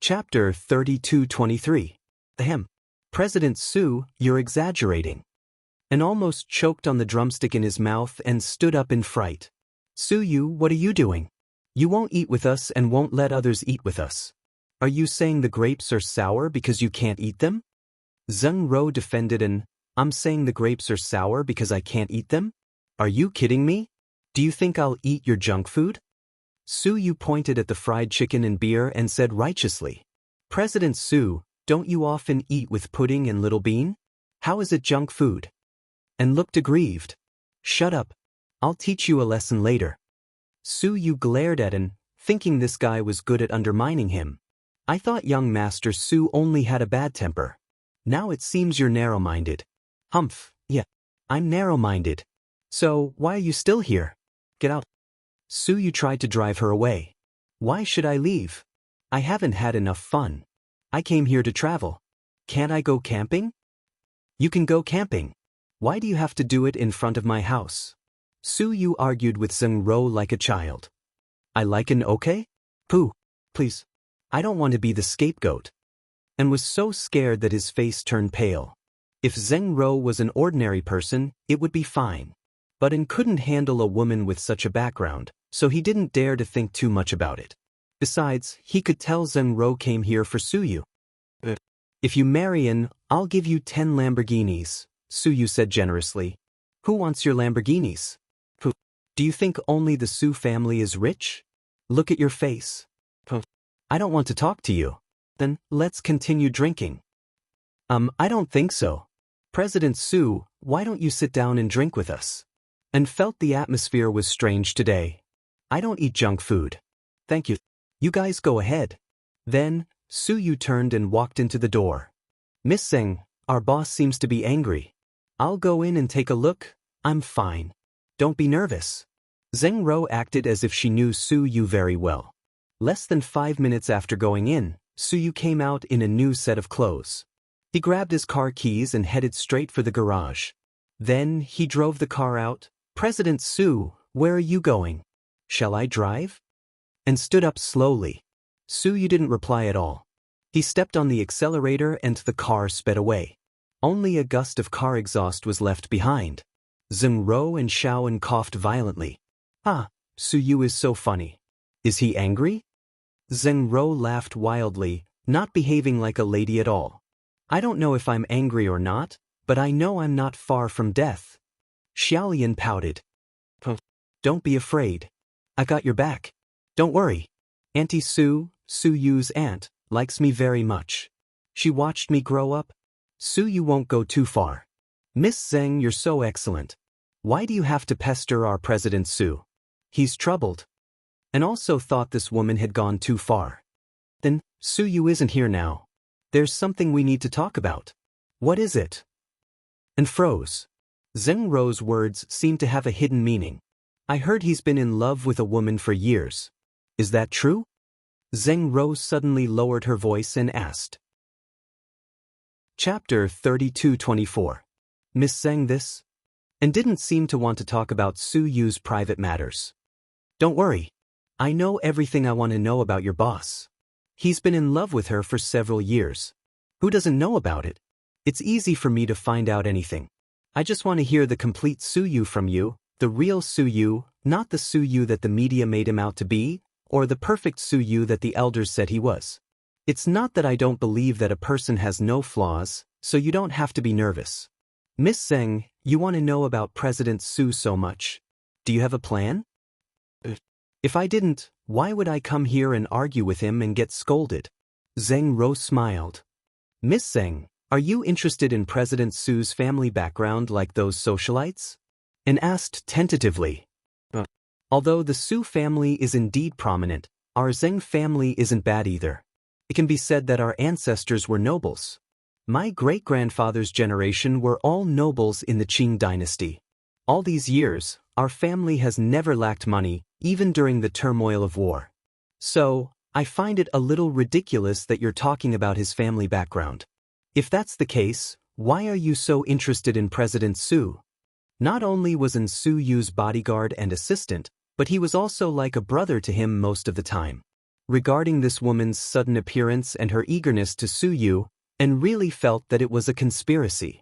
Chapter 3223. Ahem. President Su, you're exaggerating. And almost choked on the drumstick in his mouth and stood up in fright. Su, what are you doing? You won't eat with us and won't let others eat with us. Are you saying the grapes are sour because you can't eat them? Zheng Ro defended and, I'm saying the grapes are sour because I can't eat them? Are you kidding me? Do you think I'll eat your junk food? Su pointed at the fried chicken and beer and said righteously, President Su, don't you often eat with pudding and little bean? How is it junk food? And looked aggrieved. Shut up. I'll teach you a lesson later. Su glared at him, thinking this guy was good at undermining him. I thought young Master Su only had a bad temper. Now it seems you're narrow-minded. Humph, yeah, I'm narrow-minded. So, why are you still here? Get out. Su tried to drive her away. Why should I leave? I haven't had enough fun. I came here to travel. Can't I go camping? You can go camping. Why do you have to do it in front of my house? Su argued with Zheng Ro like a child. I like an okay? Pooh, please. I don't want to be the scapegoat. And was so scared that his face turned pale. If Zheng Ro was an ordinary person, it would be fine. But An couldn't handle a woman with such a background, so he didn't dare to think too much about it. Besides, he could tell Zheng Ro came here for Su. If you marry An, I'll give you 10 Lamborghinis, Su said generously. Who wants your Lamborghinis? Who? Do you think only the Su family is rich? Look at your face. I don't want to talk to you. Then, let's continue drinking. I don't think so. President Su, why don't you sit down and drink with us? And felt the atmosphere was strange today. I don't eat junk food. Thank you. You guys go ahead. Then, Su turned and walked into the door. Miss Zheng, our boss seems to be angry. I'll go in and take a look. I'm fine. Don't be nervous. Zheng Ro acted as if she knew Su very well. Less than 5 minutes after going in, Su came out in a new set of clothes. He grabbed his car keys and headed straight for the garage. Then, he drove the car out. President Su, where are you going? Shall I drive? And stood up slowly. Su didn't reply at all. He stepped on the accelerator and the car sped away. Only a gust of car exhaust was left behind. Zheng Ro and Xiaoan coughed violently. Ah, Su is so funny. Is he angry? Zheng Ro laughed wildly, not behaving like a lady at all. I don't know if I'm angry or not, but I know I'm not far from death. Xiaolian pouted. Don't be afraid. I got your back. Don't worry. Auntie Su's aunt, likes me very much. She watched me grow up. Su won't go too far. Miss Zheng, you're so excellent. Why do you have to pester our President Su? He's troubled. And also thought this woman had gone too far. Then, Su isn't here now. There's something we need to talk about. What is it? And froze. Zheng Ro's words seemed to have a hidden meaning. I heard he's been in love with a woman for years. Is that true? Zheng Ro suddenly lowered her voice and asked. Chapter 3224. Miss Zheng this? And didn't seem to want to talk about Su's private matters. Don't worry. I know everything I want to know about your boss. He's been in love with her for several years. Who doesn't know about it? It's easy for me to find out anything. I just want to hear the complete Su from you, the real Su, not the Su that the media made him out to be, or the perfect Su that the elders said he was. It's not that I don't believe that a person has no flaws, so you don't have to be nervous. Miss Zheng, you want to know about President Su so much. Do you have a plan? If I didn't, why would I come here and argue with him and get scolded? Zheng Ro smiled. Miss Zheng, are you interested in President Su's family background like those socialites? And asked tentatively. Although the Su family is indeed prominent, our Zheng family isn't bad either. It can be said that our ancestors were nobles. My great-grandfather's generation were all nobles in the Qing dynasty. All these years, our family has never lacked money, even during the turmoil of war. So, I find it a little ridiculous that you're talking about his family background. If that's the case, why are you so interested in President Su? Not only was An Su's bodyguard and assistant, but he was also like a brother to him most of the time. regarding this woman's sudden appearance and her eagerness to sue you, and really felt that it was a conspiracy.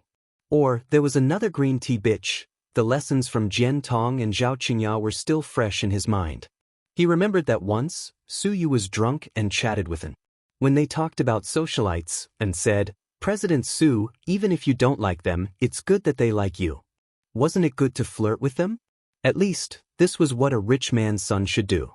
Or there was another green tea bitch. The lessons from Jian Tong and Zhao Qingya were still fresh in his mind. He remembered that once, Su Yu was drunk and chatted with him. When they talked about socialites, and said, "President Su, even if you don't like them, it's good that they like you. Wasn't it good to flirt with them? At least, this was what a rich man's son should do."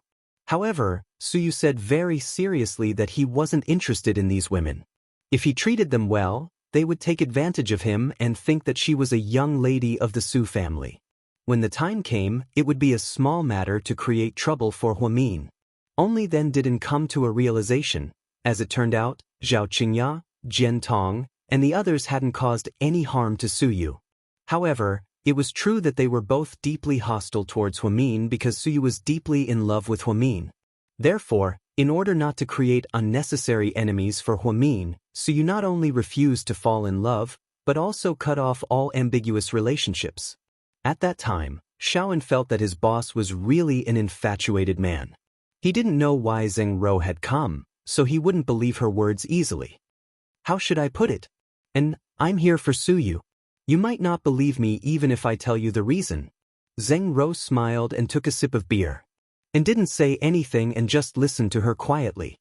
However, Su Yu said very seriously that he wasn't interested in these women. If he treated them well, they would take advantage of him and think that she was a young lady of the Su family. When the time came, it would be a small matter to create trouble for Huamin. Only then did he come to a realization. As it turned out, Zhao Qingya, Jian Tong, and the others hadn't caused any harm to Su Yu. However, it was true that they were both deeply hostile towards Huamin because Su Yu was deeply in love with Huamin. Therefore, in order not to create unnecessary enemies for Huamin, Su Yu not only refused to fall in love, but also cut off all ambiguous relationships. At that time, Shaoan felt that his boss was really an infatuated man. He didn't know why Zheng Ro had come, so he wouldn't believe her words easily. How should I put it? And I'm here for Su Yu. You might not believe me even if I tell you the reason. Zheng Ro smiled and took a sip of beer. And didn't say anything and just listened to her quietly.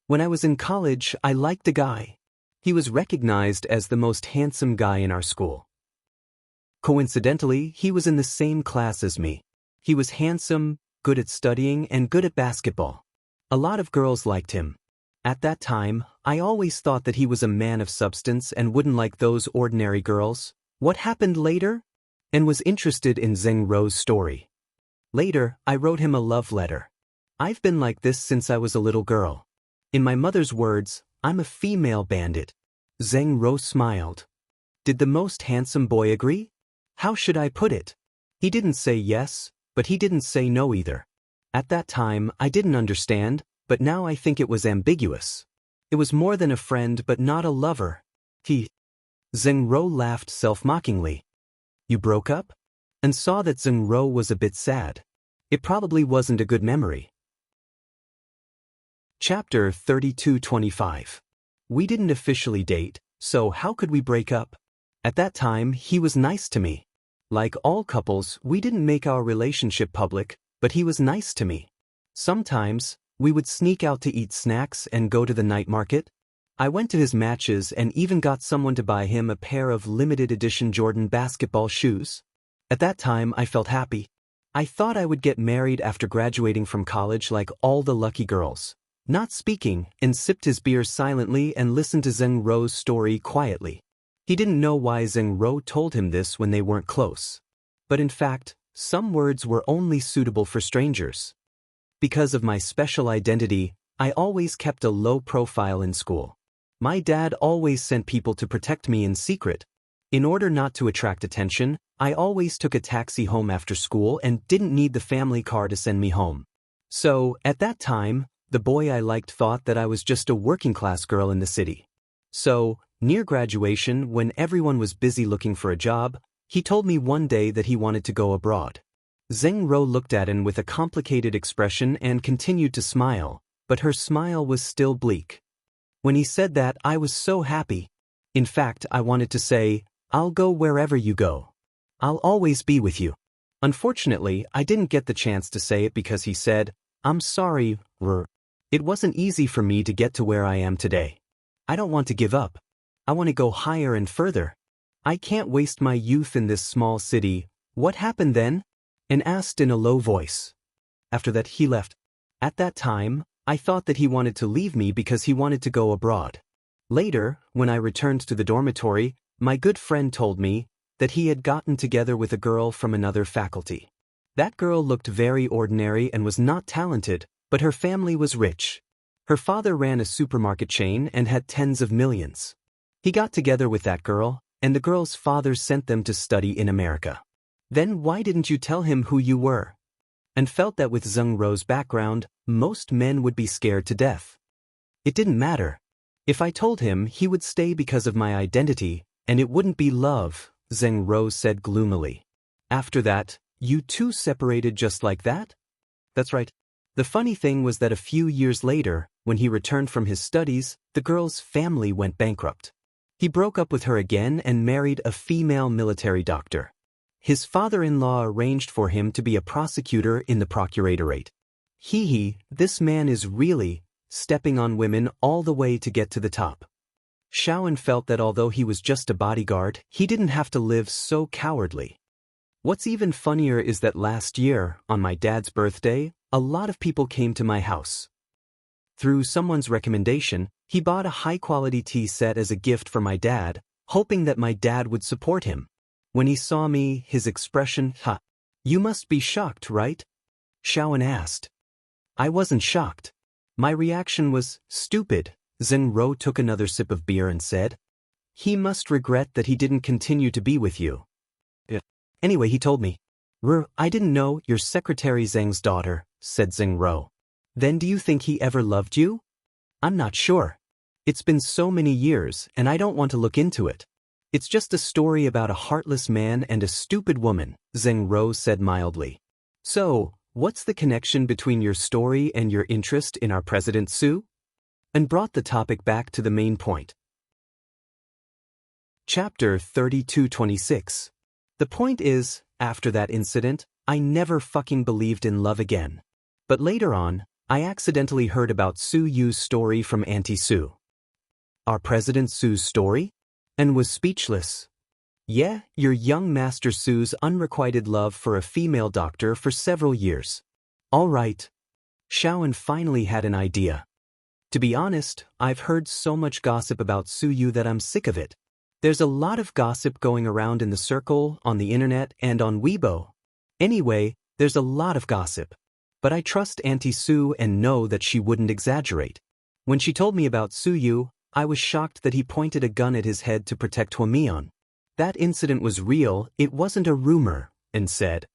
When I was in college, I liked a guy. He was recognized as the most handsome guy in our school. Coincidentally, he was in the same class as me. He was handsome, good at studying, and good at basketball. A lot of girls liked him. At that time, I always thought that he was a man of substance and wouldn't like those ordinary girls. What happened later? And was interested in Zheng Ro's story. Later, I wrote him a love letter. I've been like this since I was a little girl. In my mother's words, I'm a female bandit. Zheng Ro smiled. Did the most handsome boy agree? How should I put it? He didn't say yes, but he didn't say no either. At that time, I didn't understand, but now I think it was ambiguous. It was more than a friend but not a lover. Zheng Ro laughed self-mockingly. You broke up? And saw that Zheng Ro was a bit sad. It probably wasn't a good memory. Chapter 32:25. We didn't officially date, so how could we break up? At that time, he was nice to me. Like all couples, we didn't make our relationship public, but he was nice to me. Sometimes, we would sneak out to eat snacks and go to the night market. I went to his matches and even got someone to buy him a pair of limited edition Jordan basketball shoes. At that time, I felt happy. I thought I would get married after graduating from college like all the lucky girls. Not speaking, and sipped his beer silently and listened to Zheng Ro's story quietly. He didn't know why Zheng Ro told him this when they weren't close. But in fact, some words were only suitable for strangers. Because of my special identity, I always kept a low profile in school. My dad always sent people to protect me in secret. In order not to attract attention, I always took a taxi home after school and didn't need the family car to send me home. So, at that time, the boy I liked thought that I was just a working-class girl in the city. So, near graduation, when everyone was busy looking for a job, he told me one day that he wanted to go abroad. Zheng Ro looked at him with a complicated expression and continued to smile, but her smile was still bleak. When he said that, I was so happy. In fact, I wanted to say, I'll go wherever you go. I'll always be with you. Unfortunately, I didn't get the chance to say it because he said, I'm sorry, It wasn't easy for me to get to where I am today. I don't want to give up. I want to go higher and further. I can't waste my youth in this small city. What happened then? And asked in a low voice. After that, he left. At that time, I thought that he wanted to leave me because he wanted to go abroad. Later, when I returned to the dormitory, my good friend told me that he had gotten together with a girl from another faculty. That girl looked very ordinary and was not talented, but her family was rich. Her father ran a supermarket chain and had tens of millions. He got together with that girl, and the girl's father sent them to study in America. Then why didn't you tell him who you were? And felt that with Zheng Ro's background, most men would be scared to death. It didn't matter. If I told him, he would stay because of my identity, and it wouldn't be love, Zheng Ro said gloomily. After that, you two separated just like that? That's right. The funny thing was that a few years later, when he returned from his studies, the girl's family went bankrupt. He broke up with her again and married a female military doctor. His father-in-law arranged for him to be a prosecutor in the procuratorate. This man is really stepping on women all the way to get to the top. Shaoan felt that although he was just a bodyguard, he didn't have to live so cowardly. What's even funnier is that last year, on my dad's birthday, a lot of people came to my house. Through someone's recommendation, he bought a high-quality tea set as a gift for my dad, hoping that my dad would support him. When he saw me, his expression, "You must be shocked, right?" Shaoan asked. I wasn't shocked. My reaction was, "Stupid." Zheng Ro took another sip of beer and said, "He must regret that he didn't continue to be with you." Anyway, he told me. I didn't know you're Secretary Zheng's daughter," said Zheng Ro. "Then do you think he ever loved you?" "I'm not sure. It's been so many years, and I don't want to look into it. It's just a story about a heartless man and a stupid woman," Zheng Ro said mildly. "So, what's the connection between your story and your interest in our President Su?" And brought the topic back to the main point. Chapter 32-26. The point is, after that incident, I never fucking believed in love again. But later on, I accidentally heard about Su Yu's story from Auntie Su. Our President Su's story? And was speechless. Yeah, your young Master Su's unrequited love for a female doctor for several years. All right. Shaoan finally had an idea. To be honest, I've heard so much gossip about Su Yu that I'm sick of it. There's a lot of gossip going around in the circle, on the internet, and on Weibo. Anyway, there's a lot of gossip. But I trust Auntie Su and know that she wouldn't exaggerate. When she told me about Su Yu, I was shocked that he pointed a gun at his head to protect Huamian. That incident was real, it wasn't a rumor, and said.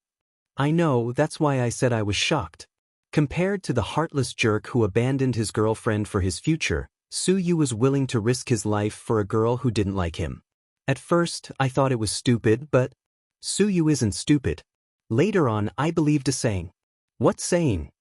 I know, that's why I said I was shocked. Compared to the heartless jerk who abandoned his girlfriend for his future, Su Yu was willing to risk his life for a girl who didn't like him. At first, I thought it was stupid, but Su Yu isn't stupid. Later on, I believed a saying. What saying?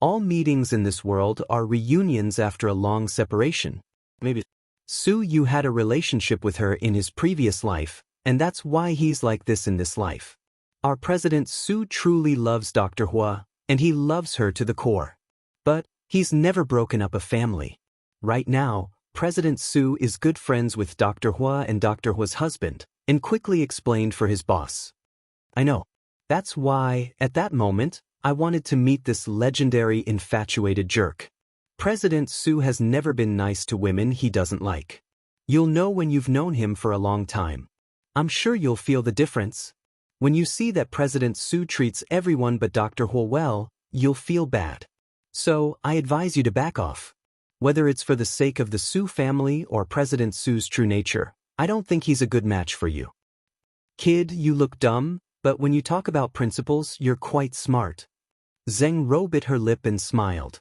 All meetings in this world are reunions after a long separation. Maybe Su Yu had a relationship with her in his previous life, and that's why he's like this in this life. Our President Su truly loves Dr. Hua, and he loves her to the core. But he's never broken up a family. Right now, President Su is good friends with Dr. Hua and Dr. Hua's husband, and quickly explained for his boss. I know. That's why, at that moment, I wanted to meet this legendary infatuated jerk. President Su has never been nice to women he doesn't like. You'll know when you've known him for a long time. I'm sure you'll feel the difference. When you see that President Su treats everyone but Dr. Hua well, you'll feel bad. So, I advise you to back off. Whether it's for the sake of the Su family or President Su's true nature, I don't think he's a good match for you. Kid, you look dumb, but when you talk about principles, you're quite smart. Zheng Ro bit her lip and smiled.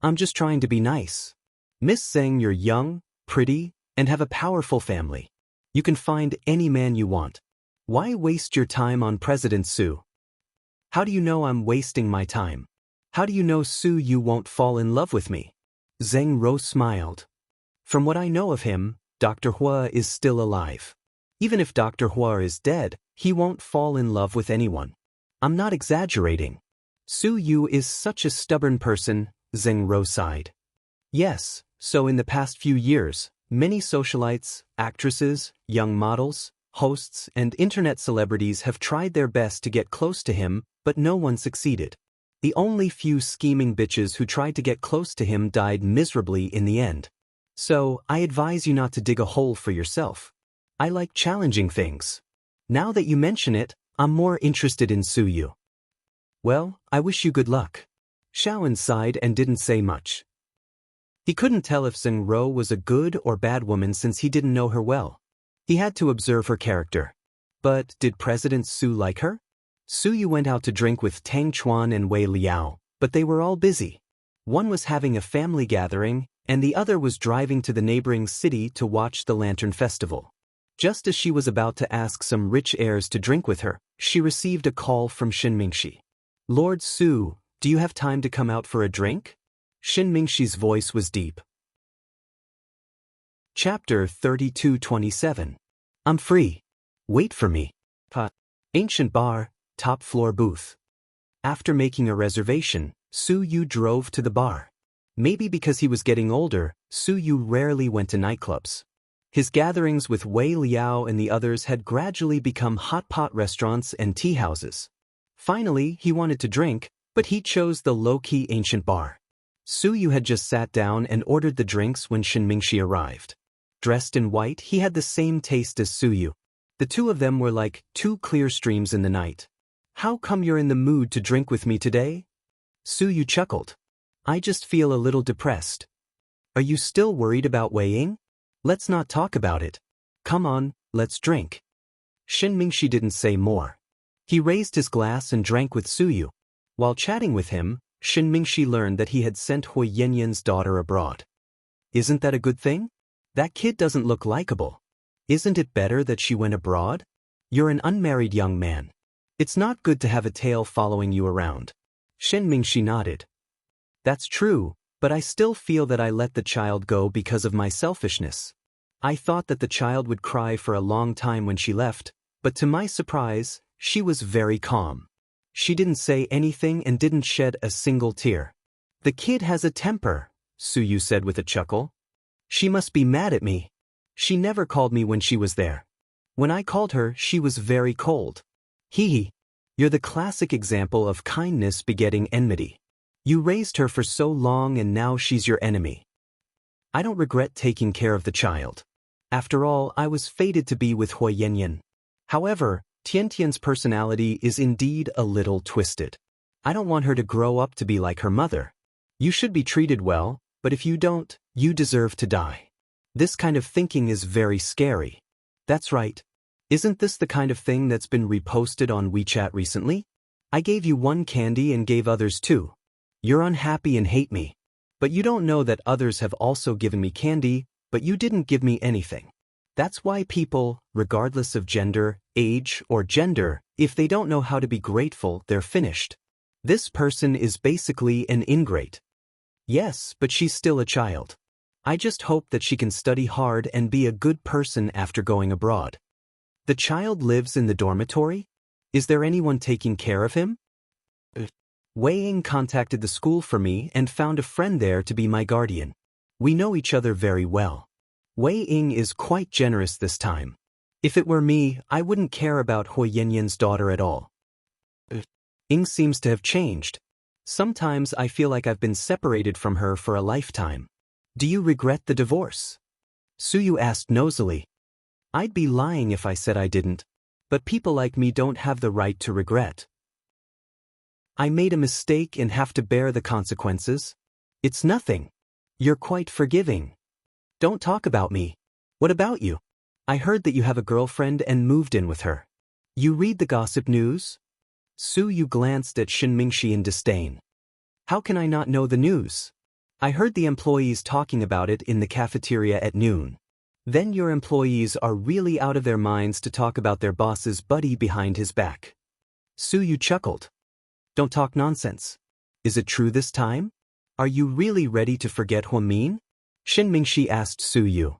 I'm just trying to be nice. Miss Zheng, you're young, pretty, and have a powerful family. You can find any man you want. Why waste your time on President Su? How do you know I'm wasting my time? How do you know Su Yu won't fall in love with me? Zheng Ro smiled. From what I know of him, Dr. Hua is still alive. Even if Dr. Hua is dead, he won't fall in love with anyone. I'm not exaggerating. Su Yu is such a stubborn person, Zheng Ro sighed. Yes, so in the past few years, many socialites, actresses, young models, hosts, and internet celebrities have tried their best to get close to him, but no one succeeded. The only few scheming bitches who tried to get close to him died miserably in the end. So, I advise you not to dig a hole for yourself. I like challenging things. Now that you mention it, I'm more interested in Su Yu. Well, I wish you good luck. Shaoan sighed and didn't say much. He couldn't tell if Zheng Ro was a good or bad woman since he didn't know her well. He had to observe her character. But did President Su like her? Su Yu went out to drink with Tang Chuan and Wei Liao, but they were all busy. One was having a family gathering, and the other was driving to the neighboring city to watch the Lantern Festival. Just as she was about to ask some rich heirs to drink with her, she received a call from Shin Mingxi. Lord Su, Do you have time to come out for a drink? Shin Mingxi's voice was deep. Chapter 32:27. I'm free. Wait for me. Ancient bar, top floor booth. After making a reservation, Su Yu drove to the bar. Maybe because he was getting older, Su Yu rarely went to nightclubs. His gatherings with Wei Liao and the others had gradually become hot pot restaurants and tea houses. Finally, he wanted to drink, but he chose the low-key ancient bar. Su Yu had just sat down and ordered the drinks when Shin Mingxi arrived. Dressed in white, he had the same taste as Su Yu. The two of them were like two clear streams in the night. How come you're in the mood to drink with me today? Su Yu chuckled. I just feel a little depressed. Are you still worried about weighing? Let's not talk about it. Come on, let's drink. Shin Mingxi didn't say more. He raised his glass and drank with Su Yu. While chatting with him, Shin Mingxi learned that he had sent Hui Yanyan's daughter abroad. Isn't that a good thing? That kid doesn't look likable. Isn't it better that she went abroad? You're an unmarried young man. It's not good to have a tail following you around. Shin Mingxi nodded. That's true, but I still feel that I let the child go because of my selfishness. I thought that the child would cry for a long time when she left, but to my surprise, she was very calm. She didn't say anything and didn't shed a single tear. The kid has a temper, Su Yu said with a chuckle. She must be mad at me. She never called me when she was there. When I called her, she was very cold. Hee. You're the classic example of kindness begetting enmity. You raised her for so long and now she's your enemy. I don't regret taking care of the child. After all, I was fated to be with Hui Yanyan. However, Tiantian's personality is indeed a little twisted. I don't want her to grow up to be like her mother. You should be treated well, but if you don't, you deserve to die. This kind of thinking is very scary. That's right. Isn't this the kind of thing that's been reposted on WeChat recently? I gave you one candy and gave others two. You're unhappy and hate me. But you don't know that others have also given me candy, but you didn't give me anything. That's why people, regardless of gender, age, or gender, if they don't know how to be grateful, they're finished. This person is basically an ingrate. Yes, but she's still a child. I just hope that she can study hard and be a good person after going abroad. The child lives in the dormitory? Is there anyone taking care of him? Wei Ying contacted the school for me and found a friend there to be my guardian. We know each other very well. Wei Ying is quite generous this time. If it were me, I wouldn't care about Hui Yanyan's daughter at all. Ying seems to have changed. Sometimes I feel like I've been separated from her for a lifetime. Do you regret the divorce? Su Yu asked nosily. I'd be lying if I said I didn't. But people like me don't have the right to regret. I made a mistake and have to bear the consequences. It's nothing. You're quite forgiving. Don't talk about me. What about you? I heard that you have a girlfriend and moved in with her. You read the gossip news? Su Yu glanced at Shin Mingxi in disdain. How can I not know the news? I heard the employees talking about it in the cafeteria at noon. Then your employees are really out of their minds to talk about their boss's buddy behind his back. Su Yu chuckled. Don't talk nonsense. Is it true this time? Are you really ready to forget Huamin? Shin Mingxi asked Su Yu.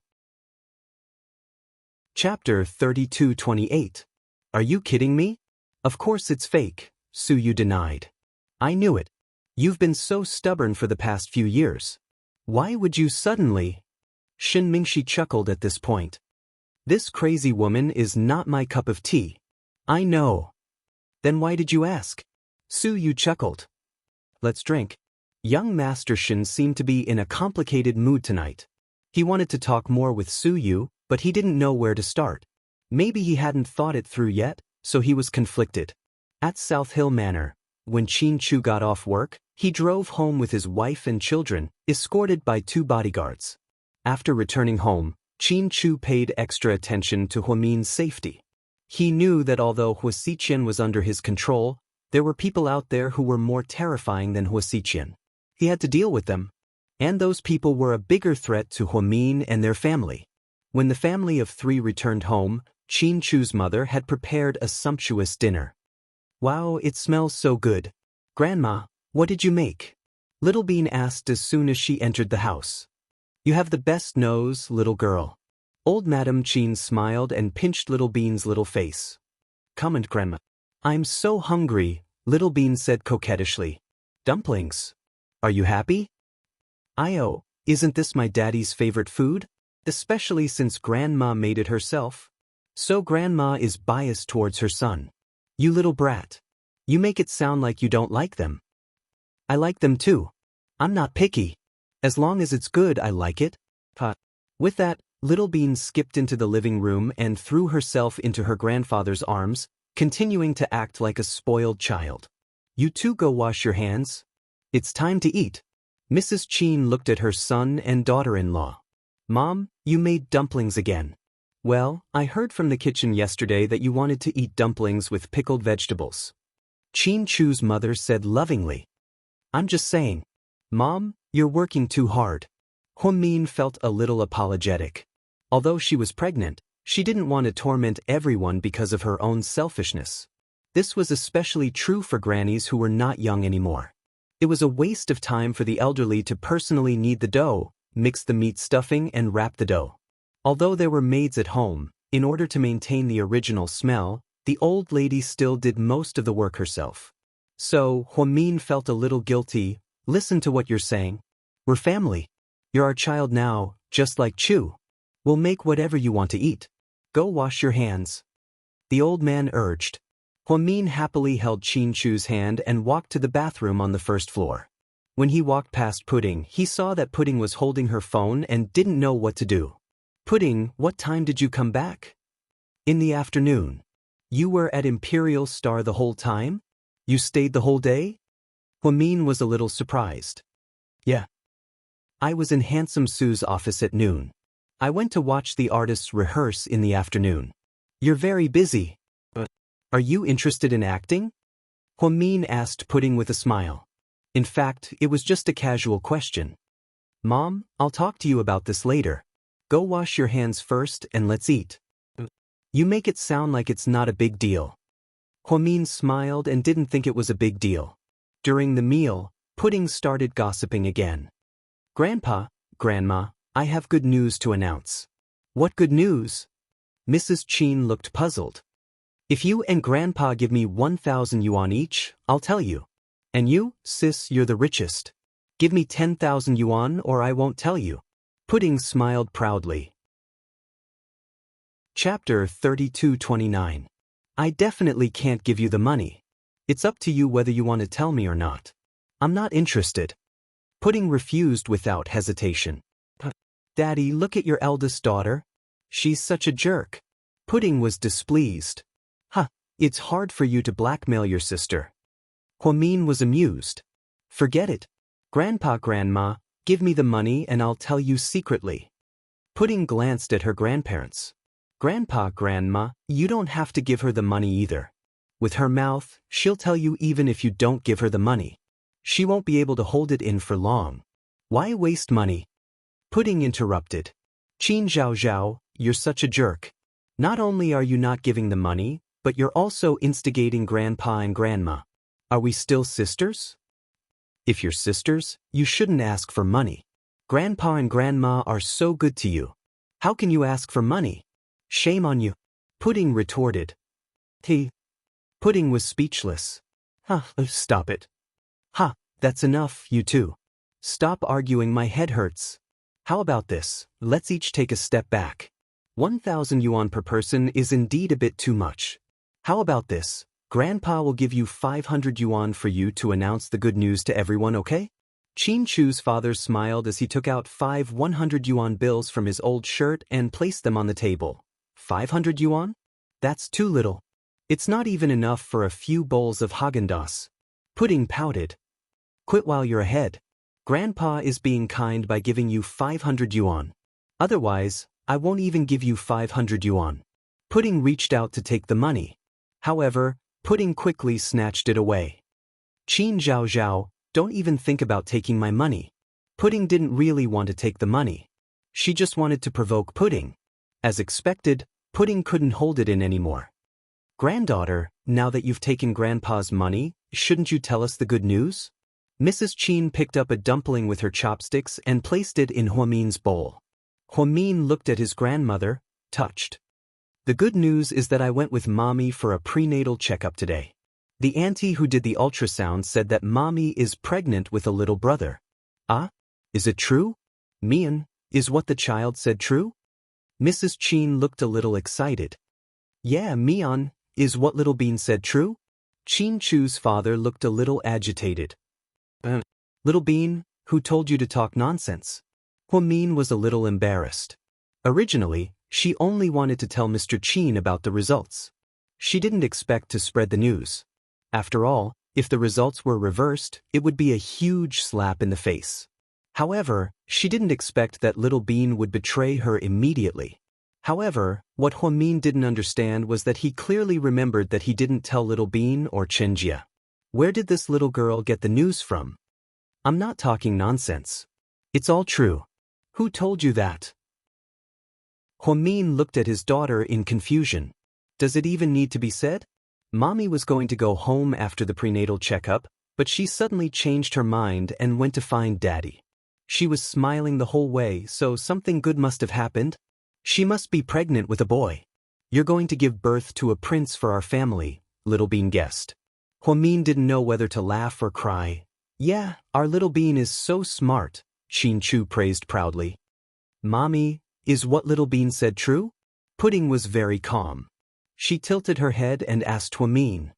Chapter 32:28. Are you kidding me? Of course it's fake, Su Yu denied. I knew it. You've been so stubborn for the past few years. Why would you suddenly? Shin Mingxi chuckled at this point. This crazy woman is not my cup of tea. I know. Then why did you ask? Su Yu chuckled. Let's drink. Young Master Shin seemed to be in a complicated mood tonight. He wanted to talk more with Su Yu, but he didn't know where to start. Maybe he hadn't thought it through yet, so he was conflicted. At South Hill Manor, when Qin Chu got off work, he drove home with his wife and children, escorted by 2 bodyguards. After returning home, Qin Chu paid extra attention to Huamin's safety. He knew that although Hua Xiqian was under his control, there were people out there who were more terrifying than Hua Xiqian. He had to deal with them. And those people were a bigger threat to Huamin and their family. When the family of 3 returned home, Qin Chu's mother had prepared a sumptuous dinner. Wow, it smells so good. Grandma, What did you make? Little Bean asked as soon as she entered the house. You have the best nose, little girl. Old Madam Chin smiled and pinched Little Bean's little face. Come and Grandma. I'm so hungry, Little Bean said coquettishly. Dumplings. Are you happy? Isn't this my daddy's favorite food? Especially since Grandma made it herself. So Grandma is biased towards her son. You little brat. You make it sound like you don't like them. I like them too. I'm not picky. As long as it's good, I like it. With that, Little Bean skipped into the living room and threw herself into her grandfather's arms, continuing to act like a spoiled child. You two go wash your hands. It's time to eat. Mrs. Chin looked at her son and daughter-in-law. Mom, you made dumplings again. Well, I heard from the kitchen yesterday that you wanted to eat dumplings with pickled vegetables. Chin Chu's mother said lovingly. I'm just saying. Mom, you're working too hard. Min felt a little apologetic. Although she was pregnant, she didn't want to torment everyone because of her own selfishness. This was especially true for grannies who were not young anymore. It was a waste of time for the elderly to personally knead the dough, mix the meat stuffing and wrap the dough. Although there were maids at home, in order to maintain the original smell, the old lady still did most of the work herself. So, Min felt a little guilty. Listen to what you're saying. We're family. You're our child now, just like Chu. We'll make whatever you want to eat. Go wash your hands. The old man urged. Min happily held Chin Chu's hand and walked to the bathroom on the first floor. When he walked past Pudding, he saw that Pudding was holding her phone and didn't know what to do. Pudding, what time did you come back? In the afternoon. You were at Imperial Star the whole time? You stayed the whole day? Min was a little surprised. Yeah. I was in Handsome Sue's office at noon. I went to watch the artists rehearse in the afternoon. You're very busy. But are you interested in acting? Min asked Pudding with a smile. In fact, it was just a casual question. Mom, I'll talk to you about this later. Go wash your hands first and let's eat. You make it sound like it's not a big deal. Min smiled and didn't think it was a big deal. During the meal, Pudding started gossiping again. Grandpa, Grandma, I have good news to announce. What good news? Mrs. Chin looked puzzled. If you and Grandpa give me 1,000 yuan each, I'll tell you. And you, sis, you're the richest. Give me 10,000 yuan or I won't tell you. Pudding smiled proudly. Chapter 32:29. I definitely can't give you the money. It's up to you whether you want to tell me or not. I'm not interested. Pudding refused without hesitation. Daddy, look at your eldest daughter. She's such a jerk. Pudding was displeased. It's hard for you to blackmail your sister. Min was amused. Forget it. Grandpa, Grandma, give me the money and I'll tell you secretly. Pudding glanced at her grandparents. Grandpa, Grandma, you don't have to give her the money either. With her mouth, she'll tell you even if you don't give her the money. She won't be able to hold it in for long. Why waste money? Pudding interrupted. Qin Zhao Zhao, you're such a jerk. Not only are you not giving the money, but you're also instigating Grandpa and Grandma. Are we still sisters? If you're sisters, you shouldn't ask for money. Grandpa and Grandma are so good to you. How can you ask for money? Shame on you. Pudding retorted. Pudding was speechless. Stop it. That's enough, you two. Stop arguing, my head hurts. How about this, let's each take a step back. 1,000 yuan per person is indeed a bit too much. How about this, Grandpa will give you 500 yuan for you to announce the good news to everyone, okay? Chin Chu's father smiled as he took out 5 100 yuan bills from his old shirt and placed them on the table. 500 yuan? That's too little. It's not even enough for a few bowls of Haagen-Dazs. Pudding pouted. Quit while you're ahead. Grandpa is being kind by giving you 500 yuan. Otherwise, I won't even give you 500 yuan. Pudding reached out to take the money. However, Pudding quickly snatched it away. Qin Zhao Zhao, don't even think about taking my money. Pudding didn't really want to take the money. She just wanted to provoke Pudding. As expected, Pudding couldn't hold it in anymore. Granddaughter, now that you've taken Grandpa's money, shouldn't you tell us the good news? Mrs. Chin picked up a dumpling with her chopsticks and placed it in Huamin's bowl. Huamin looked at his grandmother, touched. The good news is that I went with Mommy for a prenatal checkup today. The auntie who did the ultrasound said that Mommy is pregnant with a little brother. Ah? Is it true? Mian, is what the child said true? Mrs. Chin looked a little excited. Yeah, Mian, is what Little Bean said true? Chin Chu's father looked a little agitated. Little Bean, who told you to talk nonsense? Huamin was a little embarrassed. Originally, she only wanted to tell Mr. Chin about the results. She didn't expect to spread the news. After all, if the results were reversed, it would be a huge slap in the face. However, she didn't expect that Little Bean would betray her immediately. However, what Huamin didn't understand was that he clearly remembered that he didn't tell Little Bean or Chenjia. Where did this little girl get the news from? I'm not talking nonsense. It's all true. Who told you that? Huamin looked at his daughter in confusion. Does it even need to be said? Mommy was going to go home after the prenatal checkup, but she suddenly changed her mind and went to find Daddy. She was smiling the whole way, so something good must have happened. She must be pregnant with a boy. You're going to give birth to a prince for our family, Little Bean guessed. Huamin didn't know whether to laugh or cry. Yeah, our Little Bean is so smart, Chin Chu praised proudly. Mommy, is what Little Bean said true? Pudding was very calm. She tilted her head and asked Huamin.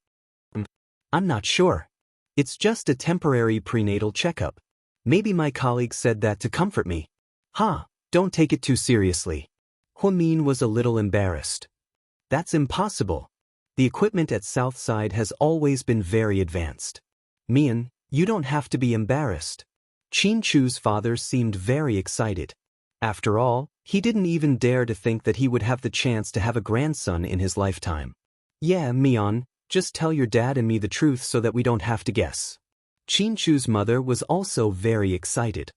I'm not sure. It's just a temporary prenatal checkup. Maybe my colleague said that to comfort me. Don't take it too seriously. Huamin was a little embarrassed. That's impossible. The equipment at Southside has always been very advanced. Mian, you don't have to be embarrassed. Chin Chu's father seemed very excited. After all, he didn't even dare to think that he would have the chance to have a grandson in his lifetime. Yeah, Mian, just tell your dad and me the truth so that we don't have to guess. Chin Chu's mother was also very excited.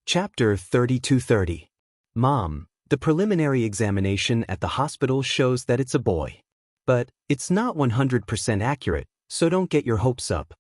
Chapter 32:30. Mom, the preliminary examination at the hospital shows that it's a boy. But it's not 100% accurate, so don't get your hopes up.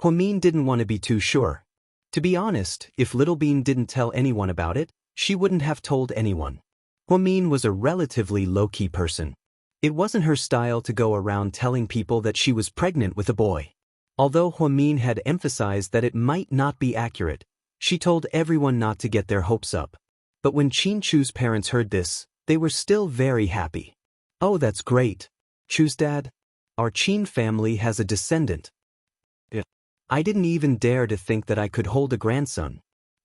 Huamin didn't want to be too sure. To be honest, if Little Bean didn't tell anyone about it, she wouldn't have told anyone. Huamin was a relatively low-key person. It wasn't her style to go around telling people that she was pregnant with a boy. Although Huamin had emphasized that it might not be accurate, she told everyone not to get their hopes up. But when Chin Chu's parents heard this, they were still very happy. Oh, that's great. Chu's dad? Our Chin family has a descendant. I didn't even dare to think that I could hold a grandson.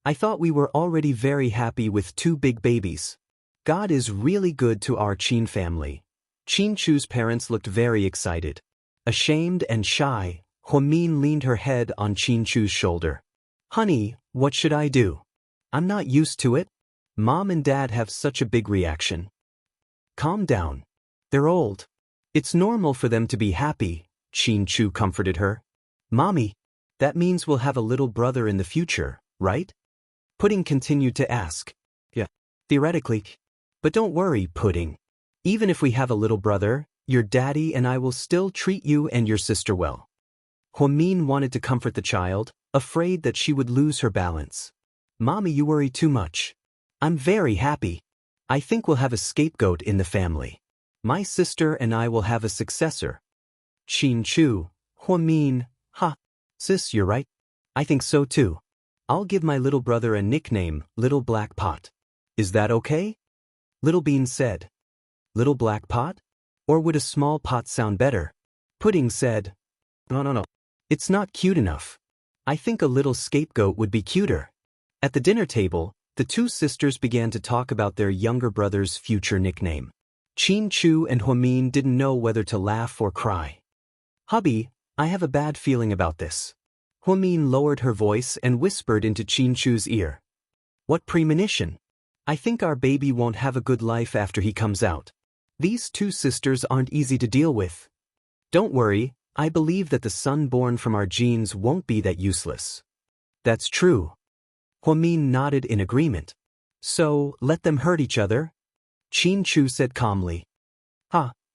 I thought we were already very happy with 2 big babies. God is really good to our Chin family. Chin Chu's parents looked very excited. Ashamed and shy, Huamin leaned her head on Chin Chu's shoulder. Honey, what should I do? I'm not used to it. Mom and Dad have such a big reaction. Calm down. They're old. It's normal for them to be happy, Chin Chu comforted her. Mommy, that means we'll have a little brother in the future, right? Pudding continued to ask. Yeah, theoretically. But don't worry, Pudding. Even if we have a little brother, your daddy and I will still treat you and your sister well. Huamin wanted to comfort the child, afraid that she would lose her balance. Mommy, you worry too much. I'm very happy. I think we'll have a scapegoat in the family. My sister and I will have a successor. Chin Chu, Huamin, Sis, you're right. I think so too. I'll give my little brother a nickname, Little Black Pot. Is that okay? Little Bean said. Little Black Pot? Or would a small pot sound better? Pudding said. No. It's not cute enough. I think a little scapegoat would be cuter. At the dinner table, the 2 sisters began to talk about their younger brother's future nickname. Chin Chu and Huamin didn't know whether to laugh or cry. Hubby, I have a bad feeling about this. Huamin lowered her voice and whispered into Chin Chu's ear. What premonition? I think our baby won't have a good life after he comes out. These 2 sisters aren't easy to deal with. Don't worry, I believe that the son born from our genes won't be that useless. That's true. Huamin nodded in agreement. So, let them hurt each other? Chin Chu said calmly.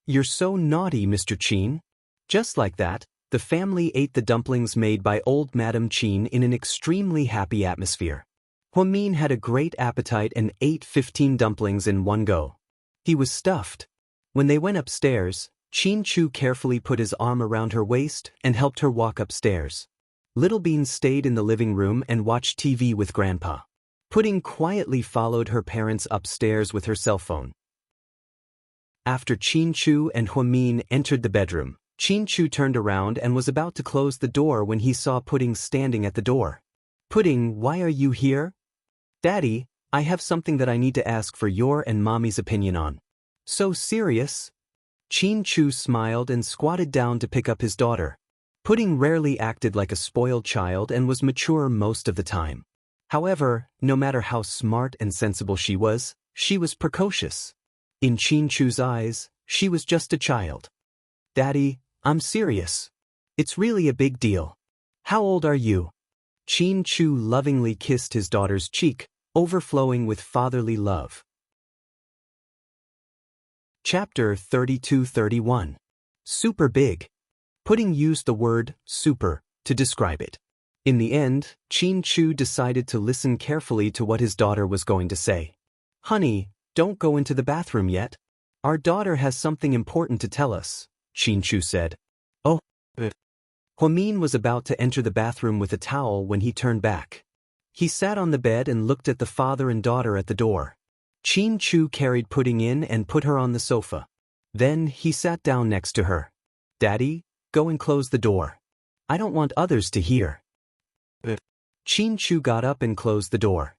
You're so naughty, Mr. Chin. Just like that, The family ate the dumplings made by old Madame Chin in an extremely happy atmosphere. Huamin had a great appetite and ate 15 dumplings in one go. He was stuffed. When they went upstairs, Chin Chu carefully put his arm around her waist and helped her walk upstairs. Little Bean stayed in the living room and watched TV with Grandpa. Pudding quietly followed her parents upstairs with her cell phone. After Chin Chu and Huamin entered the bedroom, Chin Chu turned around and was about to close the door when he saw Pudding standing at the door. "Pudding, why are you here?" "Daddy, I have something that I need to ask for your and Mommy's opinion on." "So serious?" Chin Chu smiled and squatted down to pick up his daughter. Pudding rarely acted like a spoiled child and was mature most of the time. However, no matter how smart and sensible she was precocious. In Chin Chu's eyes, she was just a child. "Daddy, I'm serious. It's really a big deal. How old are you?" Chin Chu lovingly kissed his daughter's cheek, overflowing with fatherly love. Chapter 32-31. Super big. Pudding used the word super to describe it. In the end, Chin Chu decided to listen carefully to what his daughter was going to say. "Honey, don't go into the bathroom yet. Our daughter has something important to tell us," Chin Chu said. "Oh." Huamin was about to enter the bathroom with a towel when he turned back. He sat on the bed and looked at the father and daughter at the door. Chin Chu carried Pudding in and put her on the sofa. Then he sat down next to her. "Daddy, go and close the door. I don't want others to hear." Chin Chu got up and closed the door.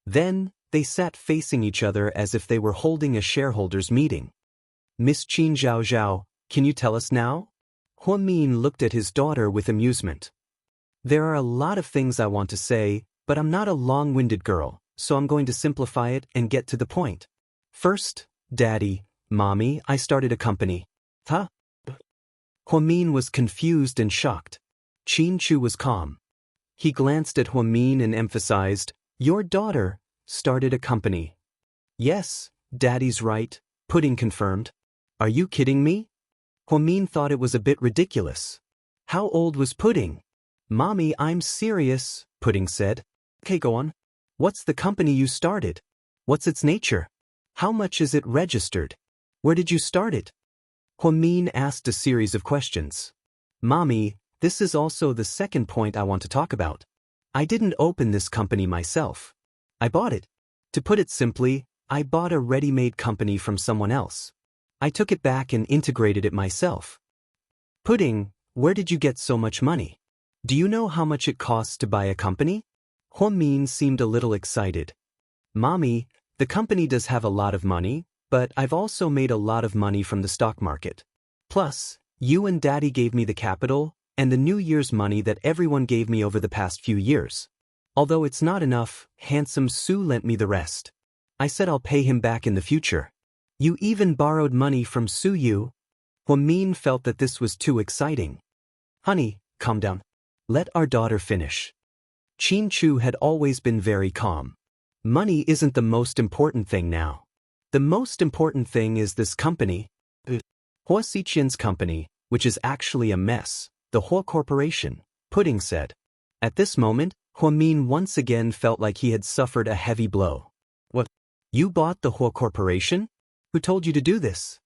Then, they sat facing each other as if they were holding a shareholders' meeting. "Miss Chin Zhao Zhao, can you tell us now?" Huamin looked at his daughter with amusement. "There are a lot of things I want to say, but I'm not a long-winded girl, so I'm going to simplify it and get to the point. First, Daddy, Mommy, I started a company." "Huh?" Huamin was confused and shocked. Chin Chu was calm. He glanced at Huamin and emphasized, "Your daughter started a company." "Yes, Daddy's right," Pudding confirmed. "Are you kidding me?" Huamin thought it was a bit ridiculous. How old was Pudding? "Mommy, I'm serious," Pudding said. "Okay, go on. What's the company you started? What's its nature? How much is it registered? Where did you start it?" Huamin asked a series of questions. "Mommy, this is also the second point I want to talk about. I didn't open this company myself. I bought it. To put it simply, I bought a ready-made company from someone else. I took it back and integrated it myself." "Pudding, where did you get so much money? Do you know how much it costs to buy a company?" Huamin seemed a little excited. "Mommy, the company does have a lot of money, but I've also made a lot of money from the stock market. Plus, you and Daddy gave me the capital and the New Year's money that everyone gave me over the past few years. Although it's not enough, handsome Sue lent me the rest. I said I'll pay him back in the future. You even borrowed money from Sue Yu." Huamin felt that this was too exciting. "Honey, calm down. Let our daughter finish." Chin Chu had always been very calm. "Money isn't the most important thing now. The most important thing is this company. Hua Xiqian's company, which is actually a mess, the Hua Corporation," Pudding said. At this moment, Huamin once again felt like he had suffered a heavy blow. "What? You bought the Hua Corporation? Who told you to do this?"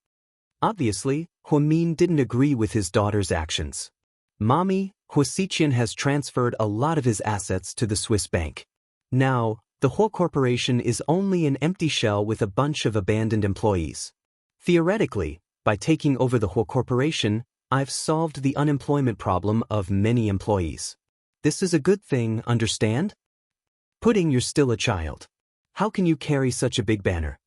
Obviously, Huamin didn't agree with his daughter's actions. "Mommy, Hua Xiqian has transferred a lot of his assets to the Swiss bank. Now, the Hua Corporation is only an empty shell with a bunch of abandoned employees. Theoretically, by taking over the Hua Corporation, I've solved the unemployment problem of many employees. This is a good thing, understand? Pudding, you're still a child. How can you carry such a big banner?"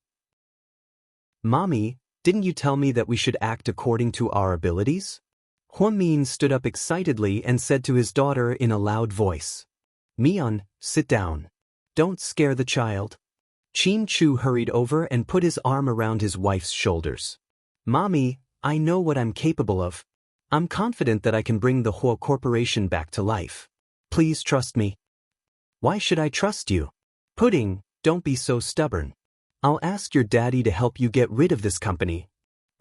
"Mommy, didn't you tell me that we should act according to our abilities?" Huamin stood up excitedly and said to his daughter in a loud voice. "Mian, sit down. Don't scare the child." Chin Chu hurried over and put his arm around his wife's shoulders. "Mommy, I know what I'm capable of. I'm confident that I can bring the Hua Corporation back to life. Please trust me." "Why should I trust you?" "Pudding, don't be so stubborn. I'll ask your daddy to help you get rid of this company."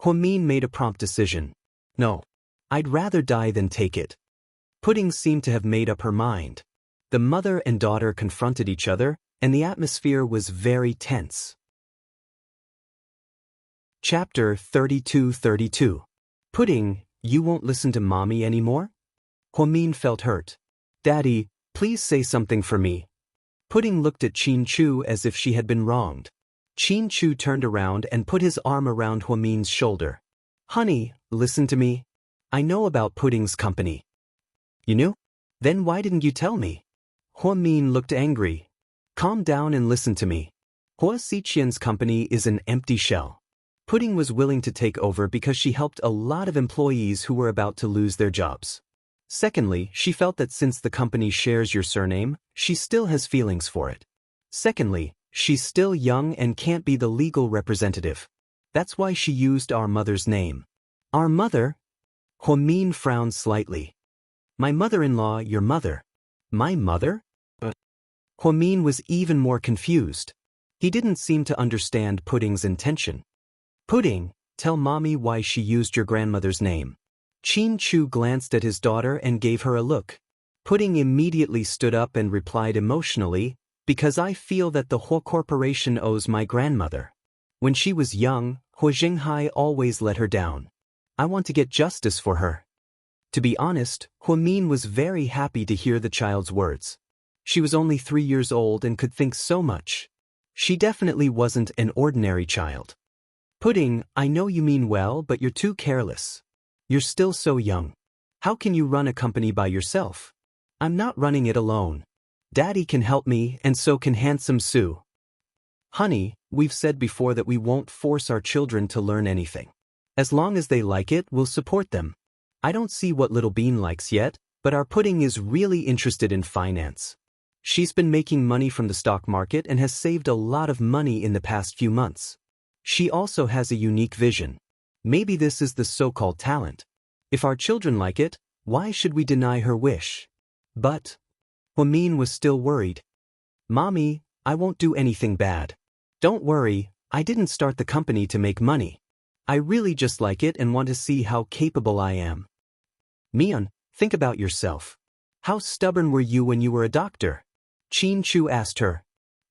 Huamin made a prompt decision. "No. I'd rather die than take it. Pudding seemed to have made up her mind. The mother and daughter confronted each other, and the atmosphere was very tense. Chapter 32. Pudding, you won't listen to Mommy anymore? Hwamin felt hurt. Daddy, please say something for me. Pudding looked at Chin-Chu as if she had been wronged. Chin-Chu turned around and put his arm around Hwamin's shoulder. Honey, listen to me. I know about Pudding's company. You knew? Then why didn't you tell me? Hwamin looked angry. Calm down and listen to me. Hua Xiqian's company is an empty shell. Pudding was willing to take over because she helped a lot of employees who were about to lose their jobs. Secondly, she felt that since the company shares your surname, she still has feelings for it. Secondly, she's still young and can't be the legal representative. That's why she used our mother's name. Our mother? Hwamin frowned slightly. My mother-in-law, your mother. My mother? Hwamin was even more confused. He didn't seem to understand Pudding's intention. Pudding, tell Mommy why she used your grandmother's name. Chin-Chu glanced at his daughter and gave her a look. Pudding immediately stood up and replied emotionally, because I feel that the Hua Corporation owes my grandmother. When she was young, Hua Jinghai always let her down. I want to get justice for her. To be honest, Hwamin was very happy to hear the child's words. She was only 3 years old and could think so much. She definitely wasn't an ordinary child. Pudding, I know you mean well, but you're too careless. You're still so young. How can you run a company by yourself? I'm not running it alone. Daddy can help me, and so can handsome Sue. Honey, we've said before that we won't force our children to learn anything. As long as they like it, we'll support them. I don't see what Little Bean likes yet, but our Pudding is really interested in finance. She's been making money from the stock market and has saved a lot of money in the past few months. She also has a unique vision. Maybe this is the so-called talent. If our children like it, why should we deny her wish? But Hwamin was still worried. Mommy, I won't do anything bad. Don't worry, I didn't start the company to make money. I really just like it and want to see how capable I am. Mion, think about yourself. How stubborn were you when you were a doctor? Chin-Chu asked her.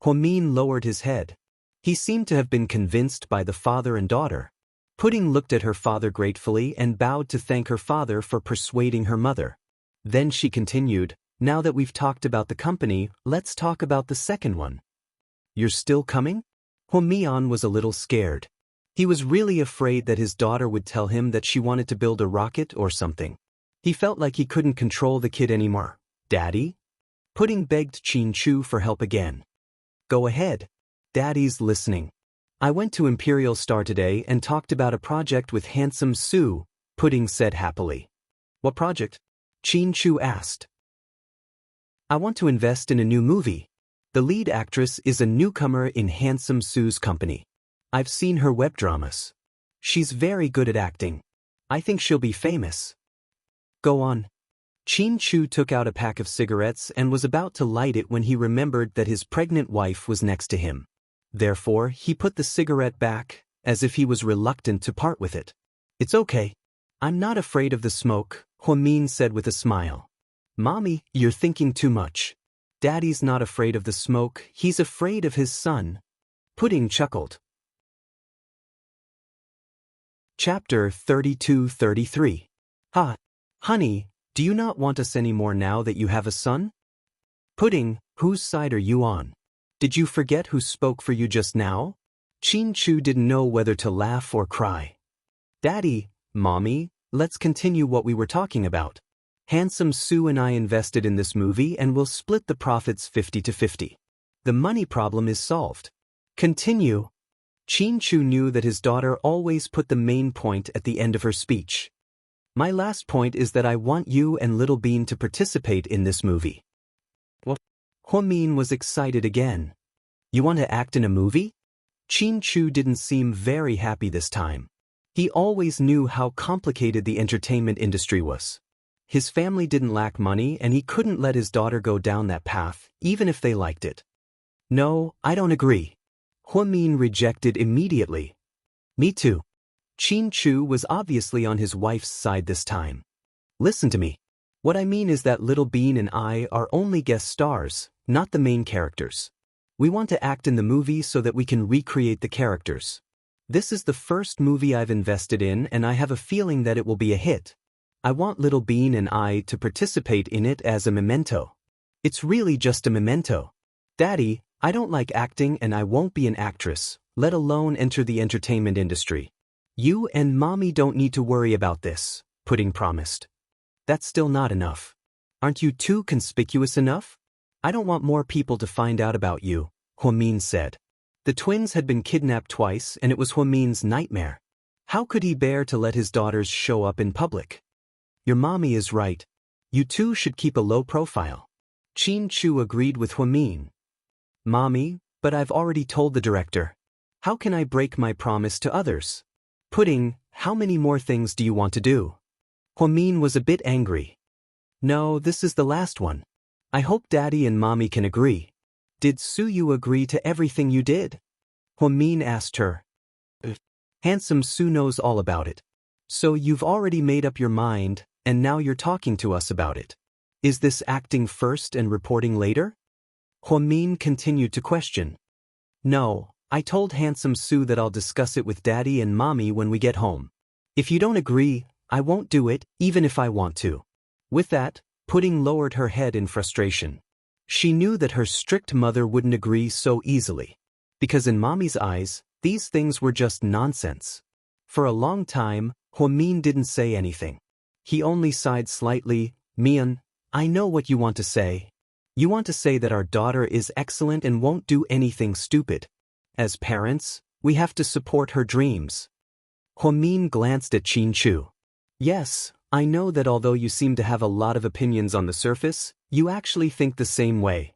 Hwamin lowered his head. He seemed to have been convinced by the father and daughter. Pudding looked at her father gratefully and bowed to thank her father for persuading her mother. Then she continued, now that we've talked about the company, let's talk about the second one. You're still coming? Hwamin was a little scared. He was really afraid that his daughter would tell him that she wanted to build a rocket or something. He felt like he couldn't control the kid anymore. Daddy? Pudding begged Chin-Chu for help again. Go ahead. Daddy's listening. I went to Imperial Star today and talked about a project with handsome Sue, Pudding said happily. What project? Chin-Chu asked. I want to invest in a new movie. The lead actress is a newcomer in handsome Sue's company. I've seen her web dramas. She's very good at acting. I think she'll be famous. Go on. Chin-Chu took out a pack of cigarettes and was about to light it when he remembered that his pregnant wife was next to him. Therefore, he put the cigarette back, as if he was reluctant to part with it. It's okay. I'm not afraid of the smoke, Hwamin said with a smile. Mommy, you're thinking too much. Daddy's not afraid of the smoke, he's afraid of his son. Pudding chuckled. Chapter 32-33. Honey, do you not want us anymore now that you have a son? Pudding, whose side are you on? Did you forget who spoke for you just now? Chin-Chu didn't know whether to laugh or cry. Daddy, Mommy, let's continue what we were talking about. Handsome Sue and I invested in this movie and we'll split the profits 50-50. The money problem is solved. Continue. Chin-Chu knew that his daughter always put the main point at the end of her speech. My last point is that I want you and Little Bean to participate in this movie. What? Hwamin was excited again. You want to act in a movie? Chin-Chu didn't seem very happy this time. He always knew how complicated the entertainment industry was. His family didn't lack money and he couldn't let his daughter go down that path, even if they liked it. No, I don't agree. Hwamin rejected immediately. Me too. Chin-Chu was obviously on his wife's side this time. Listen to me. What I mean is that Little Bean and I are only guest stars, not the main characters. We want to act in the movie so that we can recreate the characters. This is the first movie I've invested in and I have a feeling that it will be a hit. I want Little Bean and I to participate in it as a memento. It's really just a memento. Daddy, I don't like acting and I won't be an actress, let alone enter the entertainment industry. You and Mommy don't need to worry about this, Pudding promised. That's still not enough. Aren't you too conspicuous enough? I don't want more people to find out about you, Hwamin said. The twins had been kidnapped twice and it was Hwamin's nightmare. How could he bear to let his daughters show up in public? Your mommy is right. You two should keep a low profile. Chin-Chu agreed with Hwamin. Mommy, but I've already told the director. How can I break my promise to others? Pudding, how many more things do you want to do? Hwamin was a bit angry. No, this is the last one. I hope Daddy and Mommy can agree. Did Suyu agree to everything you did? Hwamin asked her. Handsome Su knows all about it. So you've already made up your mind, and now you're talking to us about it. Is this acting first and reporting later? Hwamin continued to question. No, I told Handsome Su that I'll discuss it with Daddy and Mommy when we get home. If you don't agree, I won't do it, even if I want to. With that, Pudding lowered her head in frustration. She knew that her strict mother wouldn't agree so easily. Because in Mommy's eyes, these things were just nonsense. For a long time, Hwamin didn't say anything. He only sighed slightly. Mian, I know what you want to say. You want to say that our daughter is excellent and won't do anything stupid. As parents, we have to support her dreams. Hwamin glanced at Chin-Chu. Yes, I know that although you seem to have a lot of opinions on the surface, you actually think the same way.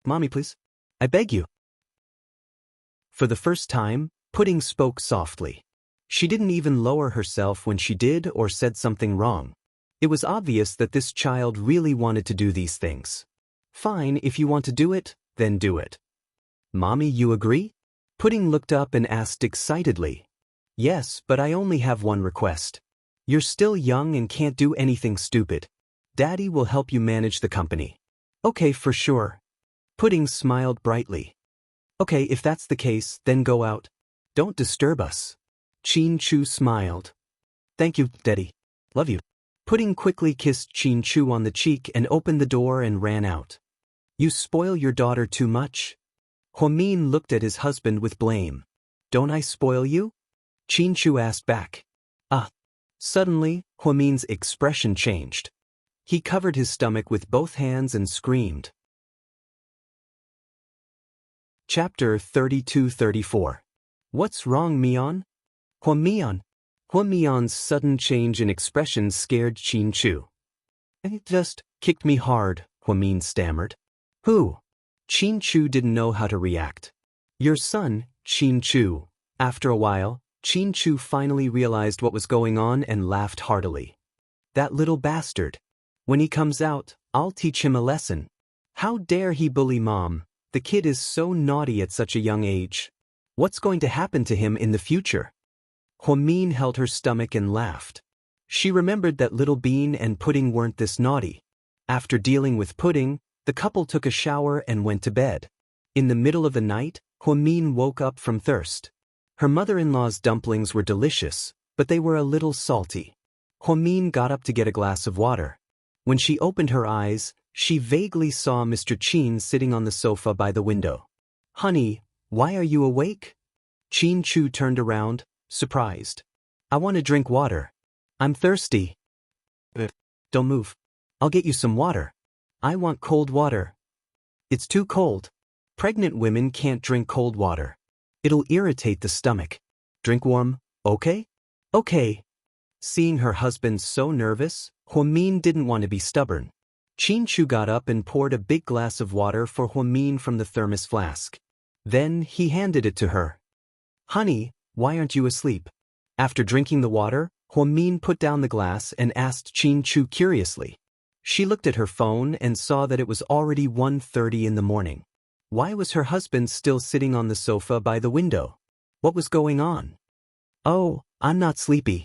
Mommy, please. I beg you. For the first time, Pudding spoke softly. She didn't even lower herself when she did or said something wrong. It was obvious that this child really wanted to do these things. Fine, if you want to do it, then do it. Mommy, you agree? Pudding looked up and asked excitedly. Yes, but I only have one request. You're still young and can't do anything stupid. Daddy will help you manage the company. Okay, for sure. Pudding smiled brightly. Okay, if that's the case, then go out. Don't disturb us. Chin-Chu smiled. Thank you, Daddy. Love you. Pudding quickly kissed Chin-Chu on the cheek and opened the door and ran out. You spoil your daughter too much. Hwamin looked at his husband with blame. Don't I spoil you? Chin-Chu asked back. Suddenly, Hwamin's expression changed. He covered his stomach with both hands and screamed. Chapter 32-34. What's wrong, Mian? Hwamin's sudden change in expression scared Chin-Chu. It just kicked me hard, Hwamin stammered. Who? Chin-Chu didn't know how to react. Your son, Chin-Chu. After a while, Chin-Chu finally realized what was going on and laughed heartily. That little bastard. When he comes out, I'll teach him a lesson. How dare he bully Mom? The kid is so naughty at such a young age. What's going to happen to him in the future? Hwamin held her stomach and laughed. She remembered that Little Bean and Pudding weren't this naughty. After dealing with Pudding, the couple took a shower and went to bed. In the middle of the night, Hwamin woke up from thirst. Her mother-in-law's dumplings were delicious, but they were a little salty. Hwamin got up to get a glass of water. When she opened her eyes, she vaguely saw Mr. Chin sitting on the sofa by the window. Honey, why are you awake? Chin-Chu turned around, surprised. I want to drink water. I'm thirsty. Don't move. I'll get you some water. I want cold water. It's too cold. Pregnant women can't drink cold water. It'll irritate the stomach. Drink warm, okay? Okay. Seeing her husband so nervous, Hwamin didn't want to be stubborn. Chin-Chu got up and poured a big glass of water for Hwamin from the thermos flask. Then he handed it to her. Honey, why aren't you asleep? After drinking the water, Hwamin put down the glass and asked Chin-Chu curiously. She looked at her phone and saw that it was already 1:30 in the morning. Why was her husband still sitting on the sofa by the window? What was going on? Oh, I'm not sleepy.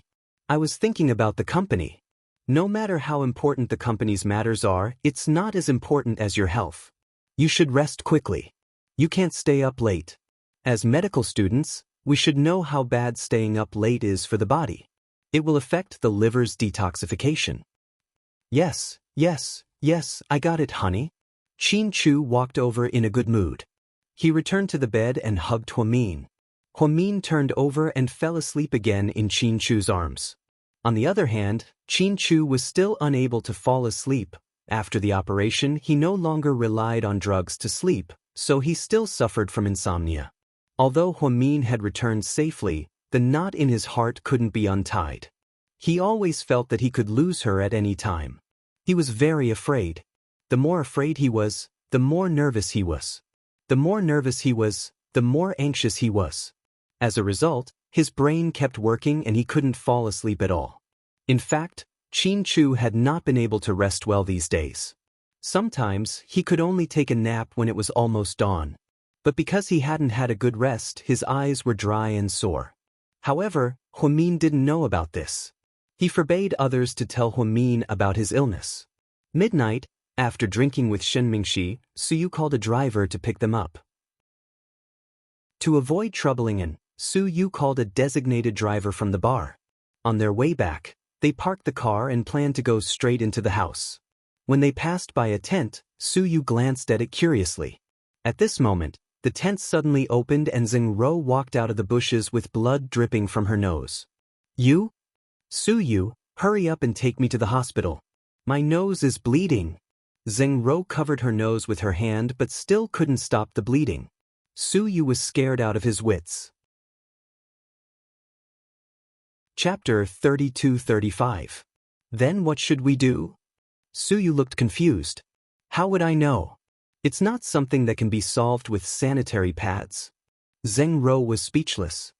I was thinking about the company. No matter how important the company's matters are, it's not as important as your health. You should rest quickly. You can't stay up late. As medical students, we should know how bad staying up late is for the body. It will affect the liver's detoxification. Yes, I got it, honey. Chin Chu walked over in a good mood. He returned to the bed and hugged Huamin. Huamin turned over and fell asleep again in Chin Chu's arms. On the other hand, Chin Chu was still unable to fall asleep. After the operation, he no longer relied on drugs to sleep, so he still suffered from insomnia. Although Huamin had returned safely, the knot in his heart couldn't be untied. He always felt that he could lose her at any time. He was very afraid. The more afraid he was, the more nervous he was. The more nervous he was, the more anxious he was. As a result, his brain kept working and he couldn't fall asleep at all. In fact, Chin Chu had not been able to rest well these days. Sometimes, he could only take a nap when it was almost dawn. But because he hadn't had a good rest, his eyes were dry and sore. However, Huamin didn't know about this. He forbade others to tell Huamin about his illness. Midnight, after drinking with Shen Mingxi, Suyu called a driver to pick them up. To avoid troubling An, Suyu called a designated driver from the bar. On their way back, they parked the car and planned to go straight into the house. When they passed by a tent, Suyu glanced at it curiously. At this moment, the tent suddenly opened and Zheng Ro walked out of the bushes with blood dripping from her nose. You? Suyu, hurry up and take me to the hospital. My nose is bleeding. Zheng Ro covered her nose with her hand but still couldn't stop the bleeding. Suyu was scared out of his wits. Chapter 32-35. Then what should we do? Suyu looked confused. How would I know? It's not something that can be solved with sanitary pads. Zheng Ro was speechless.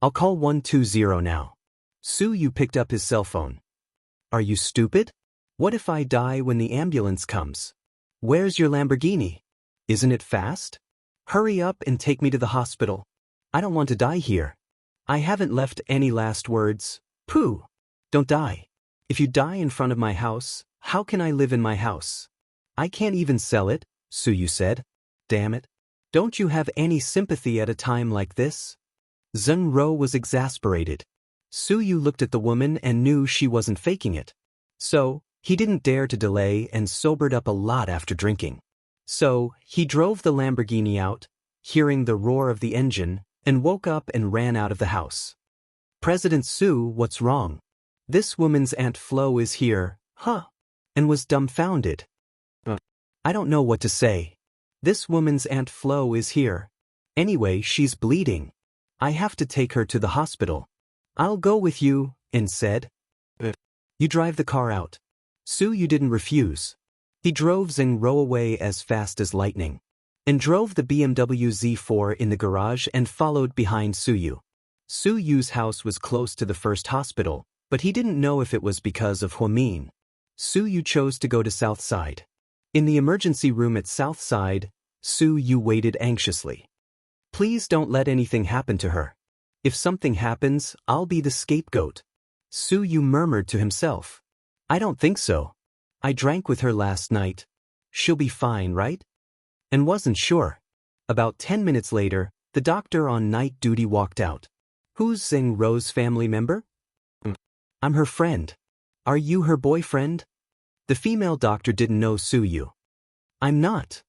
I'll call 120 now. Suyu picked up his cell phone. Are you stupid? What if I die when the ambulance comes? Where's your Lamborghini? Isn't it fast? Hurry up and take me to the hospital. I don't want to die here. I haven't left any last words. Pooh! Don't die. If you die in front of my house, how can I live in my house? I can't even sell it, Suyu said. Damn it. Don't you have any sympathy at a time like this? Zheng Ro was exasperated. Suyu looked at the woman and knew she wasn't faking it. So, he didn't dare to delay and sobered up a lot after drinking. So, he drove the Lamborghini out, hearing the roar of the engine, and woke up and ran out of the house. President Su, what's wrong? This woman's Aunt Flo is here, huh? And was dumbfounded. I don't know what to say. This woman's Aunt Flo is here. Anyway, she's bleeding. I have to take her to the hospital. I'll go with you, An said. You drive the car out. Suyu didn't refuse. He drove Zheng Ro away as fast as lightning. And drove the BMW Z4 in the garage and followed behind Suyu. Suyu's house was close to the first hospital, but he didn't know if it was because of Huamin. Suyu chose to go to South Side. In the emergency room at South Side, Suyu waited anxiously. Please don't let anything happen to her. If something happens, I'll be the scapegoat. Suyu murmured to himself. I don't think so. I drank with her last night. She'll be fine, right? And wasn't sure. About 10 minutes later, the doctor on night duty walked out. Who's Zheng Ro's family member? I'm her friend. Are you her boyfriend? The female doctor didn't know Suyu. I'm not.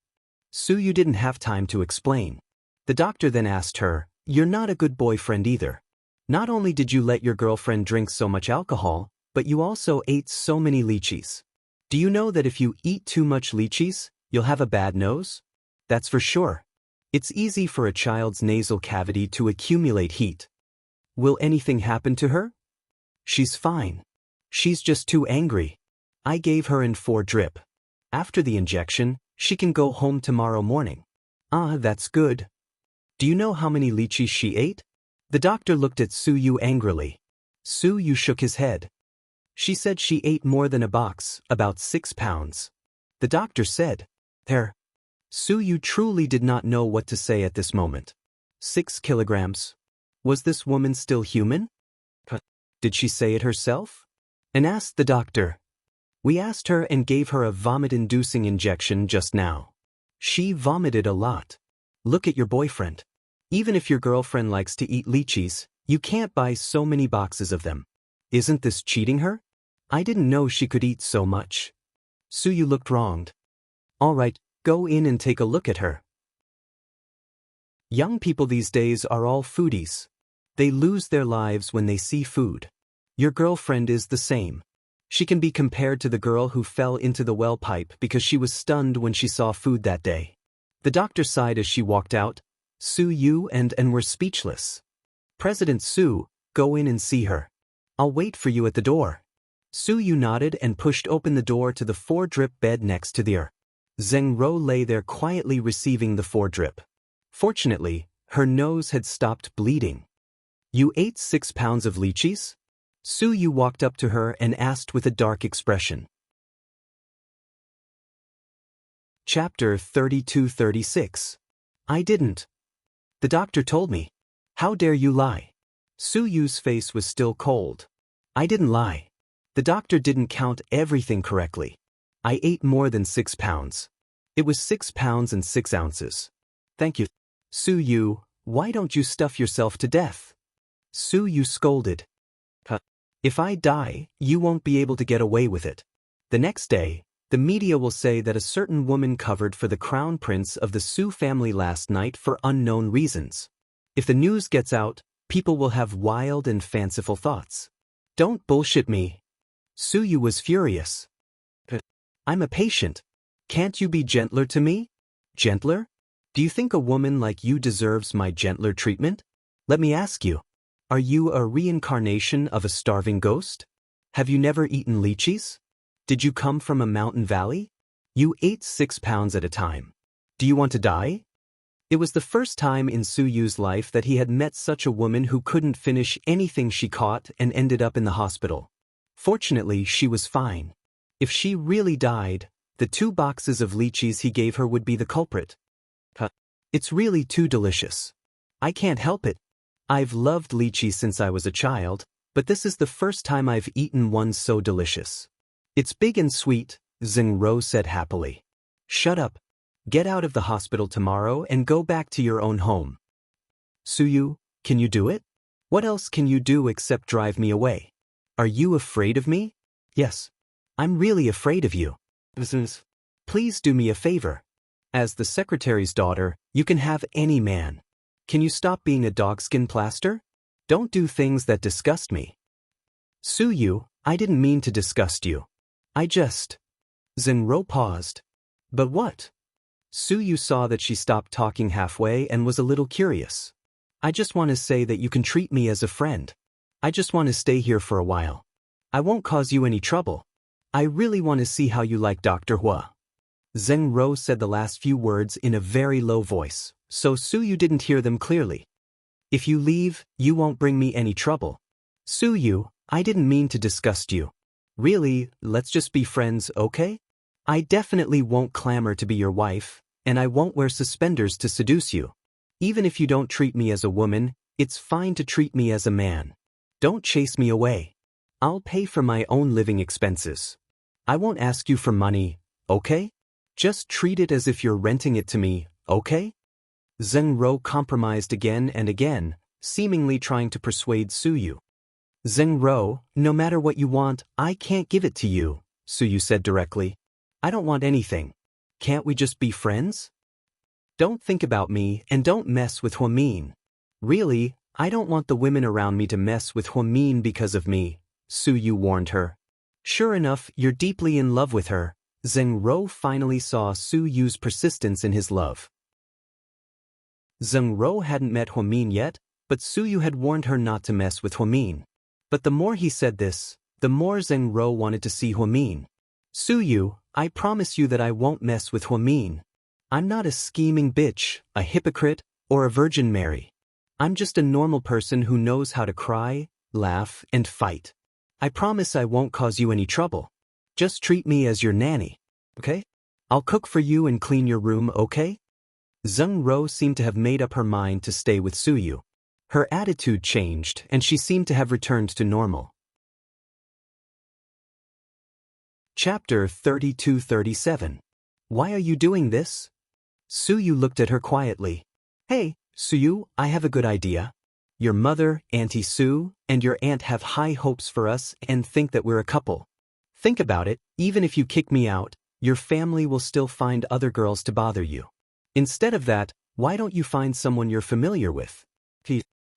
Suyu didn't have time to explain. The doctor then asked her, You're not a good boyfriend either. Not only did you let your girlfriend drink so much alcohol, but you also ate so many lychees. Do you know that if you eat too much lychees, you'll have a bad nose? That's for sure. It's easy for a child's nasal cavity to accumulate heat. Will anything happen to her? She's fine. She's just too angry. I gave her an 4 drip. After the injection, she can go home tomorrow morning. Ah, that's good. Do you know how many lychees she ate? The doctor looked at Suyu angrily. Suyu shook his head. She said she ate more than a box, about 6 pounds. The doctor said, There. Suyu truly did not know what to say at this moment. 6 kilograms. Was this woman still human? Did she say it herself? and asked the doctor. We asked her and gave her a vomit-inducing injection just now. She vomited a lot. Look at your boyfriend. Even if your girlfriend likes to eat lychees, you can't buy so many boxes of them. Isn't this cheating her? I didn't know she could eat so much. Suyu looked wronged. All right, go in and take a look at her. Young people these days are all foodies. They lose their lives when they see food. Your girlfriend is the same. She can be compared to the girl who fell into the well pipe because she was stunned when she saw food that day. The doctor sighed as she walked out. Suyu and were speechless. President Su, go in and see her. I'll wait for you at the door. Suyu nodded and pushed open the door to the 4-drip bed next to the Zheng Rou lay there quietly receiving the 4-drip. Fortunately, her nose had stopped bleeding. You ate 6 pounds of lychees? Suyu walked up to her and asked with a dark expression. Chapter 32-36. I didn't. The doctor told me. How dare you lie? Suyu's face was still cold. I didn't lie. The doctor didn't count everything correctly. I ate more than 6 pounds. It was 6 pounds and 6 ounces. Thank you. Suyu, why don't you stuff yourself to death? Suyu scolded. If I die, you won't be able to get away with it. The next day, the media will say that a certain woman covered for the crown prince of the Su family last night for unknown reasons. If the news gets out, people will have wild and fanciful thoughts. Don't bullshit me. Suyu was furious. I'm a patient. Can't you be gentler to me? Gentler? Do you think a woman like you deserves my gentler treatment? Let me ask you. Are you a reincarnation of a starving ghost? Have you never eaten lychees? Did you come from a mountain valley? You ate 6 pounds at a time. Do you want to die? It was the first time in Suyu's life that he had met such a woman who couldn't finish anything she caught and ended up in the hospital. Fortunately, she was fine. If she really died, the 2 boxes of lychees he gave her would be the culprit. It's really too delicious. I can't help it. I've loved lychee since I was a child, but this is the first time I've eaten one so delicious. It's big and sweet, Zheng Rou said happily. Shut up. Get out of the hospital tomorrow and go back to your own home. Suyu, can you do it? What else can you do except drive me away? Are you afraid of me? Yes. I'm really afraid of you. Please do me a favor. As the secretary's daughter, you can have any man. Can you stop being a dogskin plaster? Don't do things that disgust me. Suyu, I didn't mean to disgust you. I just... Zheng Rou paused. But what? Suyu saw that she stopped talking halfway and was a little curious. I just want to say that you can treat me as a friend. I just want to stay here for a while. I won't cause you any trouble. I really want to see how you like Dr. Hua. Zheng Rou said the last few words in a very low voice, so Suyu didn't hear them clearly. If you leave, you won't bring me any trouble. Suyu, I didn't mean to disgust you. Really, let's just be friends, okay? I definitely won't clamor to be your wife, and I won't wear suspenders to seduce you. Even if you don't treat me as a woman, it's fine to treat me as a man. Don't chase me away. I'll pay for my own living expenses. I won't ask you for money, okay? Just treat it as if you're renting it to me, okay? Zheng Rou compromised again and again, seemingly trying to persuade Suyu. Zheng Rou, no matter what you want, I can't give it to you, Suyu said directly. I don't want anything. Can't we just be friends? Don't think about me and don't mess with Huamin. Really, I don't want the women around me to mess with Huamin because of me, Suyu warned her. Sure enough, you're deeply in love with her. Zheng Rou finally saw Suyu's persistence in his love. Zheng Rou hadn't met Huamin yet, but Suyu had warned her not to mess with Huamin. But the more he said this, the more Zheng Rou wanted to see Huamin. Suyu, I promise you that I won't mess with Huamin. I'm not a scheming bitch, a hypocrite, or a Virgin Mary. I'm just a normal person who knows how to cry, laugh, and fight. I promise I won't cause you any trouble. Just treat me as your nanny, okay? I'll cook for you and clean your room, okay? Zheng Rou seemed to have made up her mind to stay with Suyu. Her attitude changed and she seemed to have returned to normal. Chapter 32-37. Why are you doing this? Suyu looked at her quietly. Hey, Suyu, I have a good idea. Your mother, Auntie Sue, and your aunt have high hopes for us and think that we're a couple. Think about it, even if you kick me out, your family will still find other girls to bother you. Instead of that, why don't you find someone you're familiar with?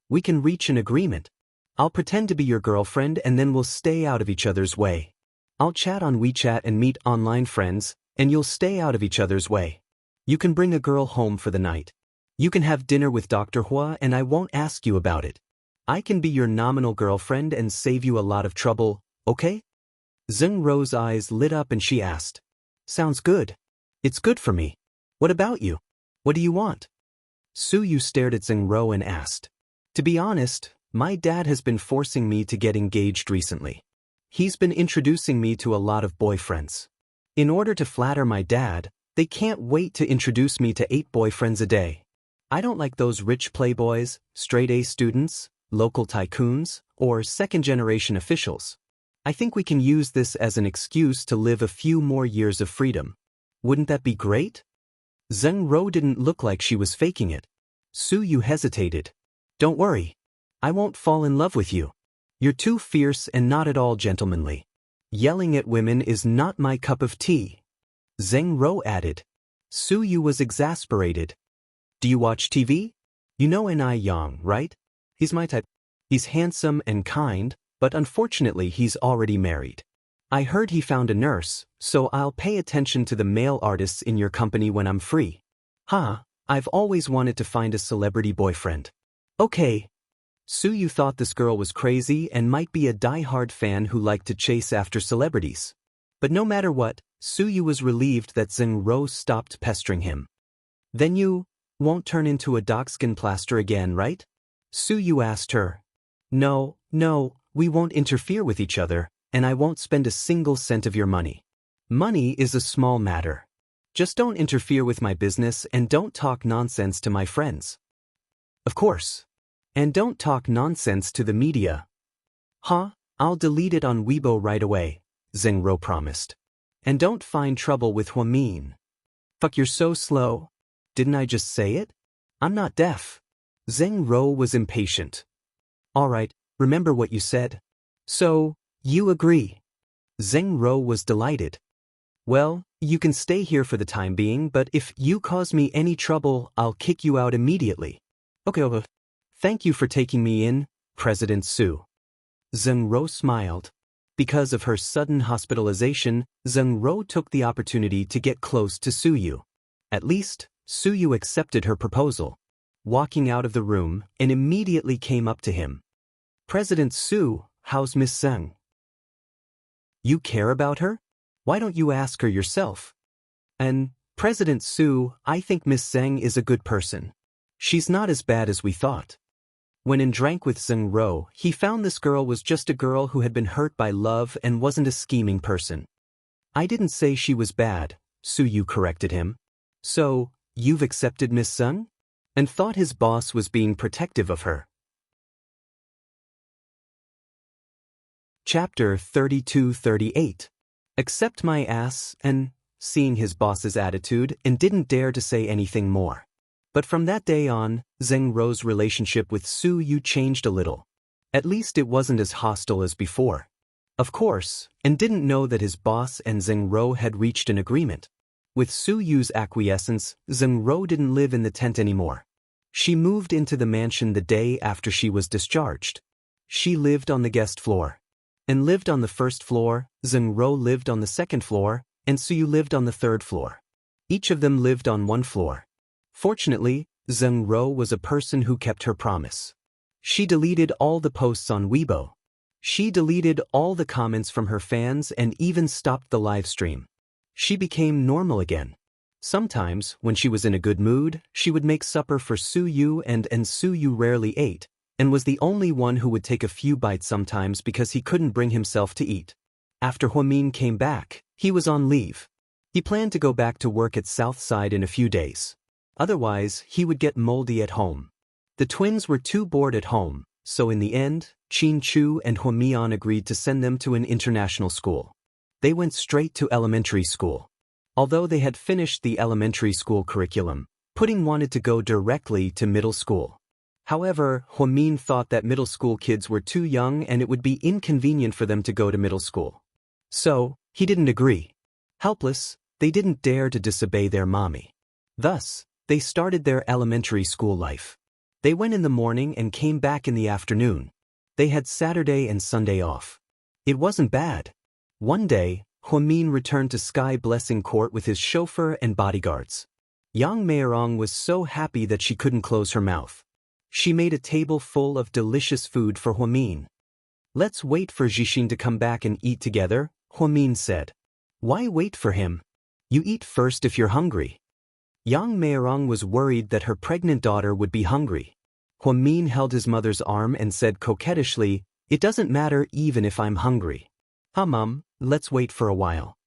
We can reach an agreement. I'll pretend to be your girlfriend and then we'll stay out of each other's way. I'll chat on WeChat and meet online friends, and you'll stay out of each other's way. You can bring a girl home for the night. You can have dinner with Dr. Hua and I won't ask you about it. I can be your nominal girlfriend and save you a lot of trouble, okay? Zeng Ro's eyes lit up and she asked. Sounds good. It's good for me. What about you? What do you want? Suyu stared at Zeng Ro and asked. To be honest, my dad has been forcing me to get engaged recently. He's been introducing me to a lot of boyfriends. In order to flatter my dad, they can't wait to introduce me to 8 boyfriends a day. I don't like those rich playboys, straight-A students, local tycoons, or second-generation officials. I think we can use this as an excuse to live a few more years of freedom. Wouldn't that be great? Zeng Ro didn't look like she was faking it. Suyu hesitated. Don't worry. I won't fall in love with you. You're too fierce and not at all gentlemanly. Yelling at women is not my cup of tea. Zeng Ro added. Suyu was exasperated. Do you watch TV? You know N.I. Yang, right? He's my type. He's handsome and kind, but unfortunately he's already married. I heard he found a nurse, so I'll pay attention to the male artists in your company when I'm free. I've always wanted to find a celebrity boyfriend. Okay. Suyu thought this girl was crazy and might be a die-hard fan who liked to chase after celebrities. But no matter what, Suyu was relieved that Zeng Ro stopped pestering him. Then you won't turn into a dogskin plaster again, right? Suyu asked her. No, we won't interfere with each other, and I won't spend a single cent of your money. Money is a small matter. Just don't interfere with my business and don't talk nonsense to my friends. Of course. And don't talk nonsense to the media. I'll delete it on Weibo right away, Zeng Ro promised. And don't find trouble with Huamin. Fuck, you're so slow. Didn't I just say it? I'm not deaf. Zeng Ro was impatient. Alright, remember what you said. So, you agree. Zeng Ro was delighted. Well, you can stay here for the time being, but if you cause me any trouble, I'll kick you out immediately. Okay. Thank you for taking me in, President Su. Zeng Ro smiled. Because of her sudden hospitalization, Zeng Ro took the opportunity to get close to Suyu. At least, Suyu accepted her proposal. Walking out of the room, and immediately came up to him. President Su, how's Miss Zeng? You care about her? Why don't you ask her yourself? And, President Su, I think Miss Zeng is a good person. She's not as bad as we thought. When in Drank with Zeng Ro, he found this girl was just a girl who had been hurt by love and wasn't a scheming person. I didn't say she was bad, Suyu corrected him. So, you've accepted Miss Zeng? And thought his boss was being protective of her. Chapter 32-38. Accept my ass, and, seeing his boss's attitude, and didn't dare to say anything more. But from that day on, Zeng Ro's relationship with Suyu changed a little. At least it wasn't as hostile as before. Of course, and didn't know that his boss and Zeng Ro had reached an agreement. With Suyu's acquiescence, Zeng Ro didn't live in the tent anymore. She moved into the mansion the day after she was discharged. She lived on the guest floor. And lived on the first floor, Zeng Ro lived on the second floor, and Suyu lived on the third floor. Each of them lived on one floor. Fortunately, Zeng Ro was a person who kept her promise. She deleted all the posts on Weibo. She deleted all the comments from her fans and even stopped the live stream. She became normal again. Sometimes, when she was in a good mood, she would make supper for Suyu and Suyu rarely ate, and was the only one who would take a few bites sometimes because he couldn't bring himself to eat. After Huamin came back, he was on leave. He planned to go back to work at Southside in a few days. Otherwise, he would get moldy at home. The twins were too bored at home, so in the end, Qin Chu and Huamian agreed to send them to an international school. They went straight to elementary school. Although they had finished the elementary school curriculum, Pudding wanted to go directly to middle school. However, Hwamin thought that middle school kids were too young and it would be inconvenient for them to go to middle school. So, he didn't agree. Helpless, they didn't dare to disobey their mommy. Thus, they started their elementary school life. They went in the morning and came back in the afternoon. They had Saturday and Sunday off. It wasn't bad. One day, Hwamin returned to Sky Blessing Court with his chauffeur and bodyguards. Yang Maerong was so happy that she couldn't close her mouth. She made a table full of delicious food for Hwamin. "Let's wait for Jishin to come back and eat together," Hwamin said. "Why wait for him? You eat first if you're hungry." Yang Maerong was worried that her pregnant daughter would be hungry. Hwamin held his mother's arm and said coquettishly, "It doesn't matter even if I'm hungry. Mom, let's wait for a while."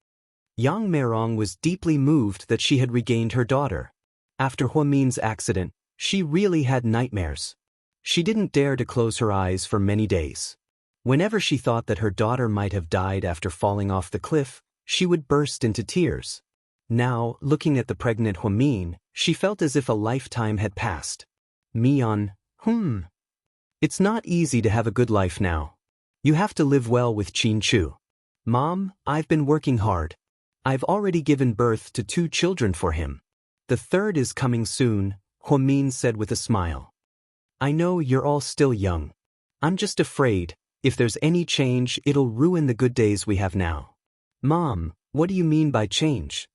Yang Maerong was deeply moved that she had regained her daughter. After Hwamin's accident, she really had nightmares. She didn't dare to close her eyes for many days. Whenever she thought that her daughter might have died after falling off the cliff, she would burst into tears. Now, looking at the pregnant Hwamin, she felt as if a lifetime had passed. Mion, It's not easy to have a good life now. You have to live well with Chin Chu. Mom, I've been working hard. I've already given birth to 2 children for him. The third is coming soon, Hwamin said with a smile. I know you're all still young. I'm just afraid, if there's any change, it'll ruin the good days we have now. Mom, what do you mean by change?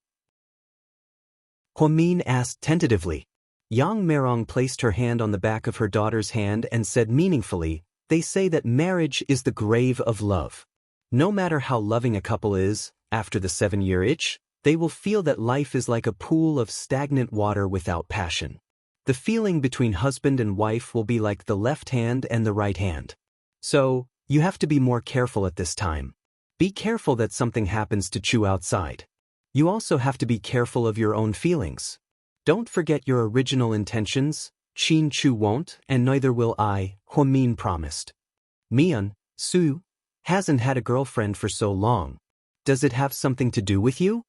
Hwamin asked tentatively. Yang Maerong placed her hand on the back of her daughter's hand and said meaningfully, "They say that marriage is the grave of love. No matter how loving a couple is, after the 7-year itch, they will feel that life is like a pool of stagnant water without passion. The feeling between husband and wife will be like the left hand and the right hand. So, you have to be more careful at this time. Be careful that something happens to Chu outside. You also have to be careful of your own feelings. Don't forget your original intentions. Chin Chu won't, and neither will I," Hwamin promised. Mion, Su hasn't had a girlfriend for so long. Does it have something to do with you?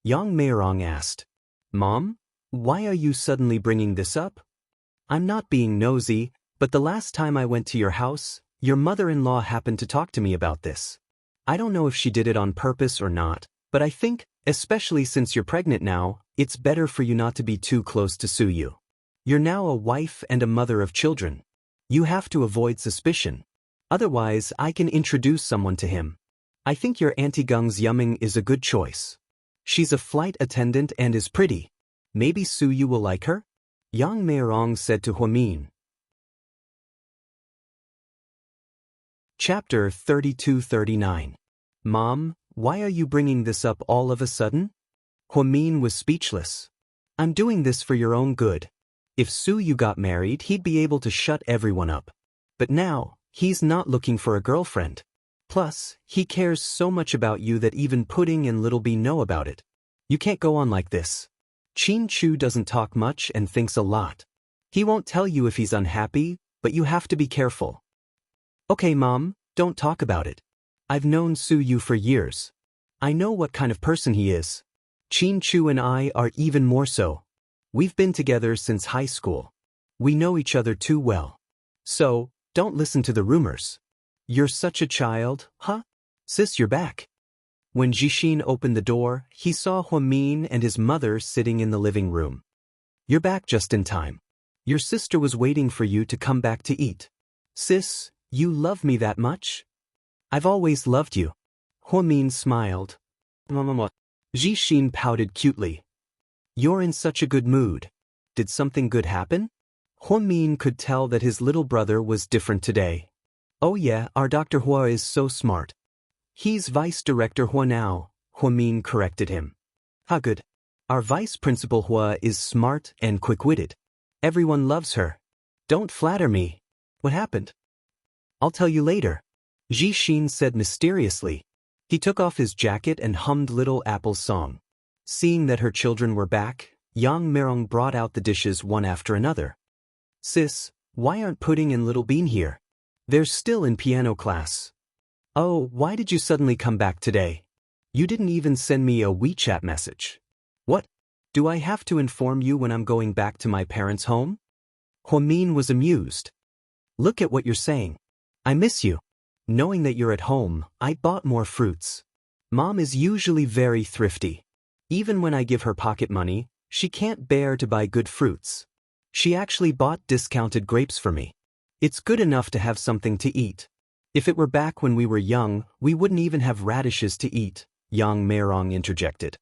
Yang Maerong asked. Mom, why are you suddenly bringing this up? I'm not being nosy, but the last time I went to your house, your mother-in-law happened to talk to me about this. I don't know if she did it on purpose or not, but I think, especially since you're pregnant now, it's better for you not to be too close to Suyu. You're now a wife and a mother of children. You have to avoid suspicion. Otherwise, I can introduce someone to him. I think your Auntie Gung's Yumming is a good choice. She's a flight attendant and is pretty. Maybe Suyu will like her? Yang Maerong said to Hwamin. Chapter 32-39. Mom, why are you bringing this up all of a sudden? Hwamin was speechless. I'm doing this for your own good. If Suyu got married, he'd be able to shut everyone up. But now, he's not looking for a girlfriend. Plus, he cares so much about you that even Pudding and Little Bee know about it. You can't go on like this. Chin Chu doesn't talk much and thinks a lot. He won't tell you if he's unhappy, but you have to be careful. Okay, Mom, don't talk about it. I've known Suyu for years. I know what kind of person he is. Chin Chu and I are even more so. We've been together since high school. We know each other too well. So, don't listen to the rumors. You're such a child, huh? Sis, you're back. When Jishin opened the door, he saw Hwamin and his mother sitting in the living room. You're back just in time. Your sister was waiting for you to come back to eat. Sis, you love me that much? I've always loved you. Hwamin smiled. Jishin pouted cutely. You're in such a good mood. Did something good happen? Hwamin could tell that his little brother was different today. Oh yeah, our Dr. Hua is so smart. He's Vice Director Hua now, Hwamin corrected him. How good. Our Vice Principal Hua is smart and quick-witted. Everyone loves her. Don't flatter me. What happened? I'll tell you later. Jishin said mysteriously. He took off his jacket and hummed Little Apple's song. Seeing that her children were back, Yang Maerong brought out the dishes one after another. Sis, why aren't Pudding and Little Bean here? They're still in piano class. Oh, why did you suddenly come back today? You didn't even send me a WeChat message. What? Do I have to inform you when I'm going back to my parents' home? Hwamin was amused. Look at what you're saying. I miss you. Knowing that you're at home, I bought more fruits. Mom is usually very thrifty. Even when I give her pocket money, she can't bear to buy good fruits. She actually bought discounted grapes for me. It's good enough to have something to eat. If it were back when we were young, we wouldn't even have radishes to eat, Yang Meirong interjected.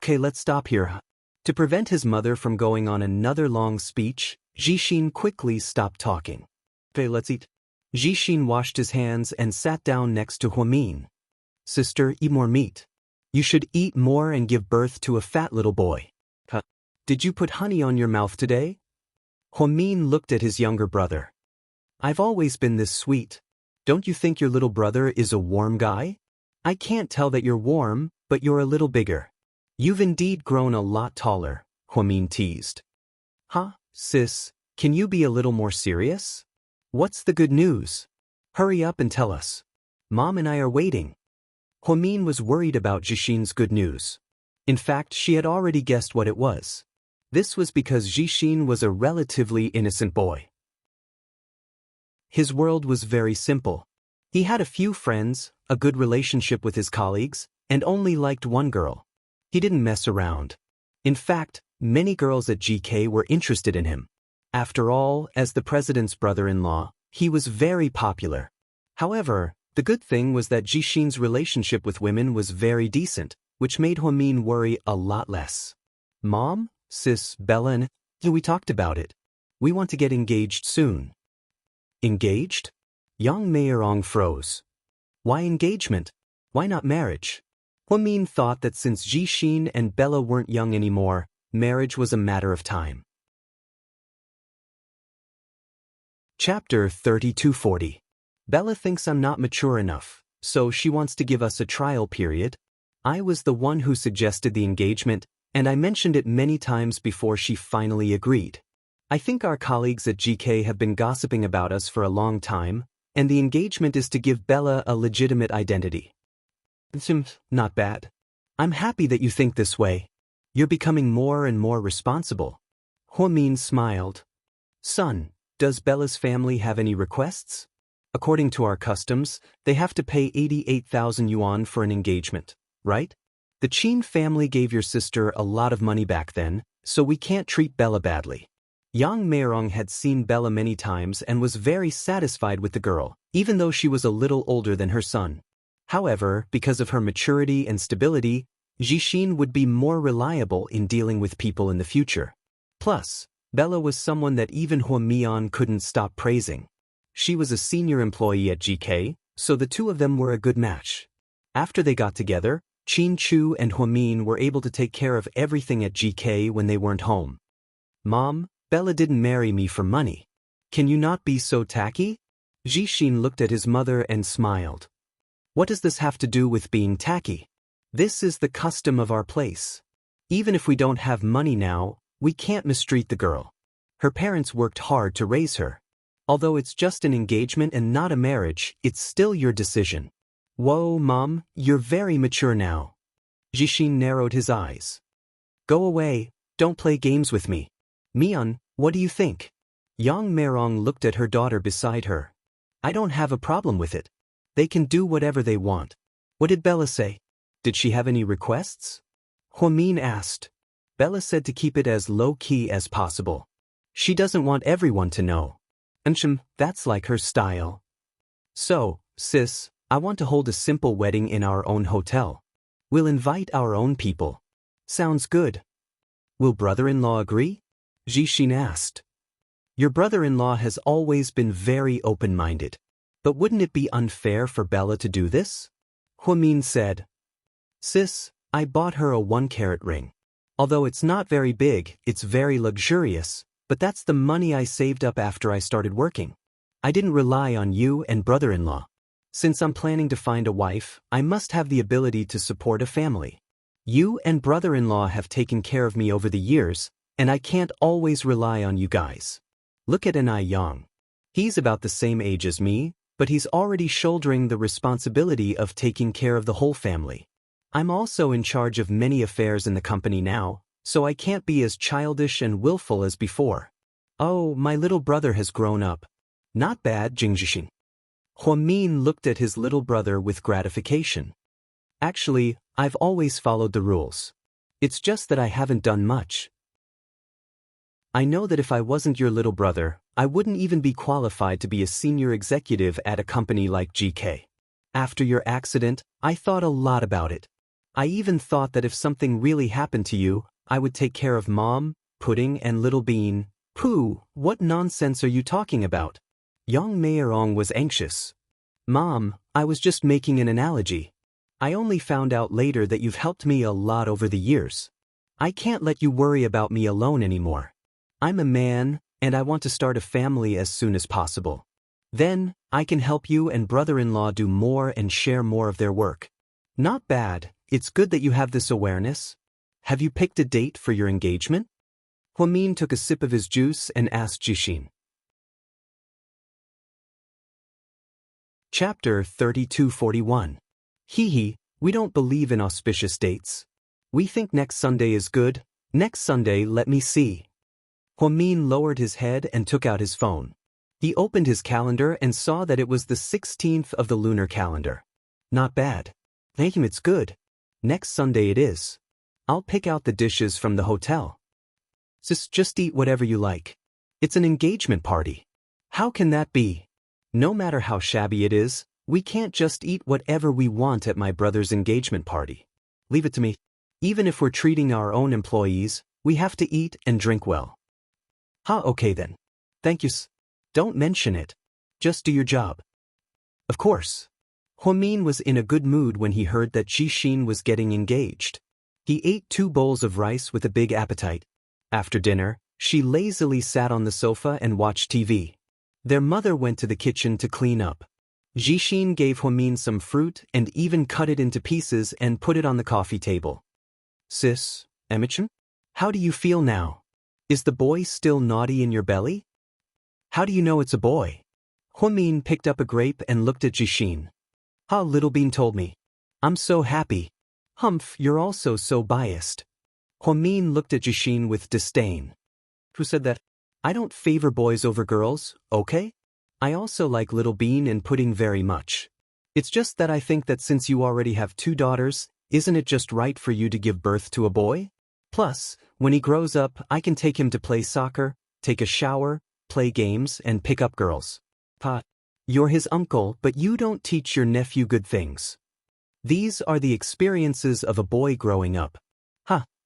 Okay, let's stop here. To prevent his mother from going on another long speech, Jixin quickly stopped talking. Okay, let's eat. Jixin washed his hands and sat down next to Hwamin. Sister, eat more meat. You should eat more and give birth to a fat little boy. Did you put honey on your mouth today? Hwamin looked at his younger brother. I've always been this sweet. Don't you think your little brother is a warm guy? I can't tell that you're warm, but you're a little bigger. You've indeed grown a lot taller, Hwamin teased. Huh, sis, can you be a little more serious? What's the good news? Hurry up and tell us. Mom and I are waiting. Hwamin was worried about Jixin's good news. In fact, she had already guessed what it was. This was because Jixin was a relatively innocent boy. His world was very simple. He had a few friends, a good relationship with his colleagues, and only liked one girl. He didn't mess around. In fact, many girls at GK were interested in him. After all, as the president's brother-in-law, he was very popular. However, the good thing was that Jixin's relationship with women was very decent, which made Hwamin worry a lot less. Mom, sis, Bella and we talked about it. We want to get engaged soon. Engaged? Yang Meirong froze. Why engagement? Why not marriage? Hwamin thought that since Jixin and Bella weren't young anymore, marriage was a matter of time. Chapter 3240. Bella thinks I'm not mature enough, so she wants to give us a trial period. I was the one who suggested the engagement, and I mentioned it many times before she finally agreed. I think our colleagues at GK have been gossiping about us for a long time, and the engagement is to give Bella a legitimate identity. Not bad. I'm happy that you think this way. You're becoming more and more responsible. Hwamin smiled. Son, does Bella's family have any requests? According to our customs, they have to pay 88,000 yuan for an engagement, right? The Qin family gave your sister a lot of money back then, so we can't treat Bella badly. Yang Meirong had seen Bella many times and was very satisfied with the girl, even though she was a little older than her son. However, because of her maturity and stability, Jixin would be more reliable in dealing with people in the future. Plus, Bella was someone that even Hwamin couldn't stop praising. She was a senior employee at GK, so the two of them were a good match. After they got together, Qin Chu and Hwamin were able to take care of everything at GK when they weren't home. Mom, Bella didn't marry me for money. Can you not be so tacky? Jixin looked at his mother and smiled. What does this have to do with being tacky? This is the custom of our place. Even if we don't have money now, we can't mistreat the girl. Her parents worked hard to raise her. Although it's just an engagement and not a marriage, it's still your decision. Whoa, Mom, you're very mature now. Jixin narrowed his eyes. Go away, don't play games with me. Mian, what do you think? Yang Meirong looked at her daughter beside her. I don't have a problem with it. They can do whatever they want. What did Bella say? Did she have any requests? Hwamin asked. Bella said to keep it as low-key as possible. She doesn't want everyone to know. That's like her style. So, sis, I want to hold a simple wedding in our own hotel. We'll invite our own people. Sounds good. Will brother-in-law agree? Jixin asked. Your brother-in-law has always been very open-minded. But wouldn't it be unfair for Bella to do this? Hwamin said. Sis, I bought her a 1-carat ring. Although it's not very big, it's very luxurious, but that's the money I saved up after I started working. I didn't rely on you and brother-in-law. Since I'm planning to find a wife, I must have the ability to support a family. You and brother-in-law have taken care of me over the years, and I can't always rely on you guys. Look at Anai Yang. He's about the same age as me, but he's already shouldering the responsibility of taking care of the whole family. I'm also in charge of many affairs in the company now, so I can't be as childish and willful as before. Oh, my little brother has grown up. Not bad, Jingjishin. Huamin looked at his little brother with gratification. Actually, I've always followed the rules. It's just that I haven't done much. I know that if I wasn't your little brother, I wouldn't even be qualified to be a senior executive at a company like GK. After your accident, I thought a lot about it. I even thought that if something really happened to you, I would take care of Mom, Pudding and Little Bean. Pooh, what nonsense are you talking about? Young Mayorong was anxious. Mom, I was just making an analogy. I only found out later that you've helped me a lot over the years. I can't let you worry about me alone anymore. I'm a man, and I want to start a family as soon as possible. Then, I can help you and brother-in-law do more and share more of their work. Not bad, it's good that you have this awareness. Have you picked a date for your engagement? Huamin took a sip of his juice and asked Jishin. Chapter 3241. Hee, we don't believe in auspicious dates. We think next Sunday is good. Next Sunday, let me see. Huamin lowered his head and took out his phone. He opened his calendar and saw that it was the 16th of the lunar calendar. Not bad. Thank him, it's good. Next Sunday it is. I'll pick out the dishes from the hotel. Sis, just eat whatever you like. It's an engagement party. How can that be? No matter how shabby it is, we can't just eat whatever we want at my brother's engagement party. Leave it to me. Even if we're treating our own employees, we have to eat and drink well. Okay then. Thank you. Don't mention it. Just do your job. Of course. Huamin was in a good mood when he heard that Jishin was getting engaged. He ate 2 bowls of rice with a big appetite. After dinner, she lazily sat on the sofa and watched TV. Their mother went to the kitchen to clean up. Jishin gave Huamin some fruit and even cut it into pieces and put it on the coffee table. Sis, Emmichan? How do you feel now? Is the boy still naughty in your belly? How do you know it's a boy? Huamin picked up a grape and looked at Jishin. Little Bean told me. I'm so happy. Humph, you're also so biased. Huamin looked at Jishin with disdain. Who said that? I don't favor boys over girls, okay? I also like Little Bean and Pudding very much. It's just that I think that since you already have 2 daughters, isn't it just right for you to give birth to a boy? Plus, when he grows up, I can take him to play soccer, take a shower, play games, and pick up girls. Pa, you're his uncle, but you don't teach your nephew good things. These are the experiences of a boy growing up.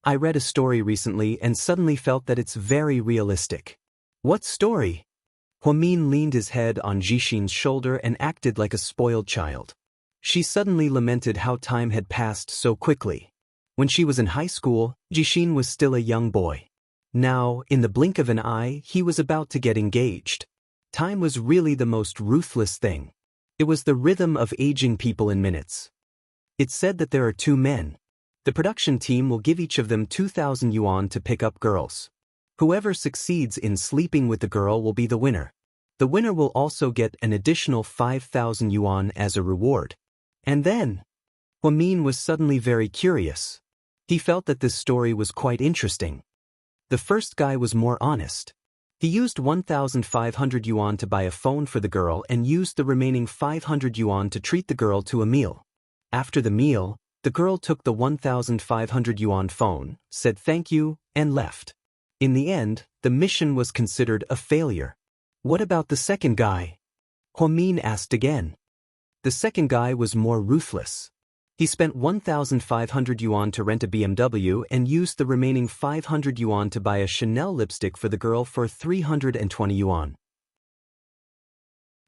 I read a story recently and suddenly felt that it's very realistic. What story? Huamin leaned his head on Jishin's shoulder and acted like a spoiled child. She suddenly lamented how time had passed so quickly. When she was in high school, Jishin was still a young boy. Now, in the blink of an eye, he was about to get engaged. Time was really the most ruthless thing. It was the rhythm of aging people in minutes. It's said that there are 2 men. The production team will give each of them 2,000 yuan to pick up girls. Whoever succeeds in sleeping with the girl will be the winner. The winner will also get an additional 5,000 yuan as a reward. And then, Huamin was suddenly very curious. He felt that this story was quite interesting. The first guy was more honest. He used 1,500 yuan to buy a phone for the girl and used the remaining 500 yuan to treat the girl to a meal. After the meal, the girl took the 1,500 yuan phone, said thank you, and left. In the end, the mission was considered a failure. What about the second guy? Huamin asked again. The second guy was more ruthless. He spent 1,500 yuan to rent a BMW and used the remaining 500 yuan to buy a Chanel lipstick for the girl for 320 yuan.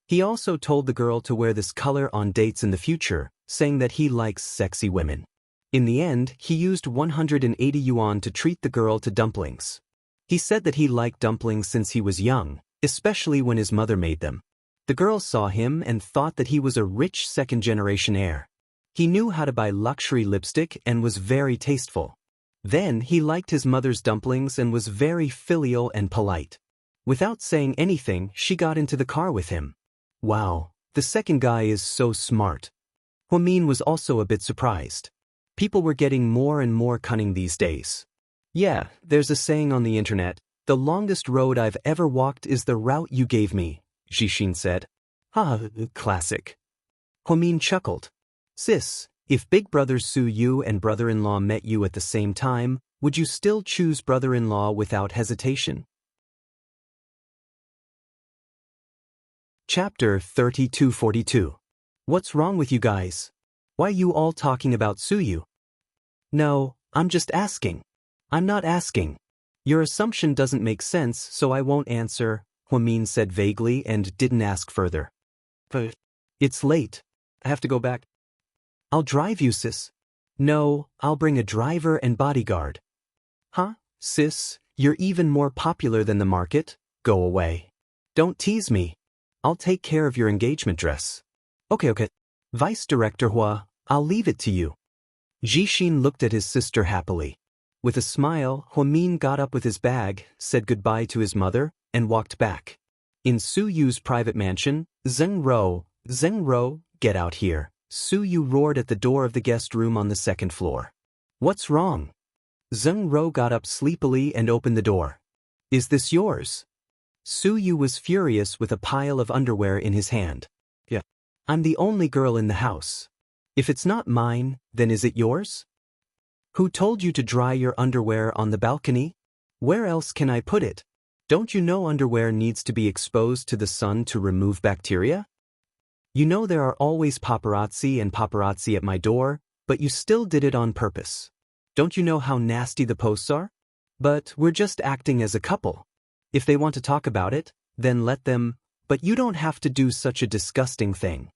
He also told the girl to wear this color on dates in the future, saying that he likes sexy women. In the end, he used 180 yuan to treat the girl to dumplings. He said that he liked dumplings since he was young, especially when his mother made them. The girl saw him and thought that he was a rich second-generation heir. He knew how to buy luxury lipstick and was very tasteful. Then he liked his mother's dumplings and was very filial and polite. Without saying anything, she got into the car with him. Wow, the second guy is so smart. Huamin was also a bit surprised. People were getting more and more cunning these days. Yeah, there's a saying on the internet, the longest road I've ever walked is the route you gave me, Jishin said. Classic. Hwamin chuckled. Sis, if big brother Su Yu and brother-in-law met you at the same time, would you still choose brother-in-law without hesitation? Chapter 3242. What's wrong with you guys? Why are you all talking about Su Yu? No, I'm just asking. I'm not asking. Your assumption doesn't make sense, so I won't answer, Hwamin said vaguely and didn't ask further. But it's late. I have to go back. I'll drive you, sis. No, I'll bring a driver and bodyguard. Huh, sis, you're even more popular than the market? Go away. Don't tease me. I'll take care of your engagement dress. Okay. Vice Director Hua, I'll leave it to you. Jishin looked at his sister happily. With a smile, Hwamin got up with his bag, said goodbye to his mother, and walked back. In Su Yu's private mansion, Zheng Ro, get out here. Su Yu roared at the door of the guest room on the second floor. What's wrong? Zheng Ro got up sleepily and opened the door. Is this yours? Su Yu was furious with a pile of underwear in his hand. Yeah. I'm the only girl in the house. If it's not mine, then is it yours? Who told you to dry your underwear on the balcony? Where else can I put it? Don't you know underwear needs to be exposed to the sun to remove bacteria? You know there are always paparazzi at my door, but you still did it on purpose. Don't you know how nasty the posts are? But we're just acting as a couple. If they want to talk about it, then let them, but you don't have to do such a disgusting thing.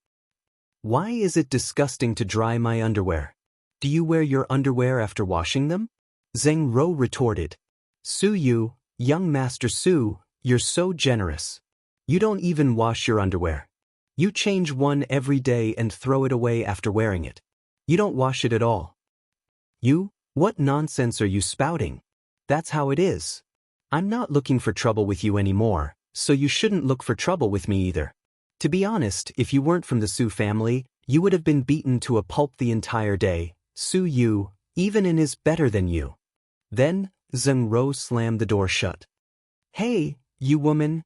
Why is it disgusting to dry my underwear? Do you wear your underwear after washing them? Zheng Ro retorted. Su Yu, young Master Su, you're so generous. You don't even wash your underwear. You change one every day and throw it away after wearing it. You don't wash it at all. You? What nonsense are you spouting? That's how it is. I'm not looking for trouble with you anymore, so you shouldn't look for trouble with me either. To be honest, if you weren't from the Su family, you would have been beaten to a pulp the entire day. Su Yu, even in is better than you. Then, Zheng Ro slammed the door shut. Hey, you woman.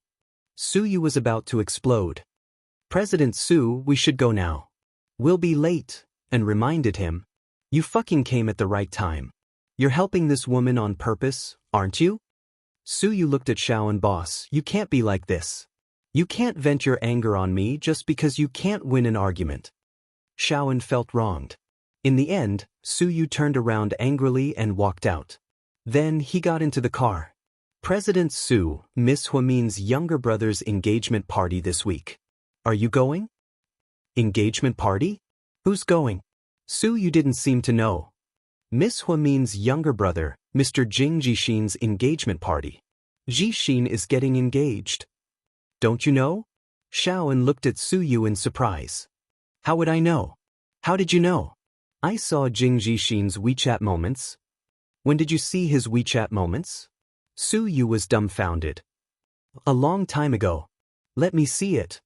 Su Yu was about to explode. President Su, we should go now. We'll be late, and reminded him. You fucking came at the right time. You're helping this woman on purpose, aren't you? Su Yu looked at Xiao and boss, you can't be like this. You can't vent your anger on me just because you can't win an argument. Xiaoan felt wronged. In the end, Su Yu turned around angrily and walked out. Then he got into the car. President Su, Miss Hwamin's younger brother's engagement party this week. Are you going? Engagement party? Who's going? Su Yu didn't seem to know. Miss Hwamin's younger brother, Mr. Jing Jishin's engagement party. Jishin is getting engaged. Don't you know? Xiaoan looked at Su Yu in surprise. How would I know? How did you know? I saw Jing Jishin's WeChat moments. When did you see his WeChat moments? Su Yu was dumbfounded. A long time ago. Let me see it.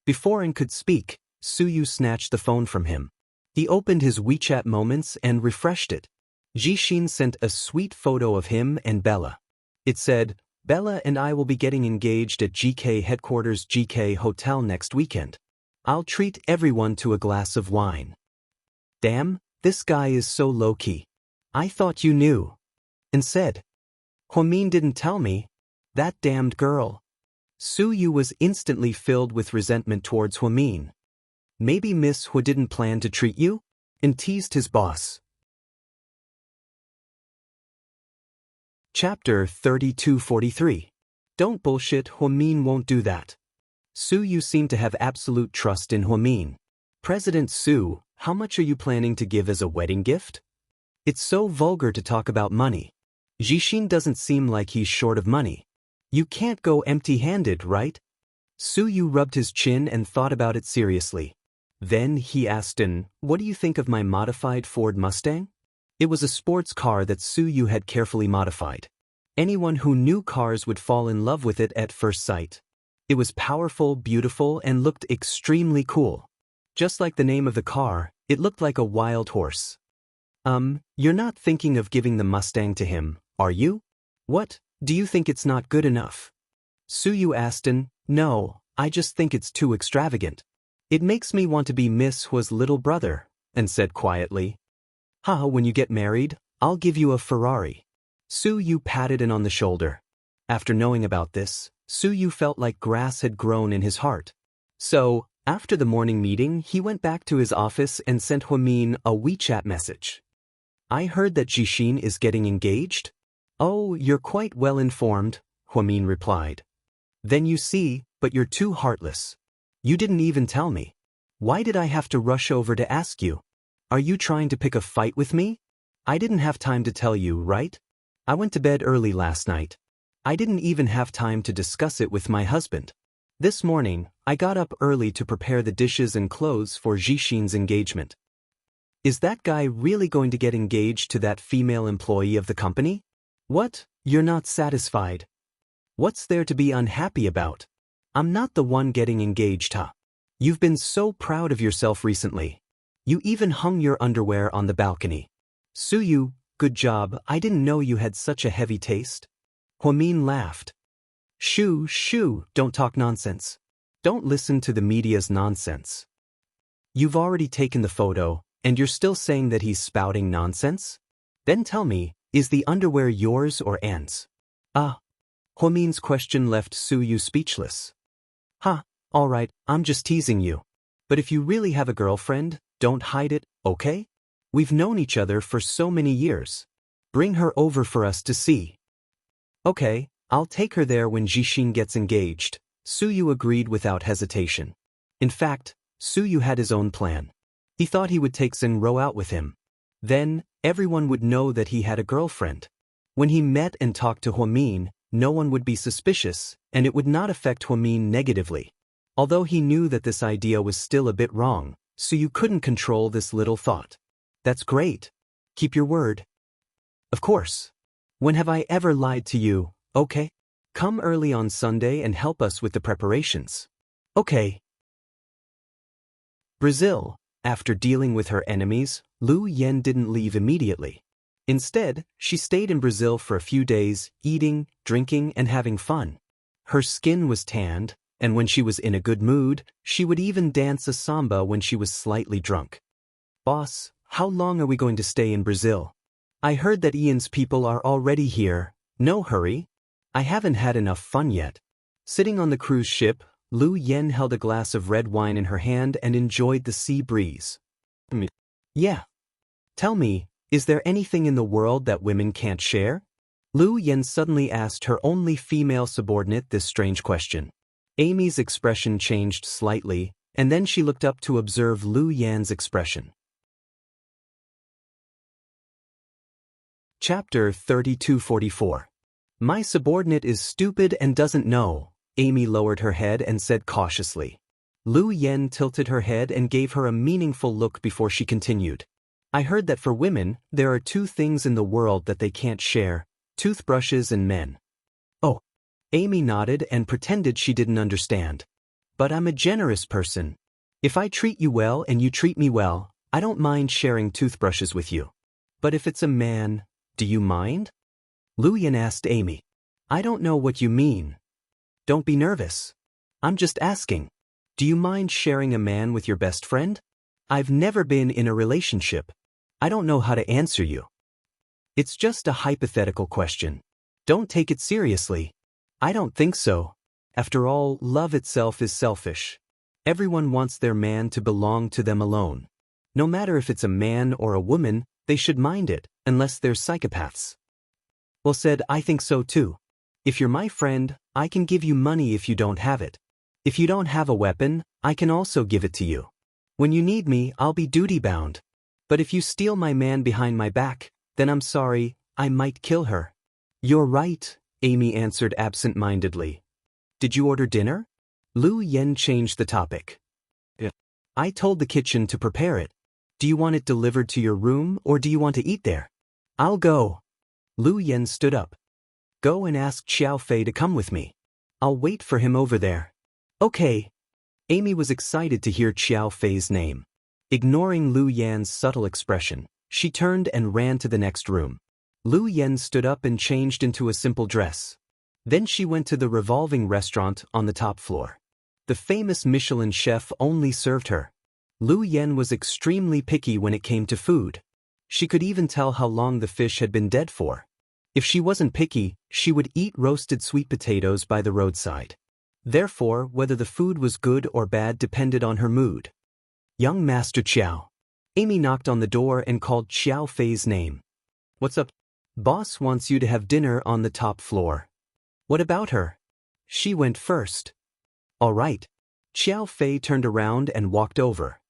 Before An could speak, Su Yu snatched the phone from him. He opened his WeChat moments and refreshed it. Jishin sent a sweet photo of him and Bella. It said, Bella and I will be getting engaged at GK headquarters GK Hotel next weekend. I'll treat everyone to a glass of wine. Damn, this guy is so low-key. I thought you knew. And said. Hwamin didn't tell me. That damned girl. Su Yu was instantly filled with resentment towards Hwamin. Maybe Miss Hua didn't plan to treat you? And teased his boss. Chapter 3243. Don't bullshit, Hwamin won't do that. Su Yu seemed to have absolute trust in Hwamin. President Su, how much are you planning to give as a wedding gift? It's so vulgar to talk about money. Jishin doesn't seem like he's short of money. You can't go empty-handed, right? Su Yu rubbed his chin and thought about it seriously. Then he asked what do you think of my modified Ford Mustang? It was a sports car that Su Yu had carefully modified. Anyone who knew cars would fall in love with it at first sight. It was powerful, beautiful, and looked extremely cool. Just like the name of the car, It looked like a wild horse. You're not thinking of giving the Mustang to him, are you? What, do you think it's not good enough? Suyu asked. No, I just think it's too extravagant. It makes me want to be Miss Hua's little brother, and said quietly. When you get married, I'll give you a Ferrari. Suyu patted on the shoulder. After knowing about this, Suyu felt like grass had grown in his heart. So, after the morning meeting, he went back to his office and sent Huamin a WeChat message. I heard that Jixin is getting engaged? Oh, you're quite well informed, Huamin replied. Then you see, but you're too heartless. You didn't even tell me. Why did I have to rush over to ask you? Are you trying to pick a fight with me? I didn't have time to tell you, right? I went to bed early last night. I didn't even have time to discuss it with my husband. This morning, I got up early to prepare the dishes and clothes for Jixin's engagement. Is that guy really going to get engaged to that female employee of the company? What? You're not satisfied? What's there to be unhappy about? I'm not the one getting engaged, huh? You've been so proud of yourself recently. You even hung your underwear on the balcony. Suyu, good job. I didn't know you had such a heavy taste. Huamin laughed. Shoo, don't talk nonsense. Don't listen to the media's nonsense. You've already taken the photo, and you're still saying that he's spouting nonsense? Then tell me, is the underwear yours or Anne's? Huamin's question left Suyu speechless. All right, I'm just teasing you. But if you really have a girlfriend, don't hide it, okay? We've known each other for so many years. Bring her over for us to see. Okay, I'll take her there when Jixin gets engaged, Suyu agreed without hesitation. In fact, Suyu had his own plan. He thought he would take Xinro out with him. Then, everyone would know that he had a girlfriend. When he met and talked to Huamin, no one would be suspicious, and it would not affect Huamin negatively. Although he knew that this idea was still a bit wrong, Suyu couldn't control this little thought. That's great. Keep your word. Of course. When have I ever lied to you, okay? Come early on Sunday and help us with the preparations. Okay. Brazil. After dealing with her enemies, Lu Yen didn't leave immediately. Instead, she stayed in Brazil for a few days, eating, drinking, and having fun. Her skin was tanned, and when she was in a good mood, she would even dance a samba when she was slightly drunk. Boss, how long are we going to stay in Brazil? I heard that Ian's people are already here. No hurry. I haven't had enough fun yet. Sitting on the cruise ship, Lu Yen held a glass of red wine in her hand and enjoyed the sea breeze. Yeah. Tell me, is there anything in the world that women can't share? Lu Yen suddenly asked her only female subordinate this strange question. Amy's expression changed slightly, and then she looked up to observe Lu Yan's expression. Chapter 3244. My subordinate is stupid and doesn't know, Amy lowered her head and said cautiously. Lu Yen tilted her head and gave her a meaningful look before she continued. I heard that for women, there are two things in the world that they can't share, toothbrushes and men. Oh. Amy nodded and pretended she didn't understand. But I'm a generous person. If I treat you well and you treat me well, I don't mind sharing toothbrushes with you. But if it's a man, do you mind? Lu Yen asked Amy. I don't know what you mean. Don't be nervous. I'm just asking. Do you mind sharing a man with your best friend? I've never been in a relationship. I don't know how to answer you. It's just a hypothetical question. Don't take it seriously. I don't think so. After all, love itself is selfish. Everyone wants their man to belong to them alone. No matter if it's a man or a woman, they should mind it, unless they're psychopaths. Well said, I think so too. If you're my friend, I can give you money if you don't have it. If you don't have a weapon, I can also give it to you. When you need me, I'll be duty-bound. But if you steal my man behind my back, then I'm sorry, I might kill her. You're right, Amy answered absent-mindedly. Did you order dinner? Lu Yen changed the topic. Yeah. I told the kitchen to prepare it. Do you want it delivered to your room or do you want to eat there? I'll go. Lu Yen stood up. Go and ask Xiao Fei to come with me. I'll wait for him over there. Okay. Amy was excited to hear Xiao Fei's name. Ignoring Lu Yan's subtle expression, she turned and ran to the next room. Lu Yan stood up and changed into a simple dress. Then she went to the revolving restaurant on the top floor. The famous Michelin chef only served her. Lu Yan was extremely picky when it came to food. She could even tell how long the fish had been dead for. If she wasn't picky, she would eat roasted sweet potatoes by the roadside. Therefore, whether the food was good or bad depended on her mood. Young Master Qiao. Amy knocked on the door and called Qiao Fei's name. What's up? Boss wants you to have dinner on the top floor. What about her? She went first. All right. Qiao Fei turned around and walked over.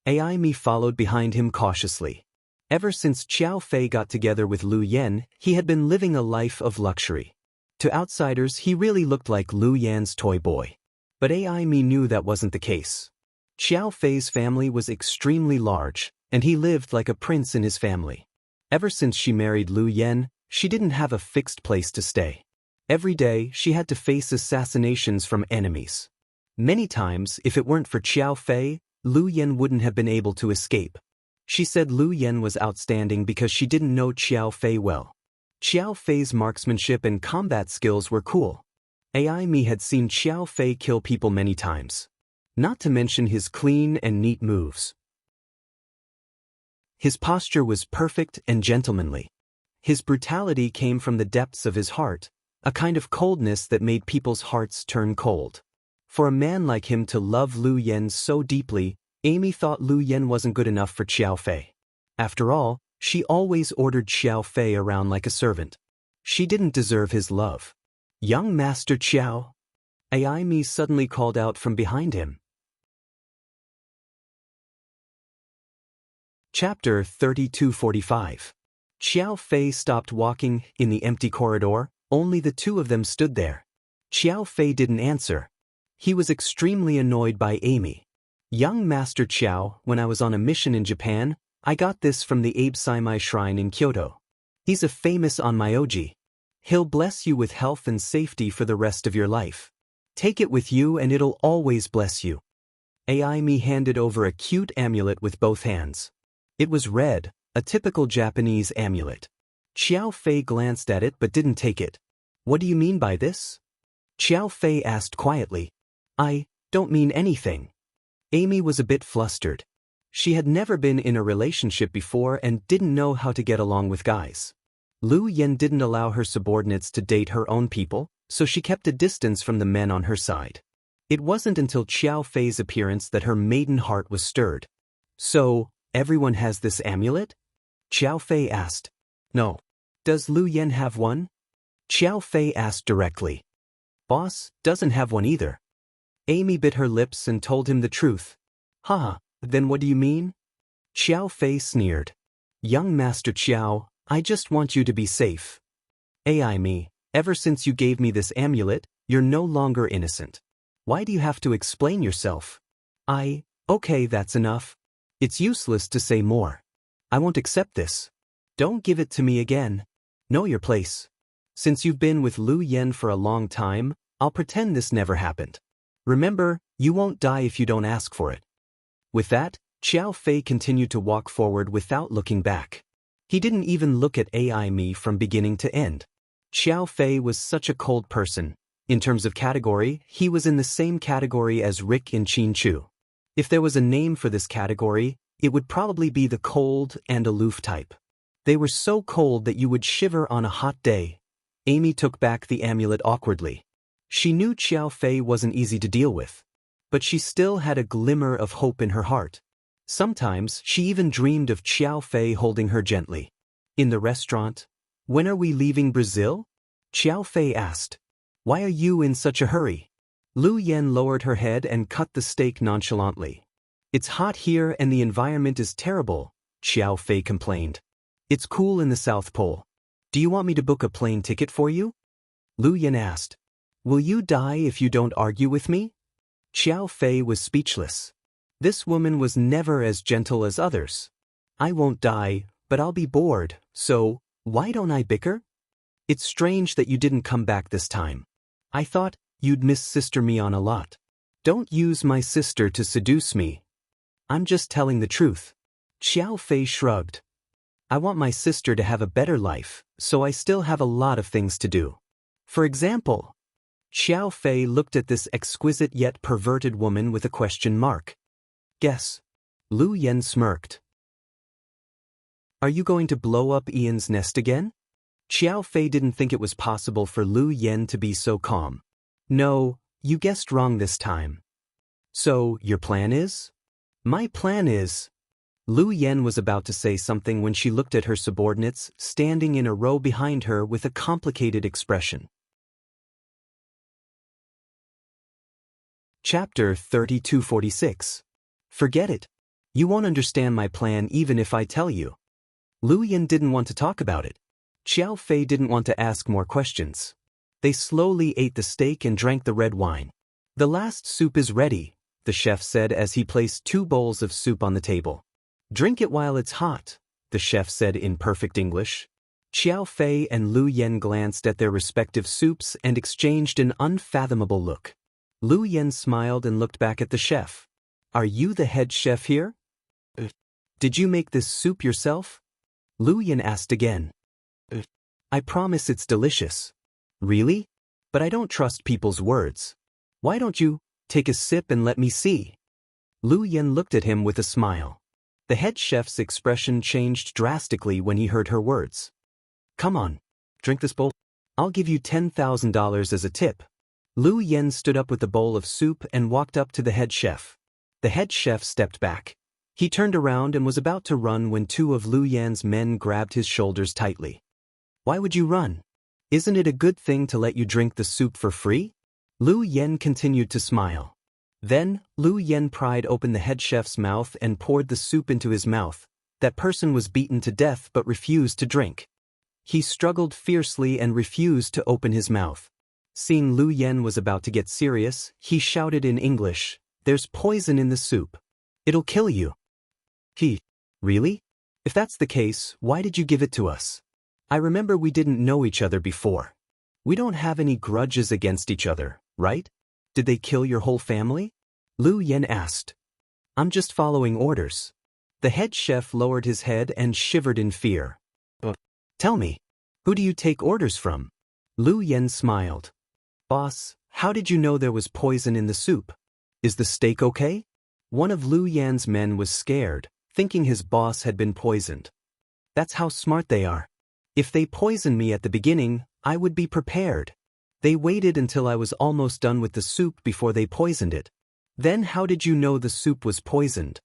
Amy followed behind him cautiously. Ever since Qiao Fei got together with Lu Yan, he had been living a life of luxury. To outsiders, he really looked like Lu Yan's toy boy. But Amy knew that wasn't the case. Qiao Fei's family was extremely large, and he lived like a prince in his family. Ever since she married Lu Yan, she didn't have a fixed place to stay. Every day, she had to face assassinations from enemies. Many times, if it weren't for Qiao Fei, Lu Yan wouldn't have been able to escape. She said Lu Yan was outstanding because she didn't know Qiao Fei well. Qiao Fei's marksmanship and combat skills were cool. Amy had seen Qiao Fei kill people many times. Not to mention his clean and neat moves. His posture was perfect and gentlemanly. His brutality came from the depths of his heart, a kind of coldness that made people's hearts turn cold. For a man like him to love Lu Yan so deeply, Amy thought Lu Yan wasn't good enough for Qiao Fei. After all, she always ordered Qiao Fei around like a servant. She didn't deserve his love. Young Master Qiao. Amy suddenly called out from behind him. Chapter 32:45. Qiao Fei stopped walking in the empty corridor, only the two of them stood there. Qiao Fei didn't answer. He was extremely annoyed by Amy. Young Master Qiao, when I was on a mission in Japan, I got this from the Abe Saimai Shrine in Kyoto. He's a famous onmyoji. He'll bless you with health and safety for the rest of your life. Take it with you and it'll always bless you. Amy handed over a cute amulet with both hands. It was red, a typical Japanese amulet. Qiao Fei glanced at it but didn't take it. What do you mean by this? Qiao Fei asked quietly. I don't mean anything. Amy was a bit flustered. She had never been in a relationship before and didn't know how to get along with guys. Lu Yan didn't allow her subordinates to date her own people, so she kept a distance from the men on her side. It wasn't until Qiao Fei's appearance that her maiden heart was stirred. So, everyone has this amulet? Qiao Fei asked. No. Does Lu Yan have one? Qiao Fei asked directly. Boss doesn't have one either. Amy bit her lips and told him the truth. Haha, then what do you mean? Qiao Fei sneered. Young Master Qiao, I just want you to be safe. Amy, ever since you gave me this amulet, you're no longer innocent. Why do you have to explain yourself? Okay, that's enough. It's useless to say more. I won't accept this. Don't give it to me again. Know your place. Since you've been with Lu Yan for a long time, I'll pretend this never happened. Remember, you won't die if you don't ask for it. With that, Qiao Fei continued to walk forward without looking back. He didn't even look at Amy from beginning to end. Qiao Fei was such a cold person. In terms of category, he was in the same category as Rick in Chin Chu. If there was a name for this category, it would probably be the cold and aloof type. They were so cold that you would shiver on a hot day. Amy took back the amulet awkwardly. She knew Qiao Fei wasn't easy to deal with. But she still had a glimmer of hope in her heart. Sometimes she even dreamed of Qiao Fei holding her gently. In the restaurant, when are we leaving Brazil? Qiao Fei asked. Why are you in such a hurry? Lu Yan lowered her head and cut the steak nonchalantly. It's hot here and the environment is terrible, Qiao Fei complained. It's cool in the South Pole. Do you want me to book a plane ticket for you? Lu Yan asked. Will you die if you don't argue with me? Qiao Fei was speechless. This woman was never as gentle as others. I won't die, but I'll be bored, so why don't I bicker? It's strange that you didn't come back this time. I thought you'd miss Sister Mian a lot. Don't use my sister to seduce me. I'm just telling the truth. Xiao Fei shrugged. I want my sister to have a better life, so I still have a lot of things to do. For example, Xiao Fei looked at this exquisite yet perverted woman with a question mark. Guess. Lu Yen smirked. Are you going to blow up Ian's nest again? Xiao Fei didn't think it was possible for Lu Yen to be so calm. No, you guessed wrong this time. So, your plan is? My plan is… Lu Yen was about to say something when she looked at her subordinates standing in a row behind her with a complicated expression. Chapter 3246. Forget it. You won't understand my plan even if I tell you. Lu Yen didn't want to talk about it. Xiao Fei didn't want to ask more questions. They slowly ate the steak and drank the red wine. The last soup is ready, the chef said as he placed 2 bowls of soup on the table. Drink it while it's hot, the chef said in perfect English. Xiao Fei and Lu Yen glanced at their respective soups and exchanged an unfathomable look. Lu Yen smiled and looked back at the chef. Are you the head chef here? Did you make this soup yourself? Lu Yen asked again. I promise it's delicious. Really? But I don't trust people's words. Why don't you take a sip and let me see? Lu Yen looked at him with a smile. The head chef's expression changed drastically when he heard her words. Come on, drink this bowl. I'll give you $10,000 as a tip. Lu Yen stood up with the bowl of soup and walked up to the head chef. The head chef stepped back. He turned around and was about to run when 2 of Lu Yan's men grabbed his shoulders tightly. Why would you run? Isn't it a good thing to let you drink the soup for free? Lu Yen continued to smile. Then, Lu Yen pried open the head chef's mouth and poured the soup into his mouth. That person was beaten to death but refused to drink. He struggled fiercely and refused to open his mouth. Seeing Lu Yen was about to get serious, he shouted in English, "There's poison in the soup. It'll kill you." Really? If that's the case, why did you give it to us? I remember we didn't know each other before. We don't have any grudges against each other, right? Did they kill your whole family? Lu Yen asked. I'm just following orders. The head chef lowered his head and shivered in fear. Tell me, who do you take orders from? Lu Yen smiled. Boss, how did you know there was poison in the soup? Is the steak okay? One of Lu Yan's men was scared, thinking his boss had been poisoned. That's how smart they are. If they poisoned me at the beginning, I would be prepared. They waited until I was almost done with the soup before they poisoned it. Then how did you know the soup was poisoned?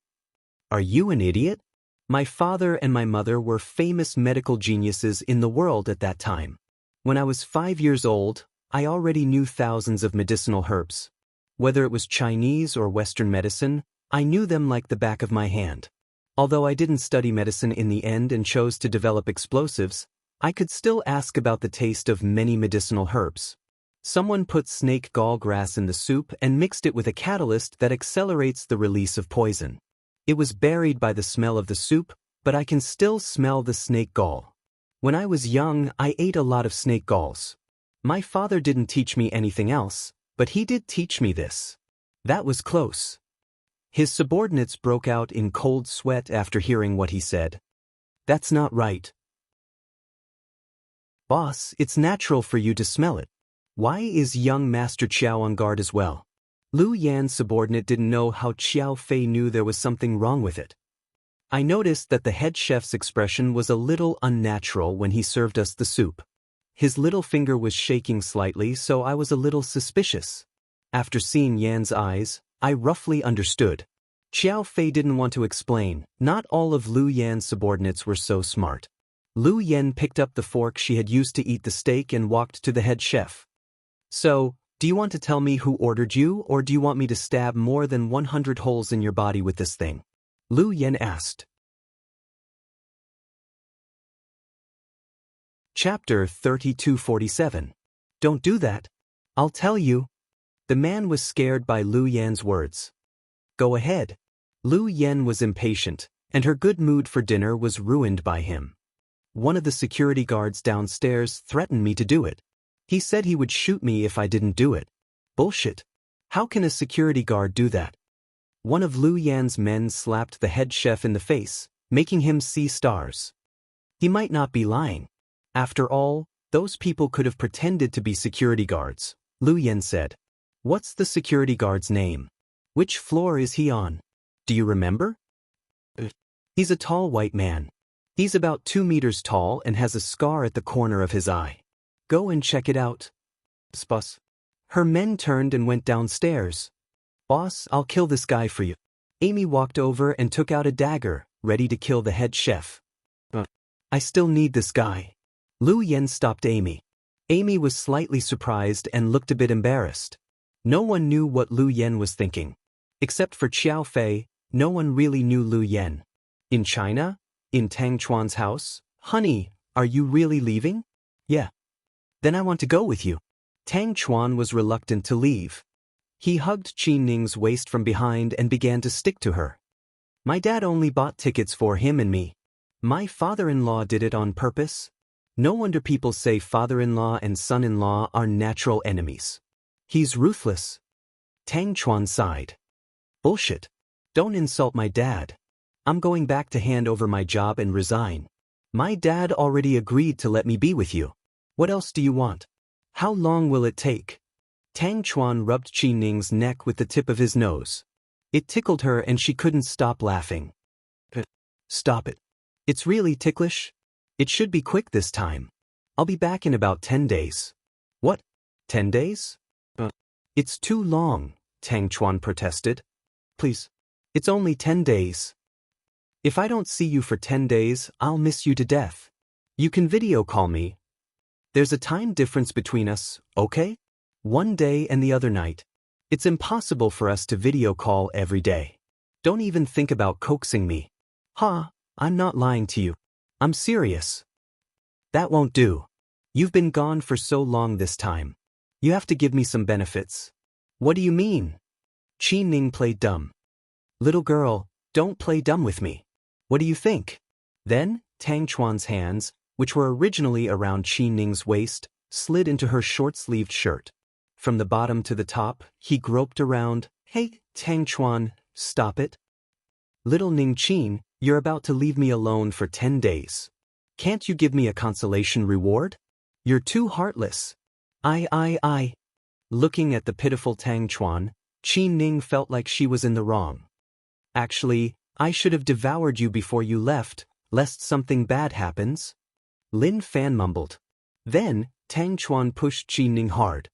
Are you an idiot? My father and my mother were famous medical geniuses in the world at that time. When I was 5 years old, I already knew thousands of medicinal herbs. Whether it was Chinese or Western medicine, I knew them like the back of my hand. Although I didn't study medicine in the end and chose to develop explosives, I could still ask about the taste of many medicinal herbs. Someone put snake gall grass in the soup and mixed it with a catalyst that accelerates the release of poison. It was buried by the smell of the soup, but I can still smell the snake gall. When I was young, I ate a lot of snake galls. My father didn't teach me anything else, but he did teach me this. That was close. His subordinates broke out in cold sweat after hearing what he said. That's not right. Boss, it's natural for you to smell it. Why is young Master Qiao on guard as well? Lu Yan's subordinate didn't know how Xiao Fei knew there was something wrong with it. I noticed that the head chef's expression was a little unnatural when he served us the soup. His little finger was shaking slightly, so I was a little suspicious. After seeing Yan's eyes, I roughly understood. Xiao Fei didn't want to explain. Not all of Lu Yan's subordinates were so smart. Lu Yen picked up the fork she had used to eat the steak and walked to the head chef. So, do you want to tell me who ordered you, or do you want me to stab more than 100 holes in your body with this thing? Lu Yen asked. Chapter 3247. Don't do that. I'll tell you. The man was scared by Lu Yan's words. Go ahead. Lu Yen was impatient, and her good mood for dinner was ruined by him. One of the security guards downstairs threatened me to do it. He said he would shoot me if I didn't do it. Bullshit. How can a security guard do that? One of Lu Yan's men slapped the head chef in the face, making him see stars. He might not be lying. After all, those people could have pretended to be security guards, Lu Yan said. What's the security guard's name? Which floor is he on? Do you remember? He's a tall white man. He's about 2 meters tall and has a scar at the corner of his eye. Go and check it out. Boss. Her men turned and went downstairs. Boss, I'll kill this guy for you. Amy walked over and took out a dagger, ready to kill the head chef. I still need this guy. Lu Yan stopped Amy. Amy was slightly surprised and looked a bit embarrassed. No one knew what Lu Yan was thinking. Except for Xiao Fei, no one really knew Lu Yan. In China? In Tang Chuan's house? Honey, are you really leaving? Yeah. Then I want to go with you. Tang Chuan was reluctant to leave. He hugged Qin Ning's waist from behind and began to stick to her. My dad only bought tickets for him and me. My father-in-law did it on purpose. No wonder people say father-in-law and son-in-law are natural enemies. He's ruthless. Tang Chuan sighed. Bullshit. Don't insult my dad. I'm going back to hand over my job and resign. My dad already agreed to let me be with you. What else do you want? How long will it take? Tang Chuan rubbed Qin Ning's neck with the tip of his nose. It tickled her and she couldn't stop laughing. Stop it. It's really ticklish. It should be quick this time. I'll be back in about 10 days. What? 10 days? It's too long, Tang Chuan protested. Please. It's only 10 days. If I don't see you for 10 days, I'll miss you to death. You can video call me. There's a time difference between us, okay? One day and the other night. It's impossible for us to video call every day. Don't even think about coaxing me. I'm not lying to you. I'm serious. That won't do. You've been gone for so long this time. You have to give me some benefits. What do you mean? Qin Ning played dumb. Little girl, don't play dumb with me. What do you think? Then, Tang Chuan's hands, which were originally around Qin Ning's waist, slid into her short-sleeved shirt. From the bottom to the top, he groped around. Hey, Tang Chuan, stop it. Little Ning Qin, you're about to leave me alone for 10 days. Can't you give me a consolation reward? You're too heartless. I. Looking at the pitiful Tang Chuan, Qin Ning felt like she was in the wrong. Actually, I should have devoured you before you left, lest something bad happens. Lin Fan mumbled. Then, Tang Chuan pushed Qin Ning hard.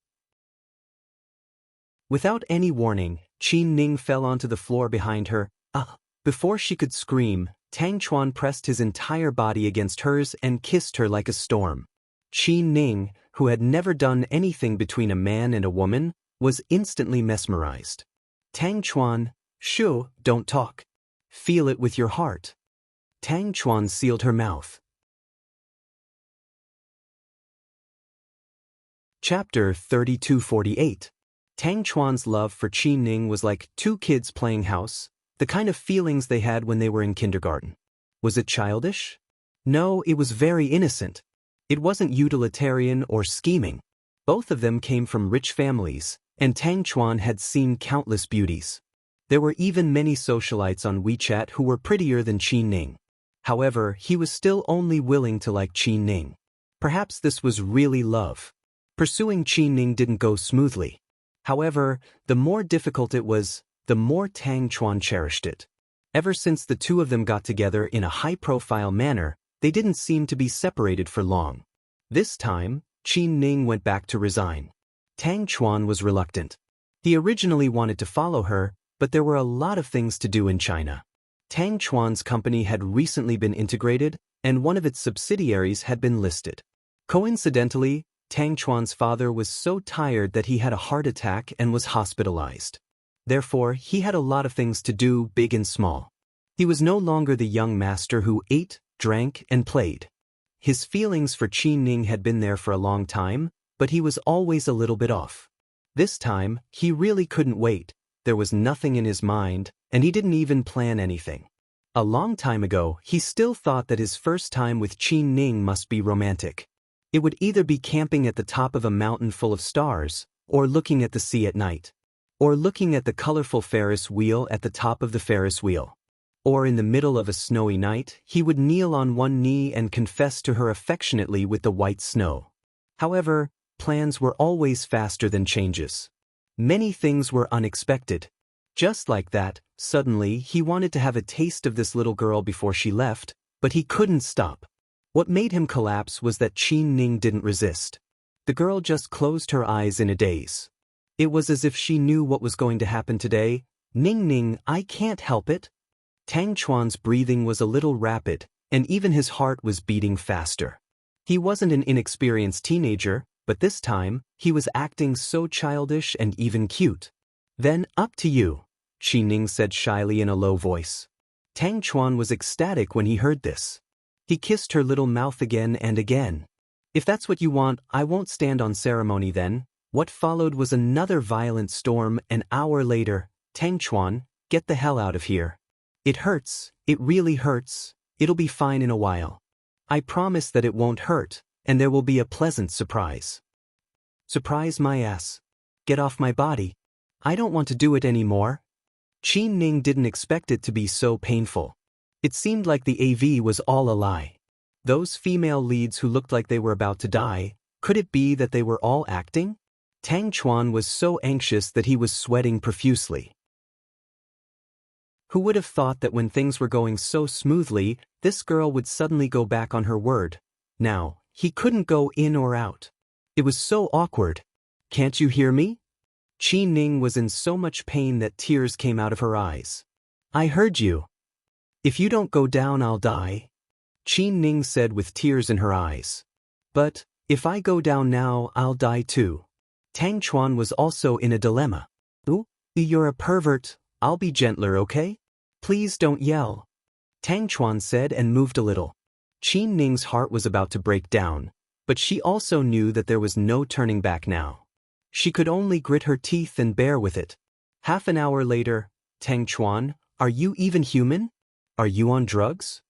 Without any warning, Qin Ning fell onto the floor behind her. Before she could scream, Tang Chuan pressed his entire body against hers and kissed her like a storm. Qin Ning, who had never done anything between a man and a woman, was instantly mesmerized. Tang Chuan, shoo, don't talk. Feel it with your heart. Tang Chuan sealed her mouth. Chapter 3248. Tang Chuan's love for Qin Ning was like two kids playing house, the kind of feelings they had when they were in kindergarten. Was it childish? No, it was very innocent. It wasn't utilitarian or scheming. Both of them came from rich families, and Tang Chuan had seen countless beauties. There were even many socialites on WeChat who were prettier than Qin Ning. However, he was still only willing to like Qin Ning. Perhaps this was really love. Pursuing Qin Ning didn't go smoothly. However, the more difficult it was, the more Tang Chuan cherished it. Ever since the two of them got together in a high-profile manner, they didn't seem to be separated for long. This time, Qin Ning went back to resign. Tang Chuan was reluctant. He originally wanted to follow her, but there were a lot of things to do in China. Tang Chuan's company had recently been integrated, and one of its subsidiaries had been listed. Coincidentally, Tang Chuan's father was so tired that he had a heart attack and was hospitalized. Therefore, he had a lot of things to do, big and small. He was no longer the young master who ate, drank, and played. His feelings for Qin Ning had been there for a long time, but he was always a little bit off. This time, he really couldn't wait. There was nothing in his mind, and he didn't even plan anything. A long time ago, he still thought that his first time with Qin Ning must be romantic. It would either be camping at the top of a mountain full of stars, or looking at the sea at night. or looking at the colorful Ferris wheel at the top of the Ferris wheel. Or in the middle of a snowy night, he would kneel on one knee and confess to her affectionately with the white snow. However, plans were always faster than changes. Many things were unexpected. Just like that, suddenly he wanted to have a taste of this little girl before she left, but he couldn't stop. What made him collapse was that Qin Ning didn't resist. The girl just closed her eyes in a daze. It was as if she knew what was going to happen today. Ning Ning, I can't help it. Tang Chuan's breathing was a little rapid, and even his heart was beating faster. He wasn't an inexperienced teenager, but this time, he was acting so childish and even cute. Then, up to you, Qin Ning said shyly in a low voice. Tang Chuan was ecstatic when he heard this. He kissed her little mouth again and again. If that's what you want, I won't stand on ceremony then. What followed was another violent storm. An hour later, Tang Chuan, get the hell out of here. It hurts, it really hurts. It'll be fine in a while. I promise that it won't hurt, and there will be a pleasant surprise. Surprise my ass. Get off my body. I don't want to do it anymore. Qin Ning didn't expect it to be so painful. It seemed like the AV was all a lie. Those female leads who looked like they were about to die, could it be that they were all acting? Tang Chuan was so anxious that he was sweating profusely. Who would have thought that when things were going so smoothly, this girl would suddenly go back on her word? Now, he couldn't go in or out. It was so awkward. Can't you hear me? Qin Ning was in so much pain that tears came out of her eyes. I heard you. If you don't go down, I'll die, Qin Ning said with tears in her eyes. But, if I go down now, I'll die too. Tang Chuan was also in a dilemma. Ooh, you're a pervert, I'll be gentler, okay? Please don't yell, Tang Chuan said and moved a little. Qin Ning's heart was about to break down, but she also knew that there was no turning back now. She could only grit her teeth and bear with it. Half an hour later, Tang Chuan, are you even human? Are you on drugs?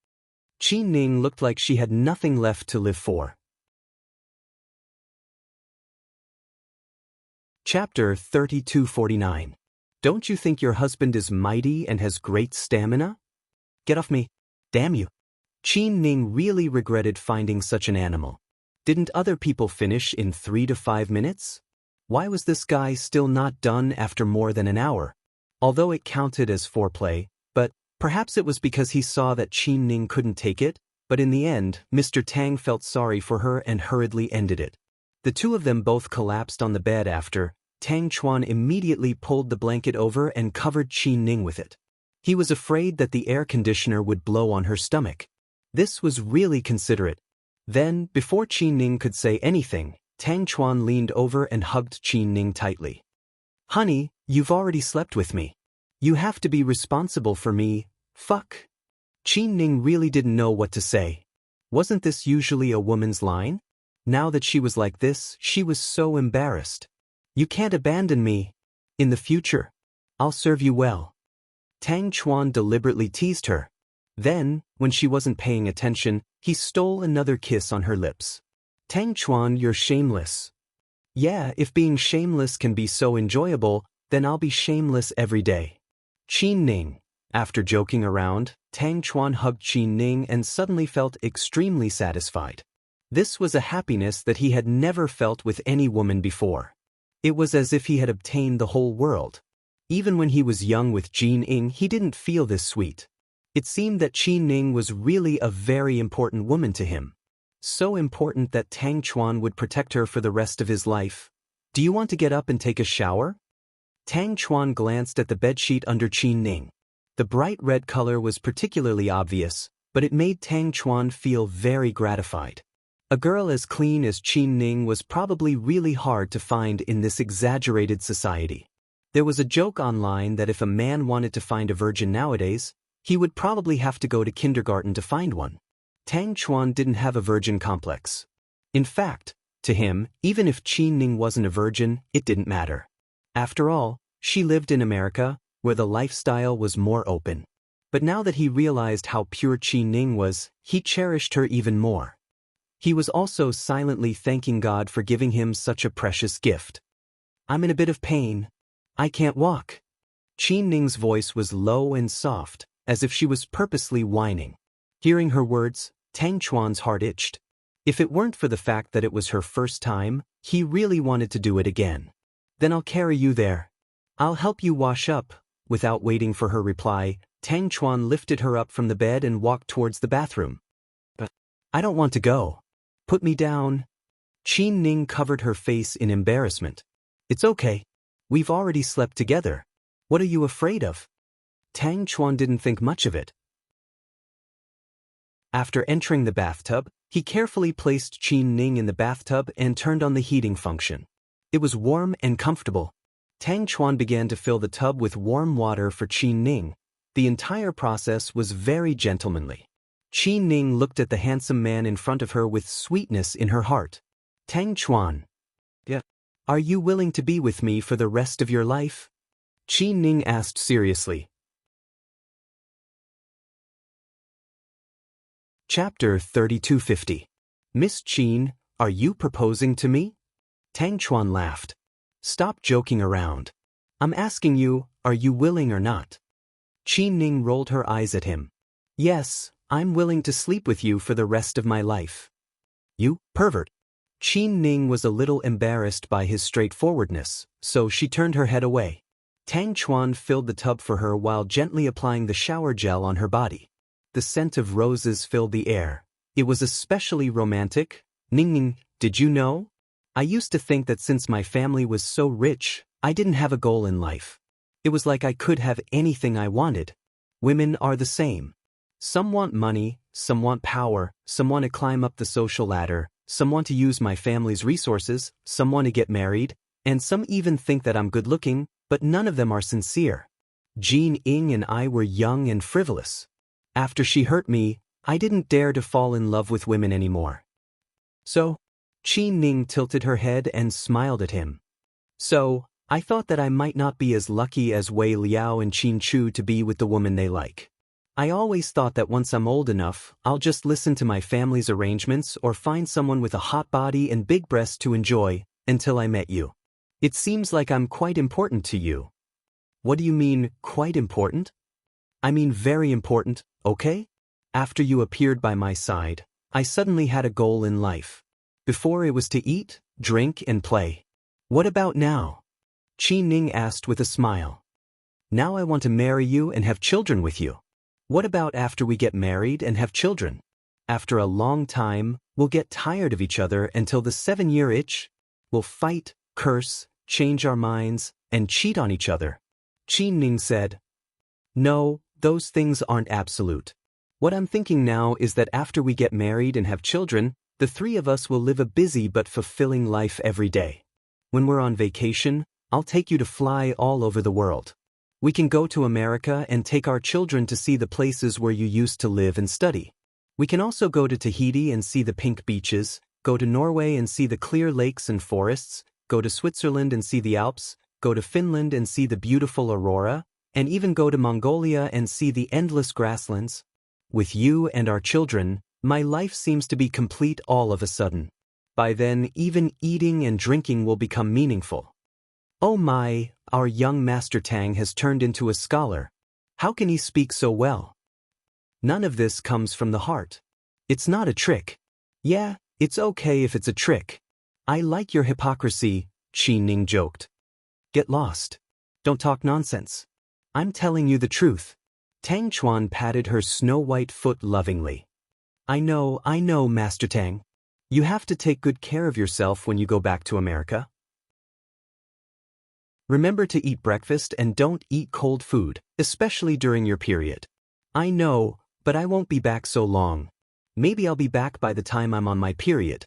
Qin Ning looked like she had nothing left to live for. Chapter 3249. Don't you think your husband is mighty and has great stamina? Get off me. Damn you. Qin Ning really regretted finding such an animal. Didn't other people finish in 3 to 5 minutes? Why was this guy still not done after more than an hour? Although it counted as foreplay, but perhaps it was because he saw that Qin Ning couldn't take it, but in the end, Mr. Tang felt sorry for her and hurriedly ended it. The two of them both collapsed on the bed after. Tang Chuan immediately pulled the blanket over and covered Qin Ning with it. He was afraid that the air conditioner would blow on her stomach. This was really considerate. Then, before Qin Ning could say anything, Tang Chuan leaned over and hugged Qin Ning tightly. Honey, you've already slept with me. You have to be responsible for me. Fuck. Qin Ning really didn't know what to say. Wasn't this usually a woman's line? Now that she was like this, she was so embarrassed. You can't abandon me. In the future, I'll serve you well. Tang Chuan deliberately teased her. Then, when she wasn't paying attention, he stole another kiss on her lips. Tang Chuan, you're shameless. Yeah, if being shameless can be so enjoyable, then I'll be shameless every day. Qin Ning. After joking around, Tang Chuan hugged Qin Ning and suddenly felt extremely satisfied. This was a happiness that he had never felt with any woman before. It was as if he had obtained the whole world. Even when he was young with Qin Ning, he didn't feel this sweet. It seemed that Qin Ning was really a very important woman to him. So important that Tang Chuan would protect her for the rest of his life. Do you want to get up and take a shower? Tang Chuan glanced at the bedsheet under Qin Ning. The bright red color was particularly obvious, but it made Tang Chuan feel very gratified. A girl as clean as Qin Ning was probably really hard to find in this exaggerated society. There was a joke online that if a man wanted to find a virgin nowadays, he would probably have to go to kindergarten to find one. Tang Chuan didn't have a virgin complex. In fact, to him, even if Qin Ning wasn't a virgin, it didn't matter. After all, she lived in America, where the lifestyle was more open. But now that he realized how pure Qin Ning was, he cherished her even more. He was also silently thanking God for giving him such a precious gift. I'm in a bit of pain. I can't walk. Qin Ning's voice was low and soft, as if she was purposely whining. Hearing her words, Tang Chuan's heart itched. If it weren't for the fact that it was her first time, he really wanted to do it again. Then I'll carry you there. I'll help you wash up. Without waiting for her reply, Tang Chuan lifted her up from the bed and walked towards the bathroom. But I don't want to go. Put me down. Qin Ning covered her face in embarrassment. It's okay. We've already slept together. What are you afraid of? Tang Chuan didn't think much of it. After entering the bathtub, he carefully placed Qin Ning in the bathtub and turned on the heating function. It was warm and comfortable. Tang Chuan began to fill the tub with warm water for Qin Ning. The entire process was very gentlemanly. Qin Ning looked at the handsome man in front of her with sweetness in her heart. Tang Chuan. Yeah. Are you willing to be with me for the rest of your life? Qin Ning asked seriously. Chapter 3250. Miss Qin, are you proposing to me? Tang Chuan laughed. Stop joking around. I'm asking you, are you willing or not? Qin Ning rolled her eyes at him. Yes, I'm willing to sleep with you for the rest of my life. You, pervert. Qin Ning was a little embarrassed by his straightforwardness, so she turned her head away. Tang Chuan filled the tub for her while gently applying the shower gel on her body. The scent of roses filled the air. It was especially romantic. Ning, did you know? I used to think that since my family was so rich, I didn't have a goal in life. It was like I could have anything I wanted. Women are the same. Some want money, some want power, some want to climb up the social ladder, some want to use my family's resources, some want to get married, and some even think that I'm good-looking, but none of them are sincere. Jean Ying and I were young and frivolous. After she hurt me, I didn't dare to fall in love with women anymore. So, Qin Ning tilted her head and smiled at him. So, I thought that I might not be as lucky as Wei Liao and Qin Chu to be with the woman they like. I always thought that once I'm old enough, I'll just listen to my family's arrangements or find someone with a hot body and big breasts to enjoy, until I met you. It seems like I'm quite important to you. What do you mean, quite important? I mean very important, okay? After you appeared by my side, I suddenly had a goal in life. Before it was to eat, drink, and play. What about now? Qin Ning asked with a smile. Now I want to marry you and have children with you. What about after we get married and have children? After a long time, we'll get tired of each other until the 7-year itch. We'll fight, curse, change our minds, and cheat on each other. Qin Ning said. No, those things aren't absolute. What I'm thinking now is that after we get married and have children, the three of us will live a busy but fulfilling life every day. When we're on vacation, I'll take you to fly all over the world. We can go to America and take our children to see the places where you used to live and study. We can also go to Tahiti and see the pink beaches, go to Norway and see the clear lakes and forests, go to Switzerland and see the Alps, go to Finland and see the beautiful aurora, and even go to Mongolia and see the endless grasslands. With you and our children, my life seems to be complete all of a sudden. By then, even eating and drinking will become meaningful. Oh my, our young Master Tang has turned into a scholar. How can he speak so well? None of this comes from the heart. It's not a trick. Yeah, it's okay if it's a trick. I like your hypocrisy, Qin Ning joked. Get lost. Don't talk nonsense. I'm telling you the truth. Tang Chuan patted her snow-white foot lovingly. I know, Master Tang. You have to take good care of yourself when you go back to America. Remember to eat breakfast and don't eat cold food, especially during your period. I know, but I won't be back so long. Maybe I'll be back by the time I'm on my period.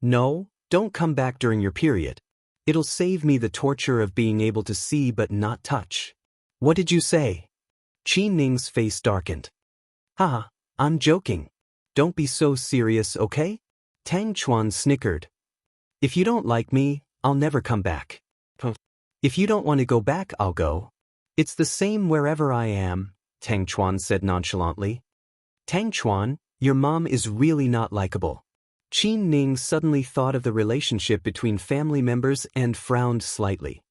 No, don't come back during your period. It'll save me the torture of being able to see but not touch. What did you say? Qin Ning's face darkened. Haha, I'm joking. Don't be so serious, okay? Tang Chuan snickered. If you don't like me, I'll never come back. If you don't want to go back, I'll go. It's the same wherever I am, Tang Chuan said nonchalantly. Tang Chuan, your mom is really not likable. Qin Ning suddenly thought of the relationship between family members and frowned slightly.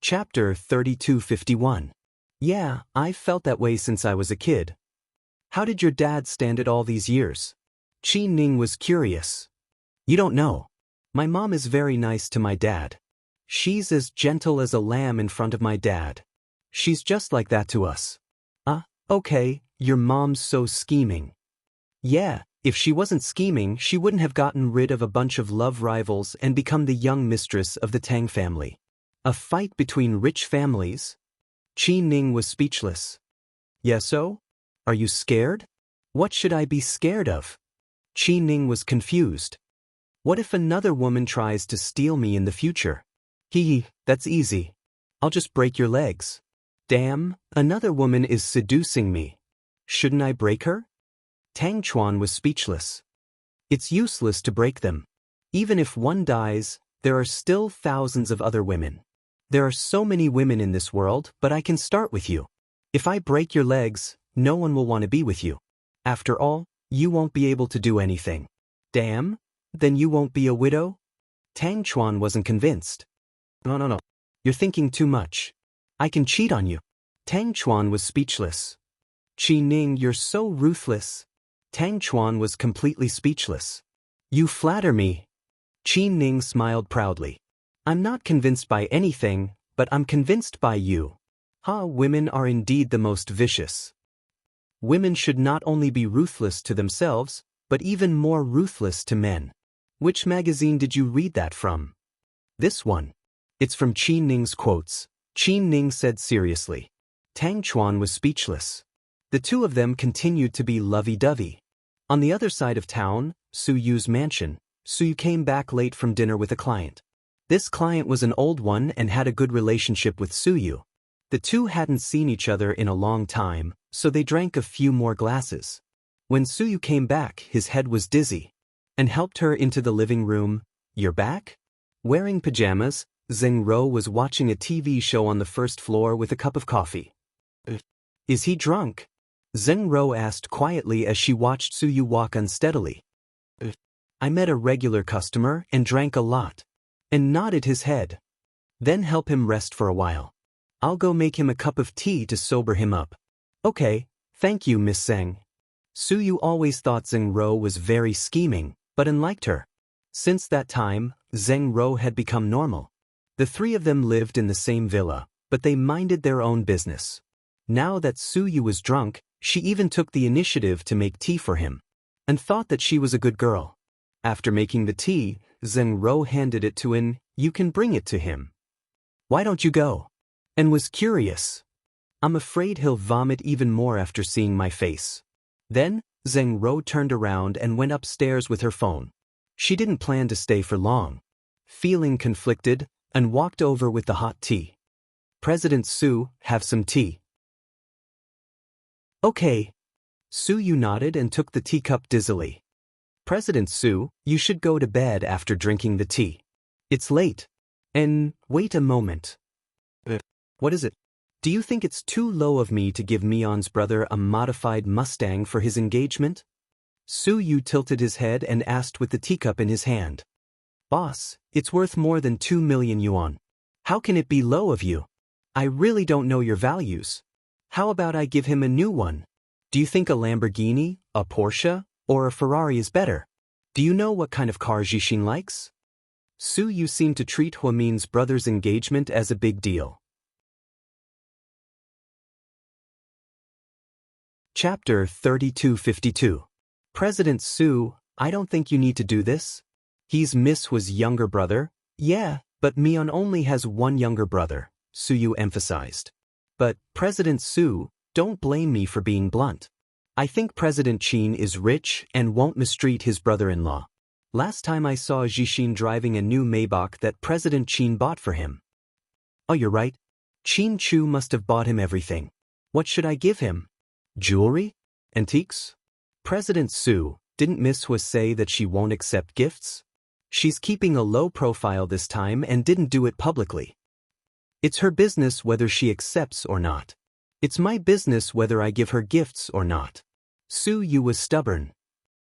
Chapter 3251. Yeah, I've felt that way since I was a kid. How did your dad stand it all these years? Qi Ning was curious. You don't know. My mom is very nice to my dad. She's as gentle as a lamb in front of my dad. She's just like that to us. Okay, your mom's so scheming. Yeah, if she wasn't scheming, she wouldn't have gotten rid of a bunch of love rivals and become the young mistress of the Tang family. A fight between rich families? Qi Ning was speechless. Yeah, so? Are you scared? What should I be scared of? Qi Ning was confused. What if another woman tries to steal me in the future? That's easy. I'll just break your legs. Damn, another woman is seducing me. Shouldn't I break her? Tang Chuan was speechless. It's useless to break them. Even if one dies, there are still thousands of other women. There are so many women in this world, but I can start with you. If I break your legs, no one will want to be with you. After all, you won't be able to do anything. Damn, then you won't be a widow? Tang Chuan wasn't convinced. No. You're thinking too much. I can cheat on you. Tang Chuan was speechless. Qi Ning, you're so ruthless. Tang Chuan was completely speechless. You flatter me. Qi Ning smiled proudly. I'm not convinced by anything, but I'm convinced by you. Women are indeed the most vicious. Women should not only be ruthless to themselves, but even more ruthless to men. Which magazine did you read that from? This one. It's from Qi Ning's quotes. Qi Ning said seriously. Tang Chuan was speechless. The two of them continued to be lovey-dovey. On the other side of town, Su Yu's mansion, Su Yu came back late from dinner with a client. This client was an old one and had a good relationship with Su Yu. The two hadn't seen each other in a long time, so they drank a few more glasses. When Su Yu came back, his head was dizzy, and helped her into the living room. You're back? Wearing pajamas, Zheng Ro was watching a TV show on the first floor with a cup of coffee. Is he drunk? Zheng Ro asked quietly as she watched Su Yu walk unsteadily. I met a regular customer and drank a lot. And nodded his head. Then help him rest for a while. I'll go make him a cup of tea to sober him up. Okay, thank you, Miss Zheng. Su Yu always thought Zheng Ro was very scheming, but unliked her. Since that time, Zheng Ro had become normal. The three of them lived in the same villa, but they minded their own business. Now that Su Yu was drunk, she even took the initiative to make tea for him, and thought that she was a good girl. After making the tea, Zheng Ro handed it to An. You can bring it to him. Why don't you go? And was curious. I'm afraid he'll vomit even more after seeing my face. Then, Zheng Ro turned around and went upstairs with her phone. She didn't plan to stay for long. Feeling conflicted, An walked over with the hot tea. President Su, have some tea. Okay. Su Yu nodded and took the teacup dizzily. President Su, you should go to bed after drinking the tea. It's late. And wait a moment. What is it? Do you think it's too low of me to give Mion's brother a modified Mustang for his engagement? Su Yu tilted his head and asked with the teacup in his hand. Boss, it's worth more than 2 million yuan. How can it be low of you? I really don't know your values. How about I give him a new one? Do you think a Lamborghini, a Porsche, or a Ferrari is better? Do you know what kind of car Jixin likes? Su Yu seemed to treat Huamin's brother's engagement as a big deal. Chapter 3252. President Su, I don't think you need to do this. He's Miss Hua's younger brother. Yeah, but Mion only has one younger brother, Su Yu emphasized. But, President Su, don't blame me for being blunt. I think President Qin is rich and won't mistreat his brother-in-law. Last time I saw Jixin driving a new Maybach that President Qin bought for him. Oh, you're right. Qin Chu must have bought him everything. What should I give him? Jewelry? Antiques? President Su, didn't Miss Hua say that she won't accept gifts? She's keeping a low profile this time and didn't do it publicly. It's her business whether she accepts or not. It's my business whether I give her gifts or not. Su Yu was stubborn.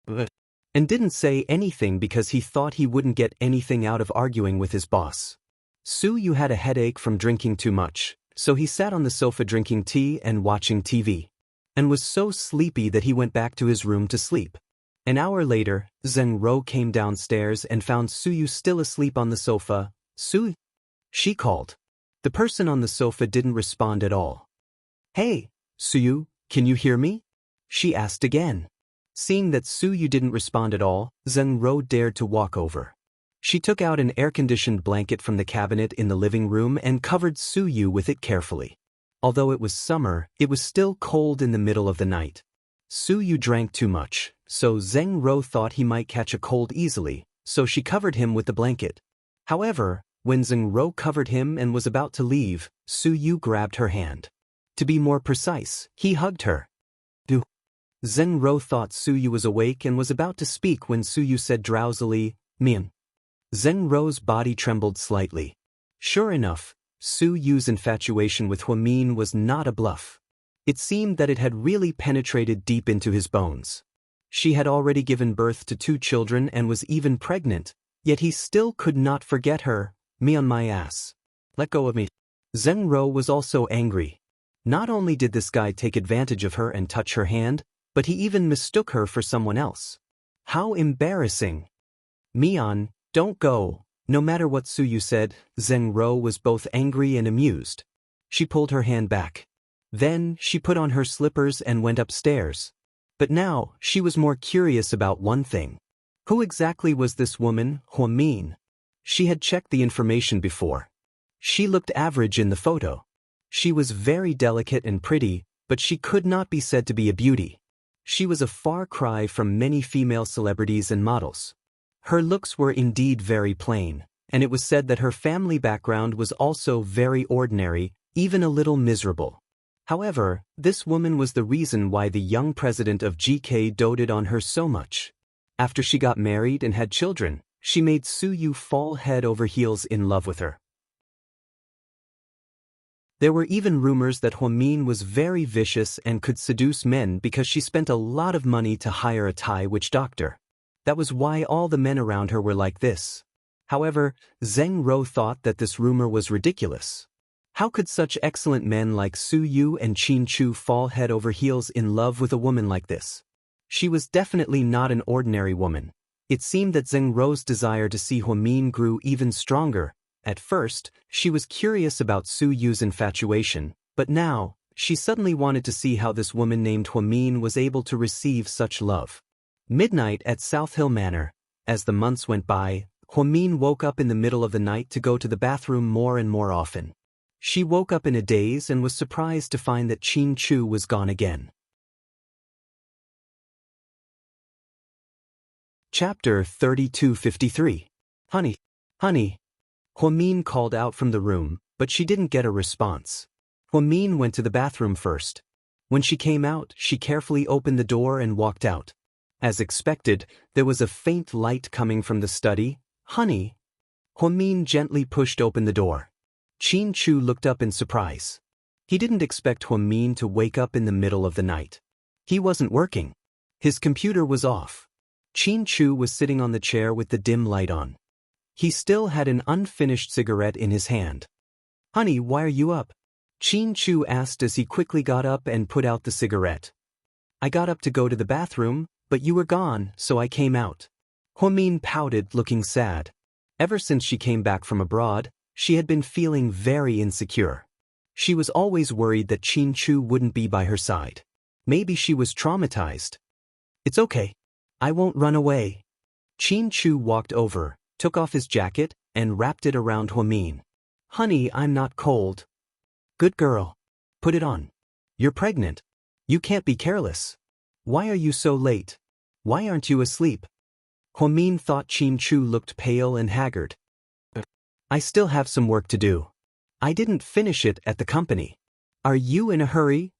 And didn't say anything because he thought he wouldn't get anything out of arguing with his boss. Su-yu had a headache from drinking too much, so he sat on the sofa drinking tea and watching TV, and was so sleepy that he went back to his room to sleep. An hour later, Zheng-ro came downstairs and found Su-yu still asleep on the sofa. "Su?" she called. The person on the sofa didn't respond at all. "Hey, Su-yu, can you hear me?" she asked again. Seeing that Su-yu didn't respond at all, Zheng-ro dared to walk over. She took out an air-conditioned blanket from the cabinet in the living room and covered Su-yu with it carefully. Although it was summer, it was still cold in the middle of the night. Su-yu drank too much, so Zheng-ro thought he might catch a cold easily, so she covered him with the blanket. However, when Zheng-ro covered him and was about to leave, Su-yu grabbed her hand. To be more precise, he hugged her. "Do." Zheng-ro thought Su-yu was awake and was about to speak when Su-yu said drowsily, "Mian." Zheng-ro's body trembled slightly. Sure enough, Su-yu's infatuation with Huamin was not a bluff. It seemed that it had really penetrated deep into his bones. She had already given birth to 2 children and was even pregnant, yet he still could not forget her. "Me on my ass. Let go of me." Zheng-ro was also angry. Not only did this guy take advantage of her and touch her hand, but he even mistook her for someone else. How embarrassing. "Mian, don't go." No matter what Su-yu said, Zheng-ro was both angry and amused. She pulled her hand back. Then, she put on her slippers and went upstairs. But now, she was more curious about one thing. Who exactly was this woman, Huamin? She had checked the information before. She looked average in the photo. She was very delicate and pretty, but she could not be said to be a beauty. She was a far cry from many female celebrities and models. Her looks were indeed very plain, and it was said that her family background was also very ordinary, even a little miserable. However, this woman was the reason why the young president of GK doted on her so much. After she got married and had children, she made Su-yu fall head over heels in love with her. There were even rumors that Huamin was very vicious and could seduce men because she spent a lot of money to hire a Thai witch doctor. That was why all the men around her were like this. However, Zheng-ro thought that this rumor was ridiculous. How could such excellent men like Su-yu and Qin-chu fall head over heels in love with a woman like this? She was definitely not an ordinary woman. It seemed that Zheng-ro's desire to see Huamin grew even stronger. At first, she was curious about Su-yu's infatuation, but now, she suddenly wanted to see how this woman named Huamin was able to receive such love. Midnight at South Hill Manor. As the months went by, Huamin woke up in the middle of the night to go to the bathroom more and more often. She woke up in a daze and was surprised to find that Qin-chu was gone again. Chapter 3253. Honey. Honey. Huamin called out from the room, but she didn't get a response. Huamin went to the bathroom first. When she came out, she carefully opened the door and walked out. As expected, there was a faint light coming from the study. "Honey." Huamin gently pushed open the door. Qin-chu looked up in surprise. He didn't expect Huamin to wake up in the middle of the night. He wasn't working. His computer was off. Qin-chu was sitting on the chair with the dim light on. He still had an unfinished cigarette in his hand. "Honey, why are you up?" Qin-chu asked as he quickly got up and put out the cigarette. "I got up to go to the bathroom, but you were gone, so I came out." Huamin pouted, looking sad. Ever since she came back from abroad, she had been feeling very insecure. She was always worried that Qin-chu wouldn't be by her side. Maybe she was traumatized. "It's okay. I won't run away." Qin-chu walked over, took off his jacket, and wrapped it around Huamin. "Honey, I'm not cold." "Good girl. Put it on. You're pregnant. You can't be careless. Why are you so late? Why aren't you asleep?" Huamin thought Qin-chu looked pale and haggard. "I still have some work to do. I didn't finish it at the company." "Are you in a hurry?"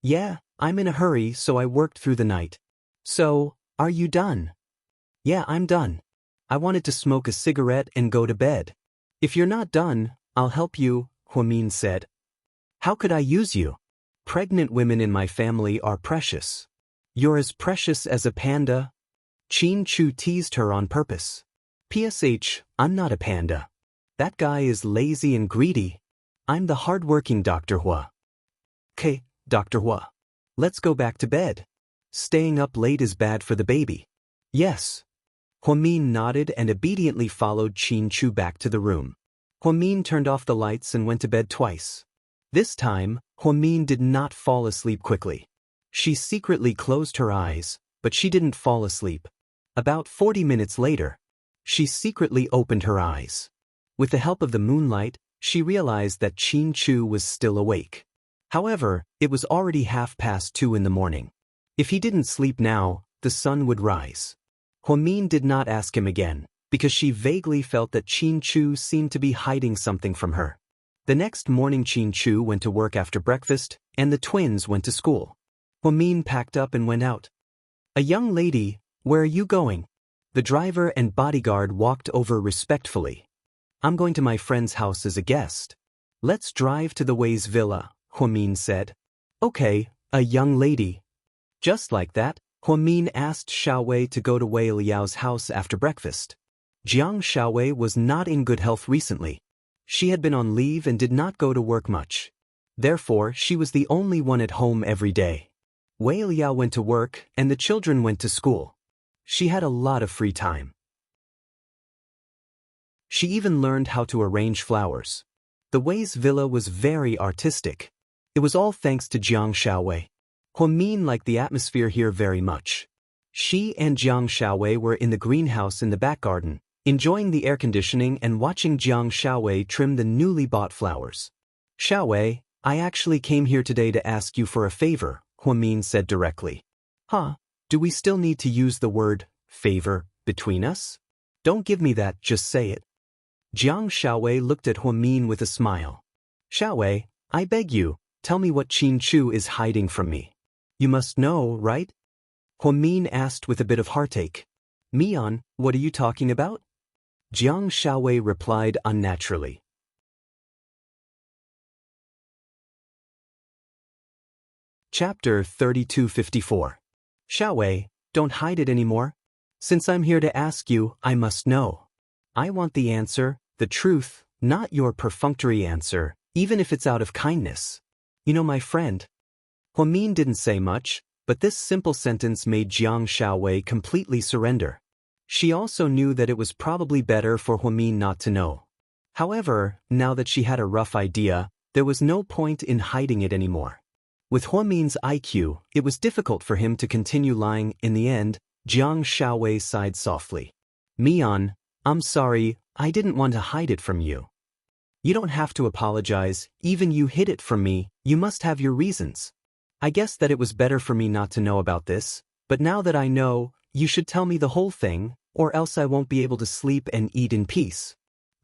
"Yeah, I'm in a hurry, so I worked through the night." "So, are you done?" "Yeah, I'm done. I wanted to smoke a cigarette and go to bed." "If you're not done, I'll help you," Huamin said. "How could I use you? Pregnant women in my family are precious." "You're as precious as a panda." Qin-chu teased her on purpose. "PSH, I'm not a panda." That guy is lazy and greedy. I'm the hard-working Dr. Hua. Okay, Dr. Hua. Let's go back to bed. Staying up late is bad for the baby. Yes. Huamin nodded and obediently followed Qin Chu back to the room. Huamin turned off the lights and went to bed twice. This time, Huamin did not fall asleep quickly. She secretly closed her eyes, but she didn't fall asleep. About 40 minutes later, she secretly opened her eyes. With the help of the moonlight, she realized that Qin Chu was still awake. However, it was already 2:30 in the morning. If he didn't sleep now, the sun would rise. Huamin did not ask him again, because she vaguely felt that Qin Chu seemed to be hiding something from her. The next morning Qin Chu went to work after breakfast, and the twins went to school. Huamin packed up and went out. A young lady, where are you going? The driver and bodyguard walked over respectfully. I'm going to my friend's house as a guest. Let's drive to the Wei's villa, Huamin said. Okay, a young lady. Just like that, Huamin asked Xiaowei to go to Wei Liao's house after breakfast. Jiang Xiaowei was not in good health recently. She had been on leave and did not go to work much. Therefore, she was the only one at home every day. Wei Liao went to work and the children went to school. She had a lot of free time. She even learned how to arrange flowers. The Wei's villa was very artistic. It was all thanks to Jiang Xiaowei. Huamin liked the atmosphere here very much. She and Jiang Xiaowei were in the greenhouse in the back garden, enjoying the air conditioning and watching Jiang Xiaowei trim the newly bought flowers. Xiaowei, I actually came here today to ask you for a favor, Huamin said directly. Huh? Do we still need to use the word favor between us? Don't give me that, just say it. Jiang Xiaowei looked at Huamin with a smile. Xiaowei, I beg you, tell me what Qin Chu is hiding from me. You must know, right? Huamin asked with a bit of heartache. Mian, what are you talking about? Jiang Xiaowei replied unnaturally. Chapter 3254. Xiaowei, don't hide it anymore. Since I'm here to ask you, I must know. I want the answer, the truth, not your perfunctory answer, even if it's out of kindness. You know my friend. Huamin didn't say much, but this simple sentence made Jiang Xiaowei completely surrender. She also knew that it was probably better for Huamin not to know. However, now that she had a rough idea, there was no point in hiding it anymore. With Huamin's IQ, it was difficult for him to continue lying. In the end, Jiang Xiaowei sighed softly. Mian, I'm sorry, I didn't want to hide it from you. You don't have to apologize, even you hid it from me, you must have your reasons. I guess that it was better for me not to know about this, but now that I know, you should tell me the whole thing, or else I won't be able to sleep and eat in peace.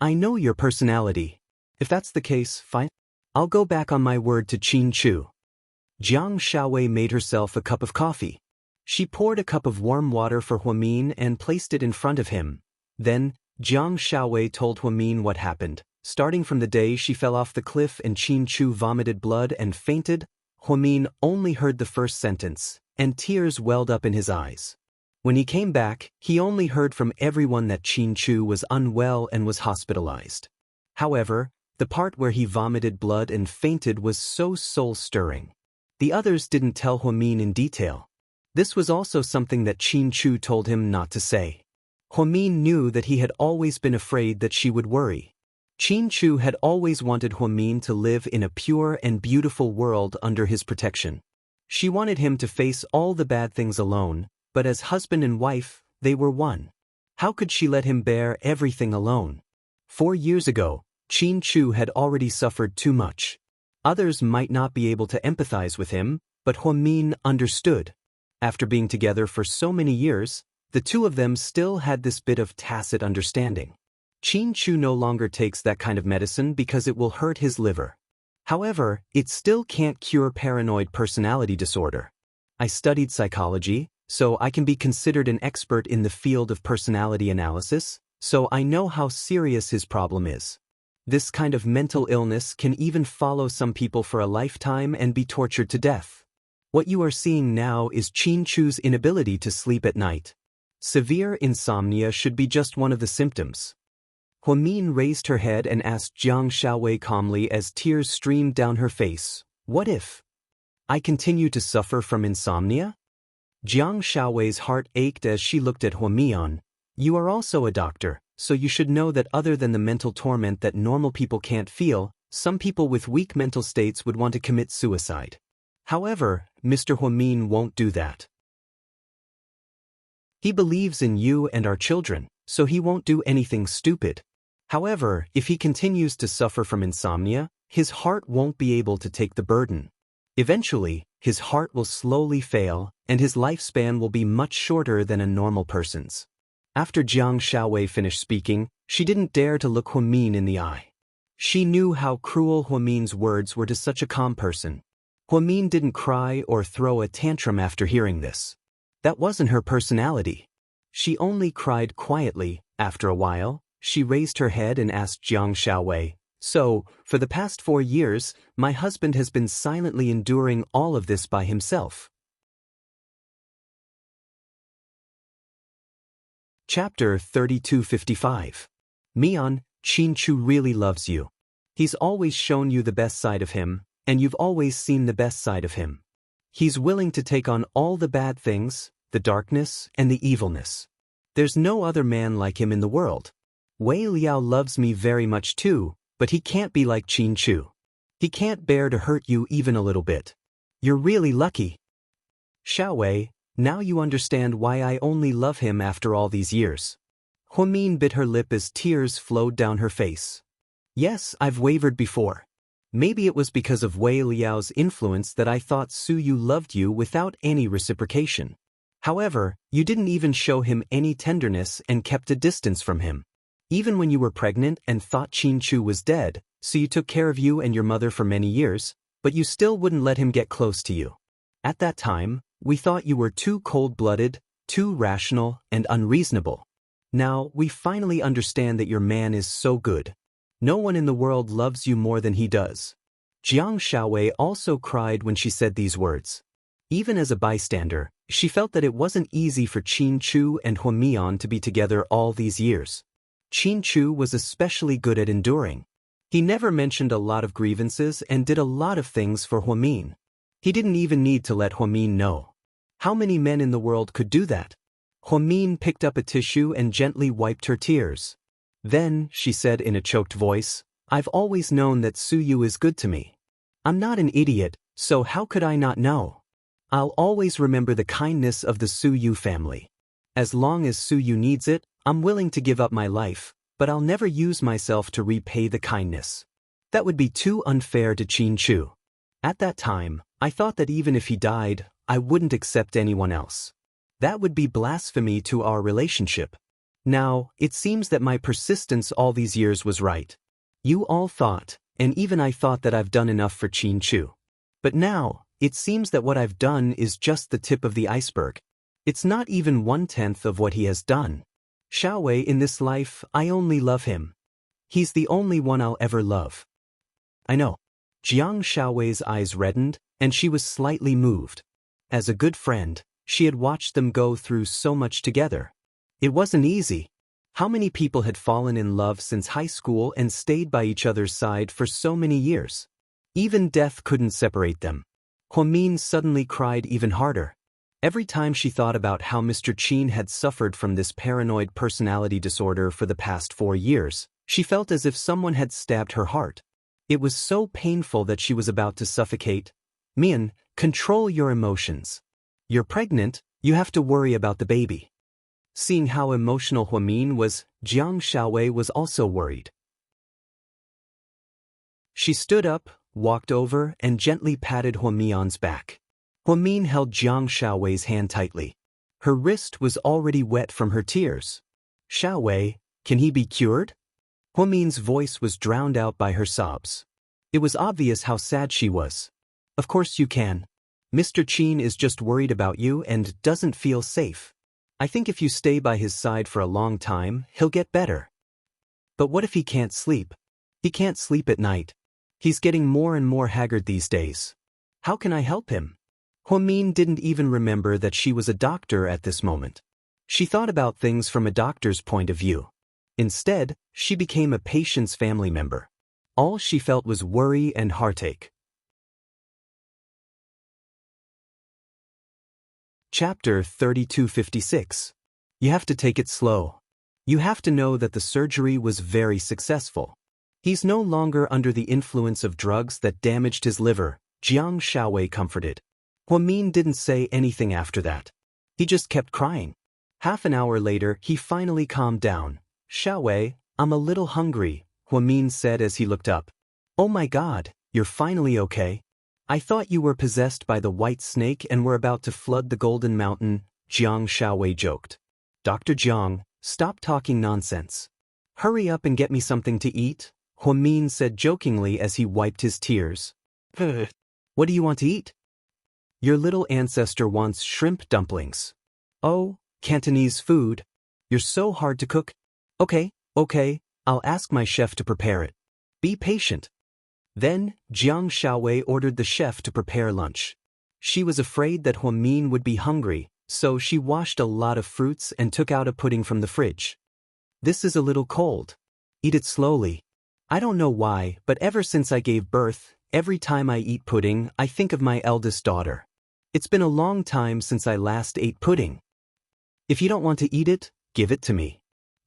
I know your personality. If that's the case, fine. I'll go back on my word to Qin Chu. Jiang Xiaowei made herself a cup of coffee. She poured a cup of warm water for Huamin and placed it in front of him. Then, Jiang Xiaowei told Huamin what happened. Starting from the day she fell off the cliff and Qin Chu vomited blood and fainted, Huamin only heard the first sentence, and tears welled up in his eyes. When he came back, he only heard from everyone that Qin Chu was unwell and was hospitalized. However, the part where he vomited blood and fainted was so soul-stirring. The others didn't tell Huamin in detail. This was also something that Qin Chu told him not to say. Huamin knew that he had always been afraid that she would worry. Qin Chu had always wanted Huamin to live in a pure and beautiful world under his protection. She wanted him to face all the bad things alone, but as husband and wife, they were one. How could she let him bear everything alone? 4 years ago, Qin Chu had already suffered too much. Others might not be able to empathize with him, but Huamin understood. After being together for so many years, the two of them still had this bit of tacit understanding. Qin Chu no longer takes that kind of medicine because it will hurt his liver. However, it still can't cure paranoid personality disorder. I studied psychology, so I can be considered an expert in the field of personality analysis, so I know how serious his problem is. This kind of mental illness can even follow some people for a lifetime and be tortured to death. What you are seeing now is Qin Chu's inability to sleep at night. Severe insomnia should be just one of the symptoms. Huamin raised her head and asked Jiang Xiaowei calmly as tears streamed down her face, "What if I continue to suffer from insomnia?" Jiang Xiaowei's heart ached as she looked at Huamian. "You are also a doctor, so you should know that other than the mental torment that normal people can't feel, some people with weak mental states would want to commit suicide. However, Mr. Huamin won't do that. He believes in you and our children, so he won't do anything stupid. However, if he continues to suffer from insomnia, his heart won't be able to take the burden. Eventually, his heart will slowly fail, and his lifespan will be much shorter than a normal person's." After Jiang Xiaowei finished speaking, she didn't dare to look Huamin in the eye. She knew how cruel Huamin's words were to such a calm person. Huamin didn't cry or throw a tantrum after hearing this. That wasn't her personality. She only cried quietly. After a while, she raised her head and asked Jiang Xiaowei, "So, for the past 4 years, my husband has been silently enduring all of this by himself." Chapter 3255. Mian, Qin Chu really loves you. He's always shown you the best side of him, and you've always seen the best side of him. He's willing to take on all the bad things, the darkness, and the evilness. There's no other man like him in the world. Wei Liao loves me very much too, but he can't be like Qin Chu. He can't bear to hurt you even a little bit. You're really lucky. Xiaowei, now you understand why I only love him after all these years. Huamin bit her lip as tears flowed down her face. Yes, I've wavered before. Maybe it was because of Wei Liao's influence that I thought Su Yu loved you without any reciprocation. However, you didn't even show him any tenderness and kept a distance from him. Even when you were pregnant and thought Qin Chu was dead, so you took care of you and your mother for many years, but you still wouldn't let him get close to you. At that time, we thought you were too cold-blooded, too rational, and unreasonable. Now, we finally understand that your man is so good. No one in the world loves you more than he does. Jiang Xiaowei also cried when she said these words. Even as a bystander, she felt that it wasn't easy for Qin Chu and Huamian to be together all these years. Qin Chu was especially good at enduring. He never mentioned a lot of grievances and did a lot of things for Huamin. He didn't even need to let Huamin know. How many men in the world could do that? Huamin picked up a tissue and gently wiped her tears. Then, she said in a choked voice, "I've always known that Su Yu is good to me. I'm not an idiot, so how could I not know? I'll always remember the kindness of the Su Yu family. As long as Su Yu needs it, I'm willing to give up my life, but I'll never use myself to repay the kindness. That would be too unfair to Qin Chu. At that time, I thought that even if he died, I wouldn't accept anyone else. That would be blasphemy to our relationship. Now, it seems that my persistence all these years was right. You all thought, and even I thought that I've done enough for Qin Chu. But now, it seems that what I've done is just the tip of the iceberg. It's not even 1/10 of what he has done. Xiaowei, in this life, I only love him. He's the only one I'll ever love." "I know." Jiang Xiaowei's eyes reddened, and she was slightly moved. As a good friend, she had watched them go through so much together. It wasn't easy. How many people had fallen in love since high school and stayed by each other's side for so many years? Even death couldn't separate them. Huamin suddenly cried even harder. Every time she thought about how Mr. Qin had suffered from this paranoid personality disorder for the past 4 years, she felt as if someone had stabbed her heart. It was so painful that she was about to suffocate. "Mian, control your emotions. You're pregnant, you have to worry about the baby." Seeing how emotional Huamin was, Jiang Xiaowei was also worried. She stood up, walked over, and gently patted Huamian's back. Huamin held Jiang Xiaowei's hand tightly. Her wrist was already wet from her tears. "Xiaowei, can he be cured?" Huamin's voice was drowned out by her sobs. It was obvious how sad she was. "Of course you can. Mr. Qin is just worried about you and doesn't feel safe. I think if you stay by his side for a long time, he'll get better." "But what if he can't sleep?" "He can't sleep at night. He's getting more and more haggard these days. How can I help him?" Huamin didn't even remember that she was a doctor at this moment. She thought about things from a doctor's point of view. Instead, she became a patient's family member. All she felt was worry and heartache. Chapter 3256. You have to take it slow. You have to know that the surgery was very successful. He's no longer under the influence of drugs that damaged his liver, Jiang Xiaowei comforted. Huamin didn't say anything after that. He just kept crying. Half an hour later, he finally calmed down. Xiaowei, I'm a little hungry, Huamin said as he looked up. Oh my God, you're finally okay? I thought you were possessed by the white snake and were about to flood the Golden Mountain, Jiang Xiaowei joked. Dr. Jiang, stop talking nonsense. Hurry up and get me something to eat, Huamin said jokingly as he wiped his tears. What do you want to eat? Your little ancestor wants shrimp dumplings. Oh, Cantonese food. You're so hard to cook. Okay, I'll ask my chef to prepare it. Be patient. Then, Jiang Xiaowei ordered the chef to prepare lunch. She was afraid that Huamin would be hungry, so she washed a lot of fruits and took out a pudding from the fridge. This is a little cold. Eat it slowly. I don't know why, but ever since I gave birth, every time I eat pudding, I think of my eldest daughter. It's been a long time since I last ate pudding. If you don't want to eat it, give it to me.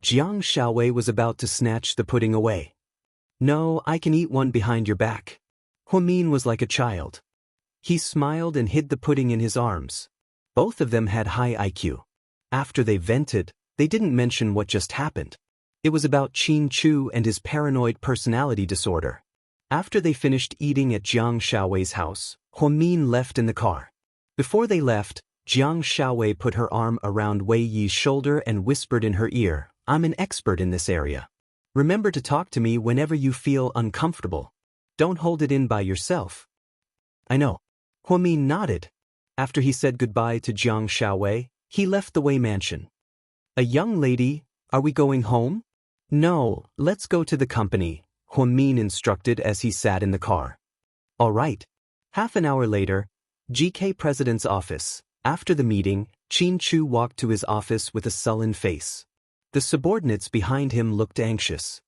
Jiang Xiaowei was about to snatch the pudding away. No, I can eat one behind your back. Huamin was like a child. He smiled and hid the pudding in his arms. Both of them had high IQ. After they vented, they didn't mention what just happened. It was about Qin Chu and his paranoid personality disorder. After they finished eating at Jiang Xiaowei's house, Huamin left in the car. Before they left, Jiang Xiaowei put her arm around Wei Yi's shoulder and whispered in her ear, I'm an expert in this area. Remember to talk to me whenever you feel uncomfortable. Don't hold it in by yourself. I know. Huamin nodded. After he said goodbye to Jiang Xiaowei, he left the Wei mansion. A young lady, are we going home? No, let's go to the company, Huamin instructed as he sat in the car. All right. Half an hour later, GK President's office. After the meeting, Qin Chu walked to his office with a sullen face. The subordinates behind him looked anxious.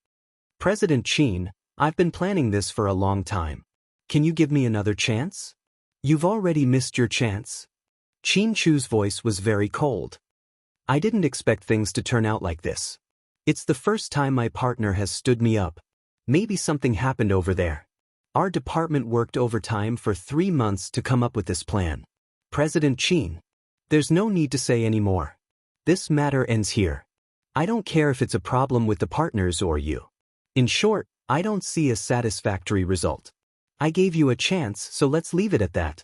President Qin, I've been planning this for a long time. Can you give me another chance? You've already missed your chance. Qin Chu's voice was very cold. I didn't expect things to turn out like this. It's the first time my partner has stood me up. Maybe something happened over there. Our department worked overtime for 3 months to come up with this plan. President Qin, there's no need to say any more. This matter ends here. I don't care if it's a problem with the partners or you. In short, I don't see a satisfactory result. I gave you a chance, so let's leave it at that.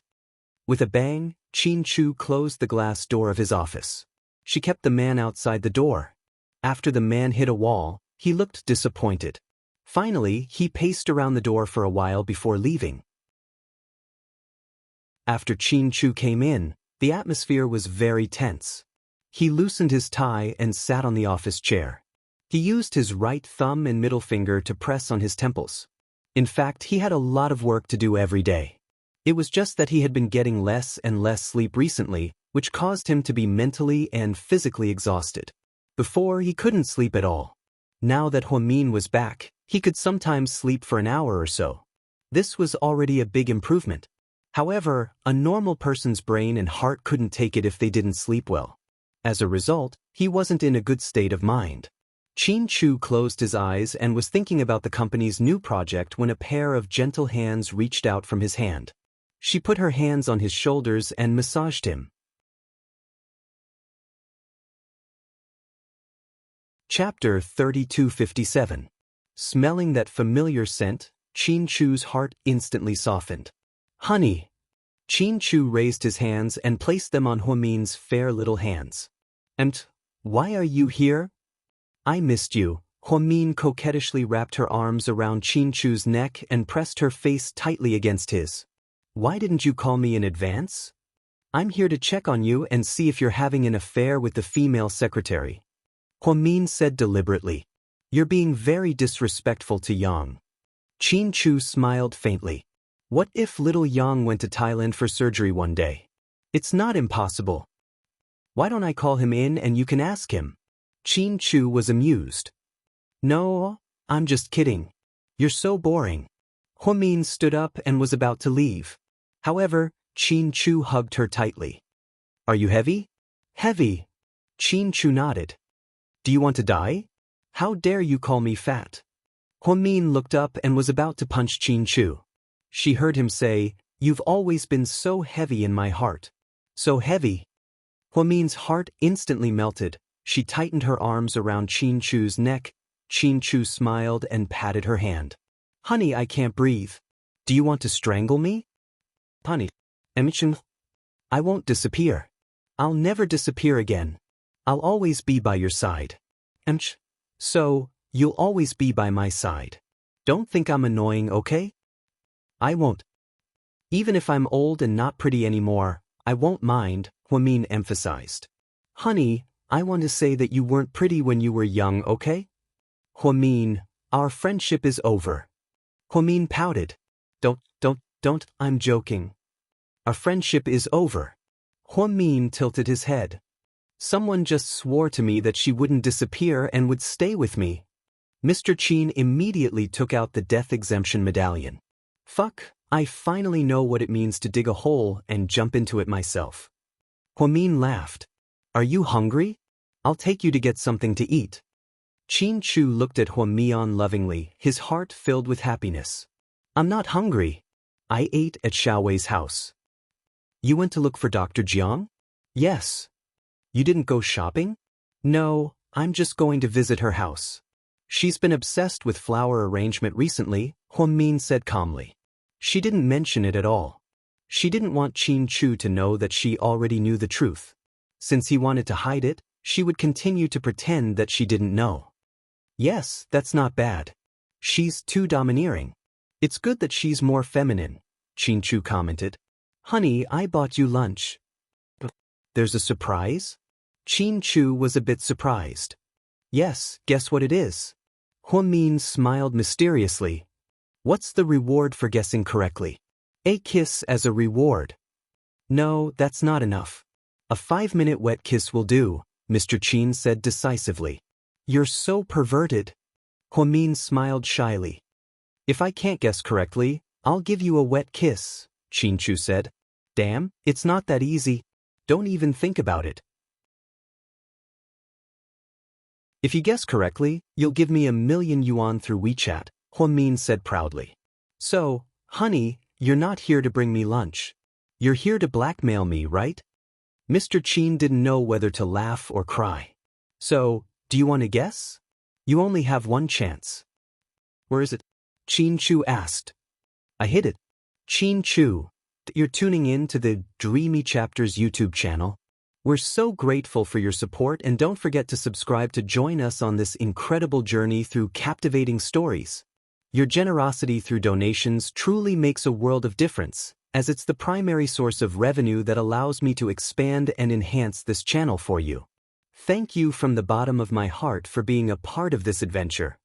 With a bang, Qin Chu closed the glass door of his office. She kept the man outside the door. After the man hit a wall, he looked disappointed. Finally, he paced around the door for a while before leaving. After Qin Chu came in, the atmosphere was very tense. He loosened his tie and sat on the office chair. He used his right thumb and middle finger to press on his temples. In fact, he had a lot of work to do every day. It was just that he had been getting less and less sleep recently, which caused him to be mentally and physically exhausted. Before, he couldn't sleep at all. Now that Huamin was back, he could sometimes sleep for an hour or so. This was already a big improvement. However, a normal person's brain and heart couldn't take it if they didn't sleep well. As a result, he wasn't in a good state of mind. Qin Chu closed his eyes and was thinking about the company's new project when a pair of gentle hands reached out from his hand. She put her hands on his shoulders and massaged him. Chapter 3257. Smelling that familiar scent, Qin Chu's heart instantly softened. Honey. Qin Chu raised his hands and placed them on Huamin's fair little hands. And why are you here? I missed you. Huamin coquettishly wrapped her arms around Qin Chu's neck and pressed her face tightly against his. Why didn't you call me in advance? I'm here to check on you and see if you're having an affair with the female secretary. Huamin said deliberately. You're being very disrespectful to Yang. Qin Chu smiled faintly. What if little Yang went to Thailand for surgery one day? It's not impossible. Why don't I call him in and you can ask him? Qin Chu was amused. No, I'm just kidding. You're so boring. Huamin stood up and was about to leave. However, Qin Chu hugged her tightly. Are you heavy? Heavy. Qin Chu nodded. Do you want to die? How dare you call me fat? Huamin looked up and was about to punch Qin Chu. She heard him say, You've always been so heavy in my heart. So heavy. Huamin's heart instantly melted. She tightened her arms around Qin Chu's neck. Qin Chu smiled and patted her hand. Honey, I can't breathe. Do you want to strangle me? Honey. I won't disappear. I'll never disappear again. I'll always be by your side. So, you'll always be by my side. Don't think I'm annoying, okay? I won't. Even if I'm old and not pretty anymore, I won't mind, Huamin emphasized. Honey, I want to say that you weren't pretty when you were young, okay? Huamin, our friendship is over. Huamin pouted. Don't, I'm joking. Our friendship is over. Huamin tilted his head. Someone just swore to me that she wouldn't disappear and would stay with me. Mr. Qin immediately took out the death exemption medallion. Fuck, I finally know what it means to dig a hole and jump into it myself. Huamin laughed. Are you hungry? I'll take you to get something to eat. Qin Chu looked at Huamian lovingly, his heart filled with happiness. I'm not hungry. I ate at Xiaowei's house. You went to look for Dr. Jiang? Yes. You didn't go shopping? No, I'm just going to visit her house. She's been obsessed with flower arrangement recently, Huamin said calmly. She didn't mention it at all. She didn't want Qin Chu to know that she already knew the truth. Since he wanted to hide it, she would continue to pretend that she didn't know. Yes, that's not bad. She's too domineering. It's good that she's more feminine, Qin Chu commented. Honey, I bought you lunch. There's a surprise? Qin Chu was a bit surprised. Yes, guess what it is? Huamin smiled mysteriously. What's the reward for guessing correctly? A kiss as a reward. No, that's not enough. A 5-minute wet kiss will do, Mr. Qin said decisively. You're so perverted. Huamin smiled shyly. If I can't guess correctly, I'll give you a wet kiss, Qin Chu said. Damn, it's not that easy. Don't even think about it. If you guess correctly, you'll give me 1,000,000 yuan through WeChat, Huamin said proudly. So, honey, you're not here to bring me lunch. You're here to blackmail me, right? Mr. Qin didn't know whether to laugh or cry. So, do you want to guess? You only have one chance. Where is it? Qin Chu asked. I hid it. Qin Chu, you're tuning in to the Dreamy Chapters YouTube channel. We're so grateful for your support, and don't forget to subscribe to join us on this incredible journey through captivating stories. Your generosity through donations truly makes a world of difference, as it's the primary source of revenue that allows me to expand and enhance this channel for you. Thank you from the bottom of my heart for being a part of this adventure.